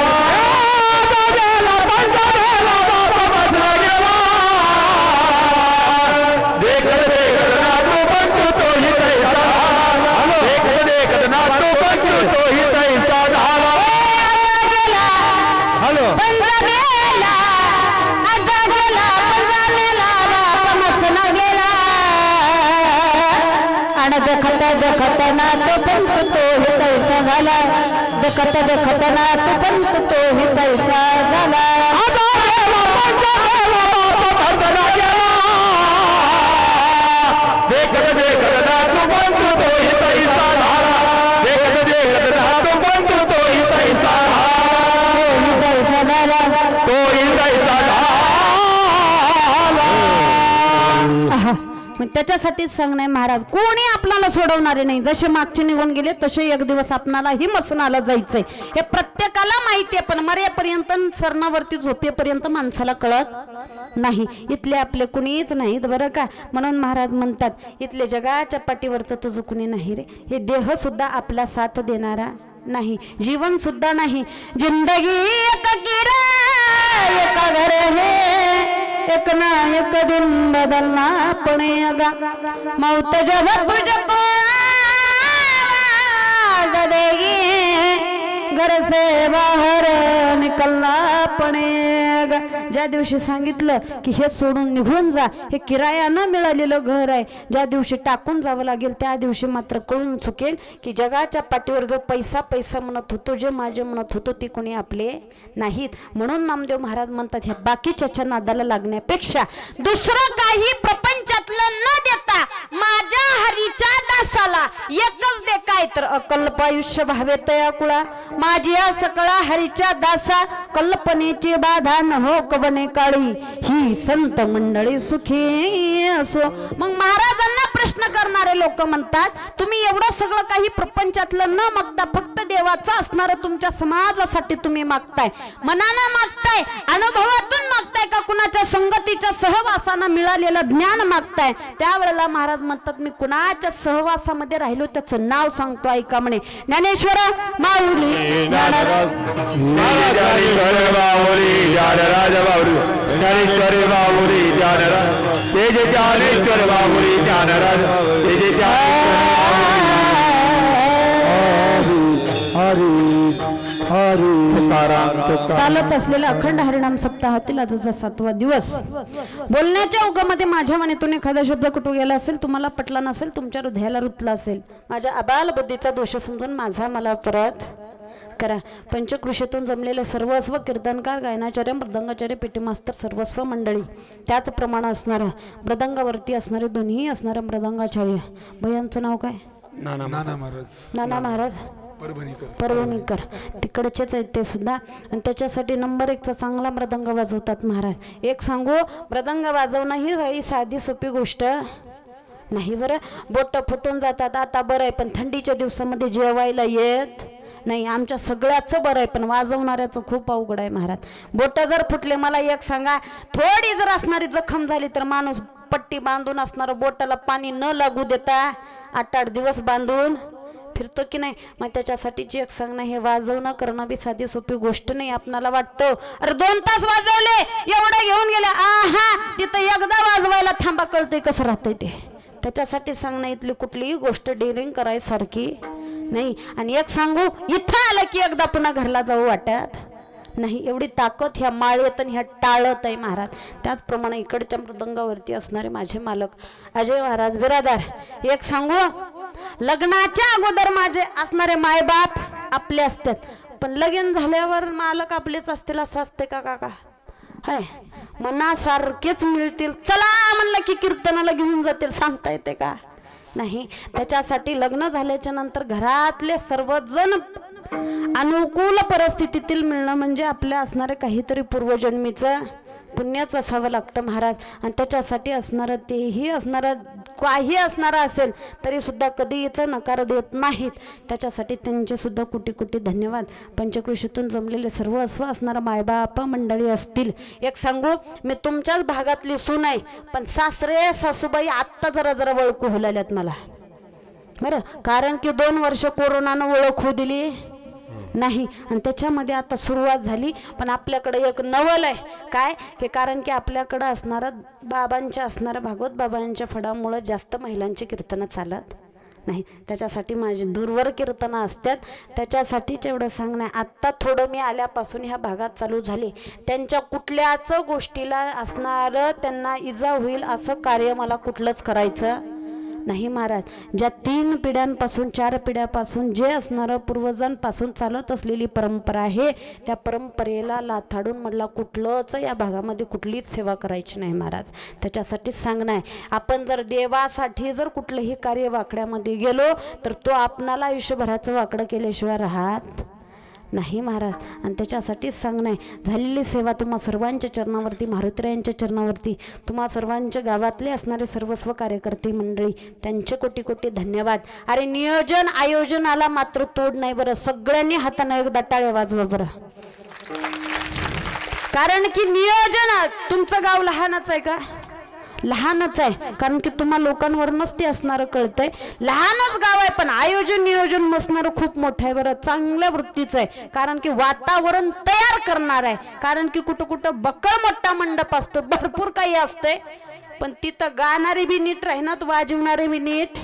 देखत देखत ना तो पण तो ही तैसा झाला देखत देखत ना तो पण तो ही तैसा झाला. देखत देखत ना तो पण तो ही तैसा झाला देखत देखत ना तो पण तो ही तैसा झाला तो ही तैसा झाला. मग त्याच्यासाठीच सांगणार महाराज कोणी आपल्याला सोडवणारे नाही. जसे मागचे निघून गेले तसे एक दिवस आपणालाही मसनाला जायचंय हे प्रत्येकाला माहिती आहे पण मरेपर्यंत सरणावरती झोपेपर्यंत माणसाला कळत नाही. इथले आपले कुणीच नाहीत बरं का. म्हणून महाराज म्हणतात इथले जगाच्या पाठीवरचं तुझं कुणी नाही रे. हे देह सुद्धा आपला साथ देणारा नाही जीवन सुद्धा नाही. जिंदगी एक गिरा एक घर है एक ना एक दिन बदलना पड़ेगा मौत जब तुझको आवाज देगी घर से बाहर निकलना पड़ेगा. ग ज्या दिवशी सांगितलं की हे सोडून निघून जा, हे किरायानं मिळालेलं घर आहे, ज्या दिवशी टाकून जावं लागेल त्या दिवशी मात्र कळून चुकेल की जगाच्या पाठीवर जो पैसा पैसा म्हणत होतो, जे माझे म्हणत होतो ते कोणी आपले नाहीत. म्हणून नामदेव महाराज म्हणतात ह्या बाकीच्या नादाला लागण्यापेक्षा दुसरं काही प्रपंचातलं न देता माझ्या हरीच्या दासाला एकच दे, काय तर अकल्प आयुष्य भावे तया कुळा, माझी या सकळा हरीच्या दासा कल्पनेची बाधा न हो कबने काळी, ही संत मंडळी सुखी असो. मग महाराजांना प्रश्न करणारे लोक म्हणतात तुम्ही एवढं सगळं काही प्रपंचातलं न मागता फक्त देवाचं असणारं तुमच्या समाजासाठी तुम्ही मागताय, मनानं मागताय, अनुभवातून मागताय का कुणाच्या संगतीच्या सहवासानं मिळालेलं ज्ञान मागताय. त्यावेळेला महाराज म्हणतात मी कुणाच्या सहवासामध्ये राहिलो त्याचं नाव सांगतो, ऐका म्हणे ज्ञानेश्वर माऊली ज्ञानराज माऊली ज्ञानराज माऊली ज्ञानेश्वरी माऊली ज्ञानराज ते जे ज्ञानेश्वर माऊली ज्ञानराज ते जे चालत असलेला अखंड हरिनाम सप्ताहातील आजचा 7वा दिवस. बोलण्याच्या ओघामध्ये माझ्या मनातून एखादा शब्द कुठू गेला असेल, तुम्हाला पटला नसेल, तुमच्या हृदयाला रुतला असेल, माझ्या अबाल बुद्धीचा दोष समजून माझा मला परत करा. पंचकृषीतून जमलेले सर्वस्व कीर्तनकार, गायनाचार्य, मृदंगाचार्य, पेटी मास्तर सर्वस्व मंडळी, त्याचप्रमाणे असणारं मृदंगावरती असणारे दोन्ही असणारे मृदंगाचार्य, भयांचं नाव काय? नाना महाराज. नाना महाराज परभणीकर तिकडचेच आहेत ते सुद्धा. आणि त्याच्यासाठी नंबर 1चा चांगला मृदंग वाजवतात महाराज. एक सांगू, मृदंग वाजवणं ही साधी सोपी गोष्ट नाही बरं. बोट फुटून जातात आता बरं आहे, पण थंडीच्या दिवसामध्ये जेवायला येत नाही. आमच्या सगळ्याचं बरं आहे, पण वाजवणाऱ्याचं खूप अवघड आहे महाराज. बोट जर फुटले, मला एक सांगा, थोडी जर असणारी जखम झाली तर माणूस पट्टी बांधून असणारं बोटाला पाणी न लागू देता 8-8 दिवस बांधून फिरतो की नाही. मग त्याच्यासाठीची एक सांगणं, हे वाजवणं करणं बी साधी सोपी गोष्ट नाही. आपणाला वाटतं अरे 2 तास वाजवले, एवढं घेऊन गेले, आहा तिथं एकदा वाजवायला थांबा, कळतंय कसं राहतंय ते. त्याच्यासाठी सांगणं, इथली कुठलीही गोष्ट डेअरिंग करायसारखी नाही. आणि एक सांगू, इथं आलं की एकदा पुन्हा घरला जाऊ वाटत नाही, एवढी ताकद ह्या माळेत आणि ह्या टाळत आहे महाराज. त्याचप्रमाणे इकडच्या मृदंगावरती असणारे माझे मालक अजय महाराज बिरादार, एक सांगू, लग्नाच्या अगोदर माझे असणारे मायबाप आपले असतात, पण लगीन झाल्यावर मालक आपलेच असतील असं असते का काका? हाय, मनासारखेच मिळतील, चला म्हणलं की कीर्तनाला घेऊन जातील, सांगता येते का? नाही. त्याच्यासाठी लग्न झाल्याच्या नंतर घरातले सर्वजण अनुकूल परिस्थितीतील मिळणं म्हणजे आपल्या असणारे काहीतरी पूर्वजन्मीचं पुण्याच असावं लागतं महाराज. आणि त्याच्यासाठी असणारं तेही असणारं काही असणारं असेल तरी सुद्धा कधी याचं नकार देत नाहीत. त्याच्यासाठी त्यांचे सुद्धा कोटी कोटी धन्यवाद. पंचकृषीतून जमलेले सर्व असणारं मायबाप मंडळी असतील. एक सांगू, मी तुमच्याच भागातली सून आहे, पण सासरे सासूबाई आत्ता जरा जरा ओळखू होल्यात मला बरं, कारण की 2 वर्ष कोरोनानं ओळखू दिली नाही. आणि त्याच्यामध्ये आता सुरुवात झाली. पण आपल्याकडे एक नवल आहे काय, की कारण की आपल्याकडं असणारं बाबांच्या असणारं भागवत बाबांच्या फडामुळं जास्त महिलांची कीर्तनं चालत नाही. त्याच्यासाठी माझी दूरवर कीर्तनं असतात. त्याच्यासाठीच एवढं सांगणं, आत्ता थोडं मी आल्यापासून ह्या भागात चालू झाले, त्यांच्या कुठल्याच गोष्टीला असणारं त्यांना इजा होईल असं कार्य मला कुठलंच करायचं नाही महाराज. ज्या 3 पिढ्यांपासून 4 पिढ्यापासून जे असणारं पूर्वजांपासून चालत असलेली परंपरा आहे, त्या परंपरेला लाथाडून म्हटला कुठलंच या भागामध्ये कुठलीच सेवा करायची नाही महाराज. त्याच्यासाठीच सांगणं आहे, आपण जर देवासाठी जर कुठलंही कार्य वाकड्यामध्ये गेलो तर तो आपणाला आयुष्यभराचं वाकडं केल्याशिवाय राहत नाही महाराज. आणि त्याच्यासाठीच सांगणं आहे, झालेली सेवा तुम्हा सर्वांच्या चरणावरती, मारुतीरायांच्या चरणावरती, तुम्हा सर्वांच्या गावातले असणारे सर्वस्व कार्यकर्ते मंडळी, त्यांचे कोटी कोटी धन्यवाद. अरे नियोजन आयोजनाला मात्र तोड नाही बरं. सगळ्यांनी हाताने एकदा टाळ्या वाजवा बरं, कारण की नियोजन, तुमचं गाव लहानच आहे का? लहानच आहे, कारण की तुम्हा लोकांवरूनच ते असणारं कळतंय. लहानच गाव आहे, पण आयोजन नियोजन नसणारं खूप मोठं आहे बरं, चांगल्या वृत्तीचं आहे. कारण की वातावरण तयार करणार आहे. कारण की कुठं कुठं बक्कळ मोठा मंडप असतो, भरपूर काही असते, पण तिथं गाणारे बी नीट राहणार, वाजवणारे बी नीट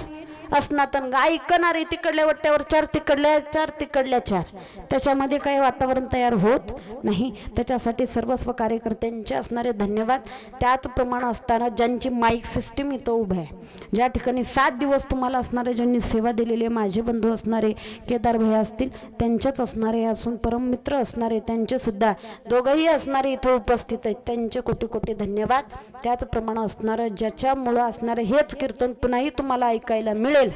असनातन ऐकणारे तिकडल्या वट्ट्यावर 4 तिकडल्या 4 तिकडल्या 4 त्याच्यामध्ये काही वातावरण तयार होत नाही. त्याच्यासाठी सर्वस्व कार्यकर्त्यांचे असणारे धन्यवाद. त्याचप्रमाणे असताना ज्यांची माईक सिस्टीम इथं उभं आहे, ज्या ठिकाणी 7 दिवस तुम्हाला असणारे ज्यांनी सेवा दिलेली आहे, माझे बंधू असणारे केदार भैया असतील, त्यांच्याच असणारे असून परममित्र असणारे त्यांचे सुद्धा दोघंही असणारे इथं उपस्थित आहेत, त्यांचे कोटी कोटी धन्यवाद. त्याचप्रमाणे असणारं ज्याच्यामुळं असणारं हेच कीर्तन पुन्हाही तुम्हाला ऐकायला मिळेल,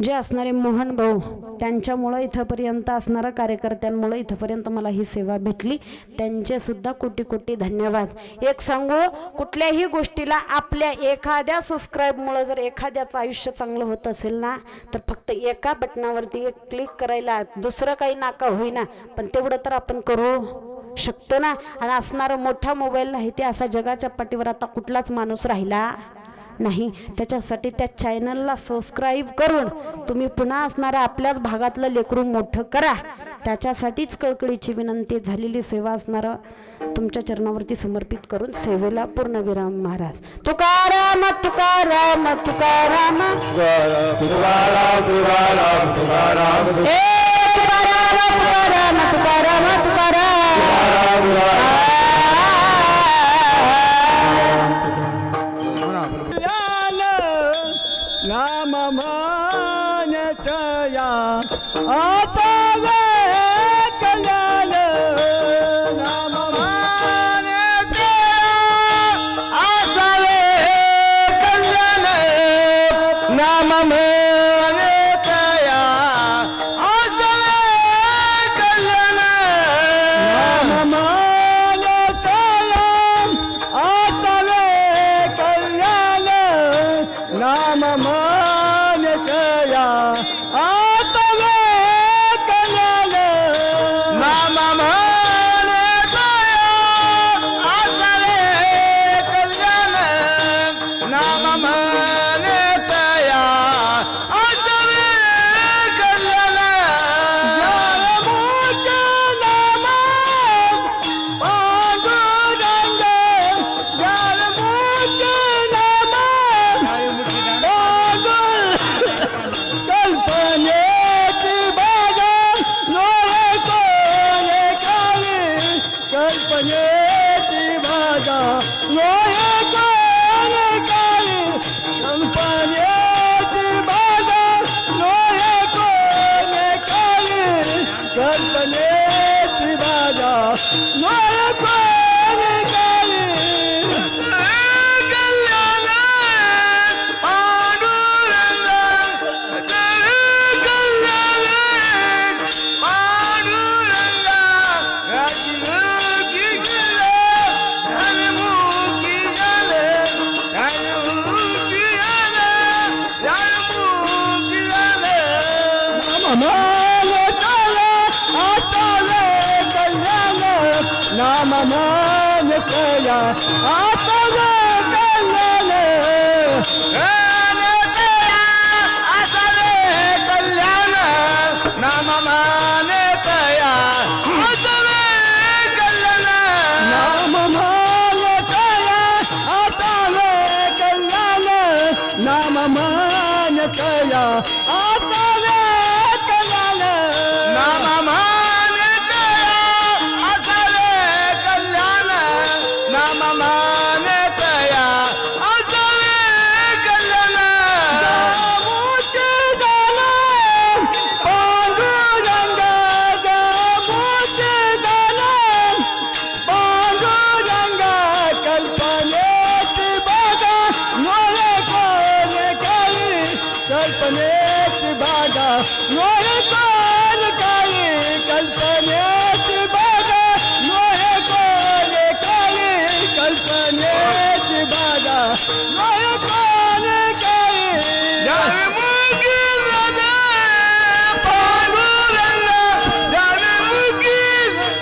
जे असणारे मोहन भाऊ त्यांच्यामुळं इथंपर्यंत असणाऱ्या कार्यकर्त्यांमुळं इथंपर्यंत मला ही सेवा भेटली, त्यांचे सुद्धा कोटी कोटी धन्यवाद. एक सांगू, कुठल्याही गोष्टीला आपल्या एखाद्या सबस्क्राईबमुळं जर एखाद्याचं आयुष्य चांगलं होत असेल ना, तर फक्त एका बटनावरती एक क्लिक करायला दुसरं काही नाका होईना, पण तेवढं तर आपण करू शकतो ना. आणि असणारा मोठा मोबाईल नाही ते असा जगाच्या पाठीवर आता कुठलाच माणूस राहिला नाही. त्याच्यासाठी त्या चॅनलला सबस्क्राईब करून तुम्ही पुन्हा असणाऱ्या आपल्याच भागातलं लेकरू मोठं करा. त्याच्यासाठीच कळकळीची विनंती. झालेली सेवा असणारं तुमच्या चरणावरती समर्पित करून सेवेला पूर्णविराम. महाराज तुकाराम तुकाराम तुकाराम तुकाराम तुकाराम तुकाराम तुकाराम तुकाराम तुकाराम नाम मानतया आता वे कल्याण नाम मानतया आता वे कल्याण नाम मानतया आता वे कल्याण नाम मानतया आता वे कल्याण नाम मानतया आता वे कल्याण नाम मानतया आता वे कल्याण नाम मानतया आता वे कल्याण यार मोठे नाम पांडुरंग यार मोठे नाम कल्पनेची बागा नोहे कोणे काळी कल्पनेची बागा नोहे कोणे काळी कल्पनेची बागा नोहे कोणे काळी कल्पनेची बागा नोहे कोणे काळी कल्याण पांडुरंग नाम मानतया आता वे कल्याण आता वे कल्याण नाम मानतया आता वे कल्याण नाम मानतया आता वे कल्याण नाम मानतया आता वे कल्याण नाम मानतया आता वे कल्याण नाम मानतया आता वे कल्याण मोठे गाणं पांडुरंग मोठे गाणं पांडुरंग कल्पनेची बागा नोहे कोणे काळी कल्पनेची बागा नोहे कोणे काळी कल्पनेची बागा नोहे कोणे काळी कल्पनेची बागा नोहे कोणे काळी जावे मुगी राजा पांडुरंग जावे मुगी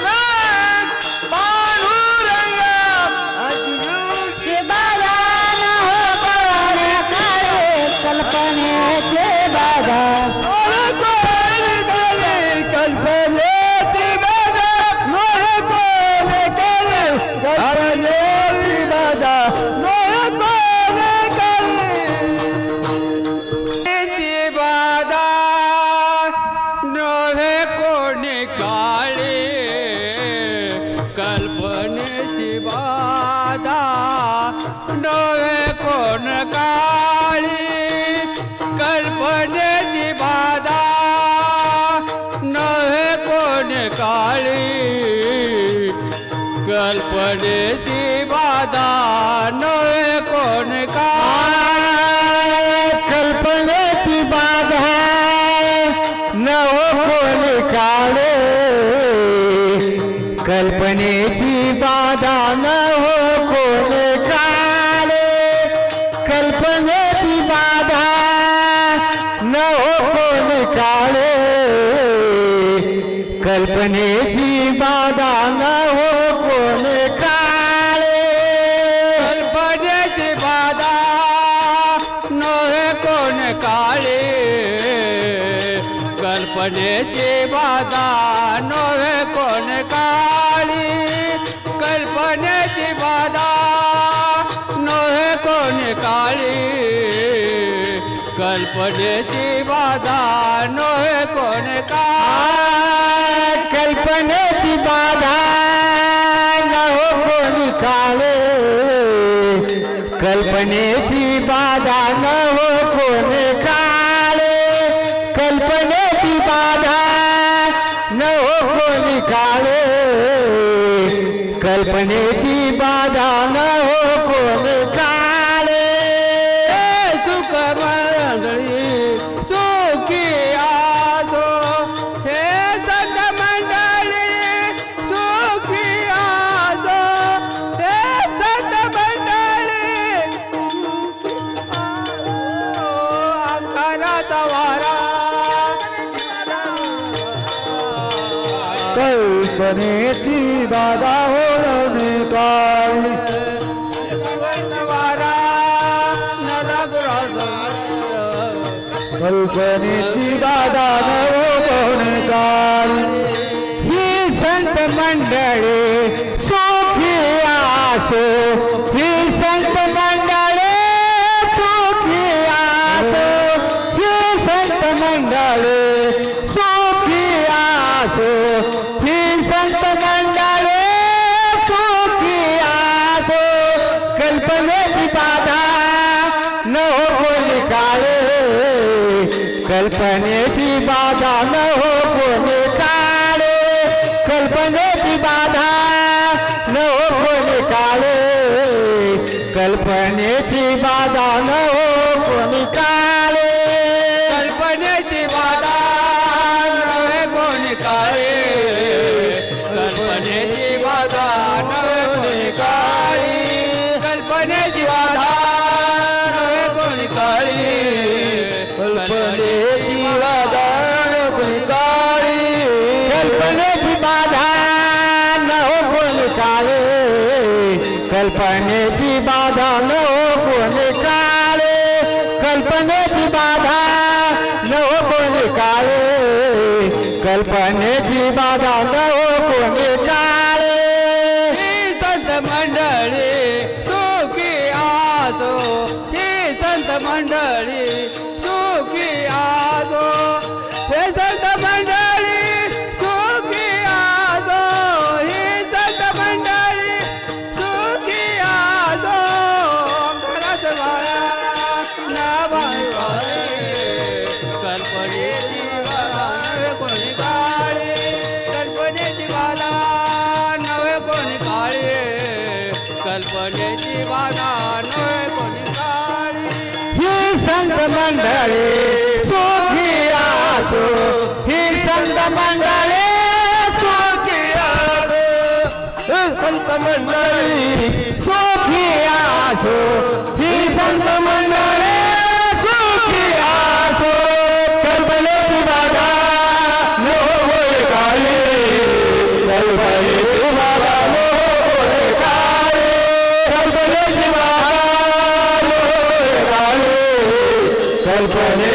राजा पांडुरंग के बाला न हो कोणे काळे कल्पनेचे बागा नोहे कोणे काळी कल्पनेची बागा नोहे कोणे काळी कल्पनेची बागा नोहे कोणे काळी नवे कोण काळी कल्पनेची बाधा नवे कोण काळी कल्पनेची बाधा नवे कोण काळी कल्पनेची बाधा नव कोण काळे कल्पनेची बाधा नव कोण काळे कल्पनेची बाधा नव कोण काळे कल्पनेची बाधा नव कोण काळे कल्पनेची बाधा नवे कोण काळे कल्पनेची बाधा नवे कोण काळी कल्पनेची बाधा नवे कोण काळी कल्पनेची बाधा नवे कोण काळी कल्पनेची बाधा नव कोण काळे कल्पनेची बाधा नव कोण काळे कल्पनेची बाधा नव कोण काळे कल्पनेची बाधा नव कोण काळे सुख मंडळी सुखी आजो हे संत मंडळी सुखी आजो हे संत मंडळी अंगाराचा वारा कल्पनेची बाधा होणे काळी वारा नरगुराचा कल्पनेची बाधा नव कोण काळी ही संत मंडळी सुखी आसो ही संत मंडळी सुखी आसो ही संत मंडळी सुखी आसो ही संत मंडळी सुखी आसो कल्पनेची बाधा नव कोण काळे कल्पनेची बाधा नव कोण काळे कल्पनेची बाधा नव कोण काळे कल्पनेची बाधा नव कोण काळे कल्पनेची बाधा नवे कोण काळे कल्पनेची बाधा नवे कोण काळी कल्पनेची बाधा नवे कोण काळी कल्पनेची बाधा कोण काळी कल्पनेची बाधा नव कोण काळे कल्पनेची बाधा नव कोण काळे कल्पनेची बाधा नव कोण काळे कल्पनेची बाधा नव कोण काळे ही संत मंडळी सुखी आसो ही संत मंडळी सुखी आसो हे संत मंडळी सुखी आसो ही संत मंडळी सुखी आसो घरात वाळा ना बाई कल्पनेची बाधा नवे कोणी काळी कल्पनेची बाधा नवे कोणी काळी कल्पनेची बाधा नवे कोणी काळी ही संत मंडळी सुखी आसो ही संत मंडळी सुखी आसो संत मंडळी सुखी आसो ही संत मंडळी सुखी आसो कल्पनेची बाधा नव कोण काळे कल्पनेची बाधा नव कोण काळे कल्पनेची बाधा नव कोण काळे कल्पने